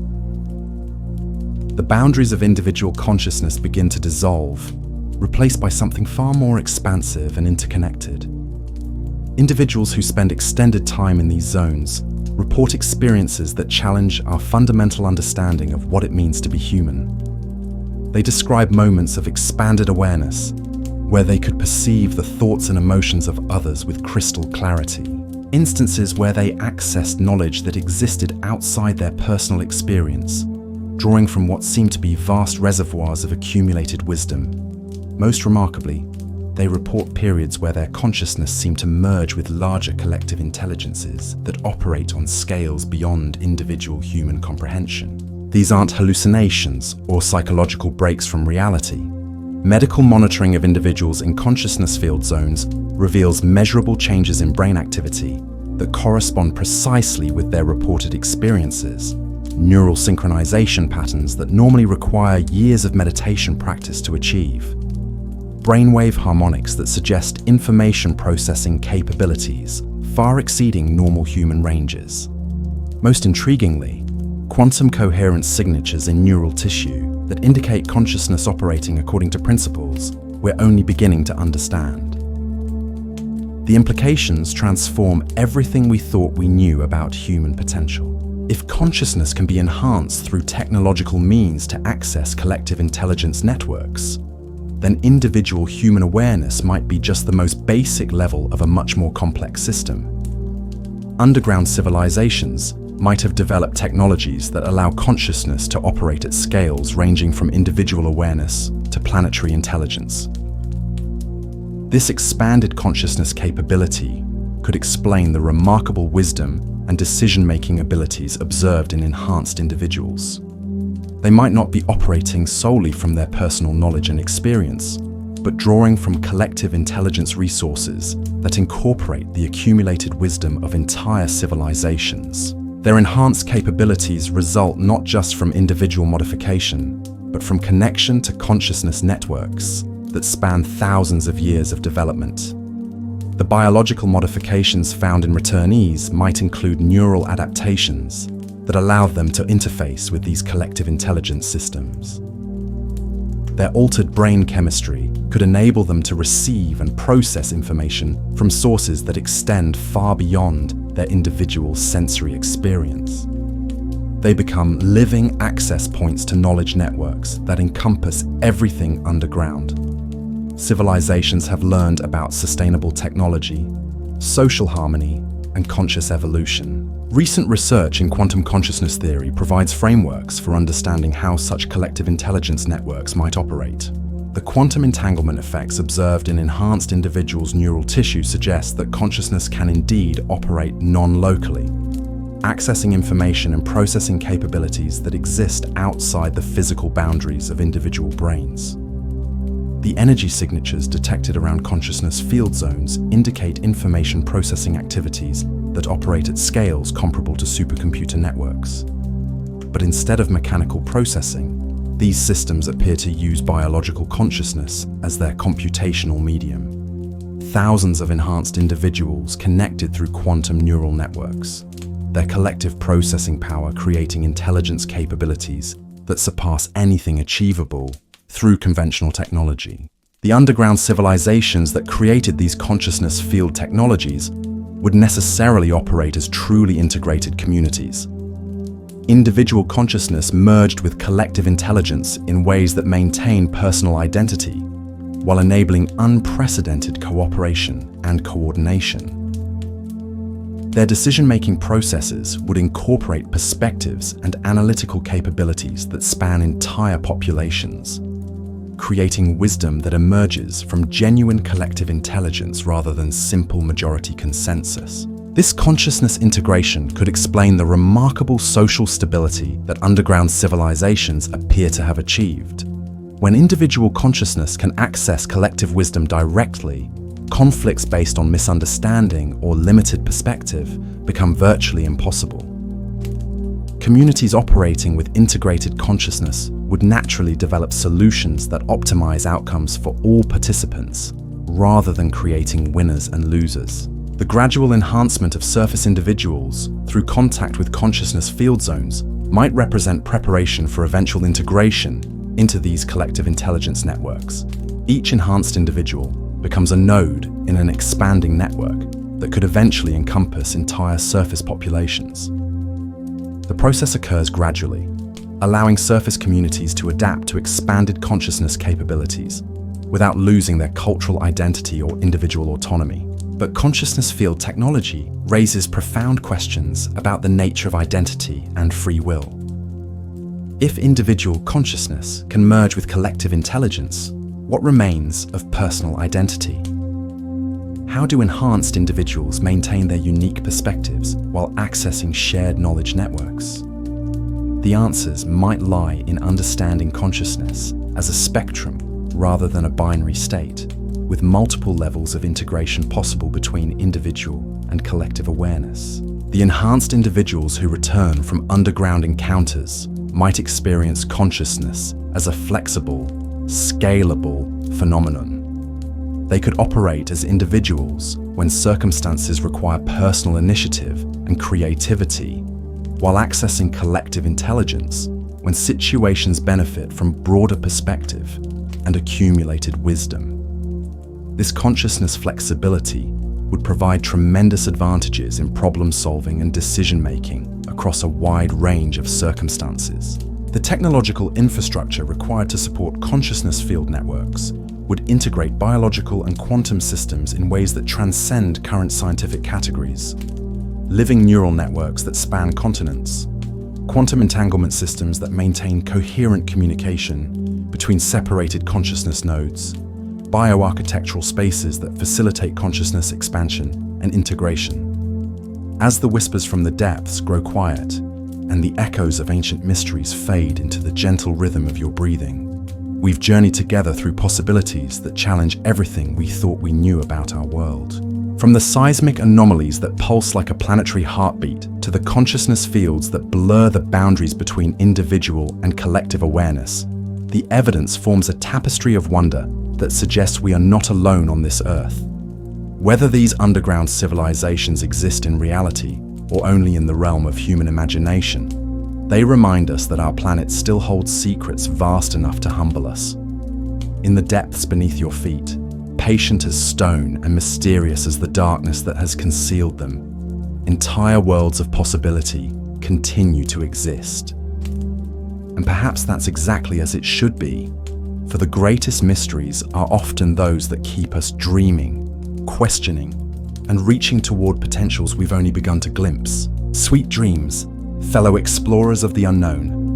Speaker 1: The boundaries of individual consciousness begin to dissolve, replaced by something far more expansive and interconnected. Individuals who spend extended time in these zones report experiences that challenge our fundamental understanding of what it means to be human. They describe moments of expanded awareness, where they could perceive the thoughts and emotions of others with crystal clarity. Instances where they accessed knowledge that existed outside their personal experience, drawing from what seemed to be vast reservoirs of accumulated wisdom. Most remarkably, they report periods where their consciousness seemed to merge with larger collective intelligences that operate on scales beyond individual human comprehension. These aren't hallucinations or psychological breaks from reality. Medical monitoring of individuals in consciousness field zones reveals measurable changes in brain activity that correspond precisely with their reported experiences, neural synchronization patterns that normally require years of meditation practice to achieve, brainwave harmonics that suggest information processing capabilities far exceeding normal human ranges. Most intriguingly, quantum coherence signatures in neural tissue that indicate consciousness operating according to principles we're only beginning to understand. The implications transform everything we thought we knew about human potential. If consciousness can be enhanced through technological means to access collective intelligence networks, then individual human awareness might be just the most basic level of a much more complex system. Underground civilizations might have developed technologies that allow consciousness to operate at scales ranging from individual awareness to planetary intelligence. This expanded consciousness capability could explain the remarkable wisdom and decision-making abilities observed in enhanced individuals. They might not be operating solely from their personal knowledge and experience, but drawing from collective intelligence resources that incorporate the accumulated wisdom of entire civilizations. Their enhanced capabilities result not just from individual modification, but from connection to consciousness networks that span thousands of years of development. The biological modifications found in returnees might include neural adaptations that allow them to interface with these collective intelligence systems. Their altered brain chemistry could enable them to receive and process information from sources that extend far beyond their individual sensory experience. They become living access points to knowledge networks that encompass everything underground. Civilizations have learned about sustainable technology, social harmony, and conscious evolution. Recent research in quantum consciousness theory provides frameworks for understanding how such collective intelligence networks might operate. The quantum entanglement effects observed in enhanced individuals' neural tissue suggest that consciousness can indeed operate non-locally, accessing information and processing capabilities that exist outside the physical boundaries of individual brains. The energy signatures detected around consciousness field zones indicate information processing activities that operate at scales comparable to supercomputer networks. But instead of mechanical processing, these systems appear to use biological consciousness as their computational medium. Thousands of enhanced individuals connected through quantum neural networks, their collective processing power creating intelligence capabilities that surpass anything achievable through conventional technology. The underground civilizations that created these consciousness field technologies would necessarily operate as truly integrated communities. Individual consciousness merged with collective intelligence in ways that maintain personal identity, while enabling unprecedented cooperation and coordination. Their decision-making processes would incorporate perspectives and analytical capabilities that span entire populations, creating wisdom that emerges from genuine collective intelligence rather than simple majority consensus. This consciousness integration could explain the remarkable social stability that underground civilizations appear to have achieved. When individual consciousness can access collective wisdom directly, conflicts based on misunderstanding or limited perspective become virtually impossible. Communities operating with integrated consciousness would naturally develop solutions that optimize outcomes for all participants, rather than creating winners and losers. The gradual enhancement of surface individuals through contact with consciousness field zones might represent preparation for eventual integration into these collective intelligence networks. Each enhanced individual becomes a node in an expanding network that could eventually encompass entire surface populations. The process occurs gradually, allowing surface communities to adapt to expanded consciousness capabilities without losing their cultural identity or individual autonomy. But consciousness field technology raises profound questions about the nature of identity and free will. If individual consciousness can merge with collective intelligence, what remains of personal identity? How do enhanced individuals maintain their unique perspectives while accessing shared knowledge networks? The answers might lie in understanding consciousness as a spectrum rather than a binary state, with multiple levels of integration possible between individual and collective awareness. The enhanced individuals who return from underground encounters might experience consciousness as a flexible, scalable phenomenon. They could operate as individuals when circumstances require personal initiative and creativity, while accessing collective intelligence when situations benefit from broader perspective and accumulated wisdom. This consciousness flexibility would provide tremendous advantages in problem-solving and decision-making across a wide range of circumstances. The technological infrastructure required to support consciousness field networks would integrate biological and quantum systems in ways that transcend current scientific categories. Living neural networks that span continents, quantum entanglement systems that maintain coherent communication between separated consciousness nodes, bioarchitectural spaces that facilitate consciousness expansion and integration. As the whispers from the depths grow quiet and the echoes of ancient mysteries fade into the gentle rhythm of your breathing, we've journeyed together through possibilities that challenge everything we thought we knew about our world. From the seismic anomalies that pulse like a planetary heartbeat to the consciousness fields that blur the boundaries between individual and collective awareness, the evidence forms a tapestry of wonder that suggests we are not alone on this earth. Whether these underground civilizations exist in reality or only in the realm of human imagination, they remind us that our planet still holds secrets vast enough to humble us. In the depths beneath your feet, patient as stone and mysterious as the darkness that has concealed them, entire worlds of possibility continue to exist. And perhaps that's exactly as it should be. For the greatest mysteries are often those that keep us dreaming, questioning, and reaching toward potentials we've only begun to glimpse. Sweet dreams, fellow explorers of the unknown.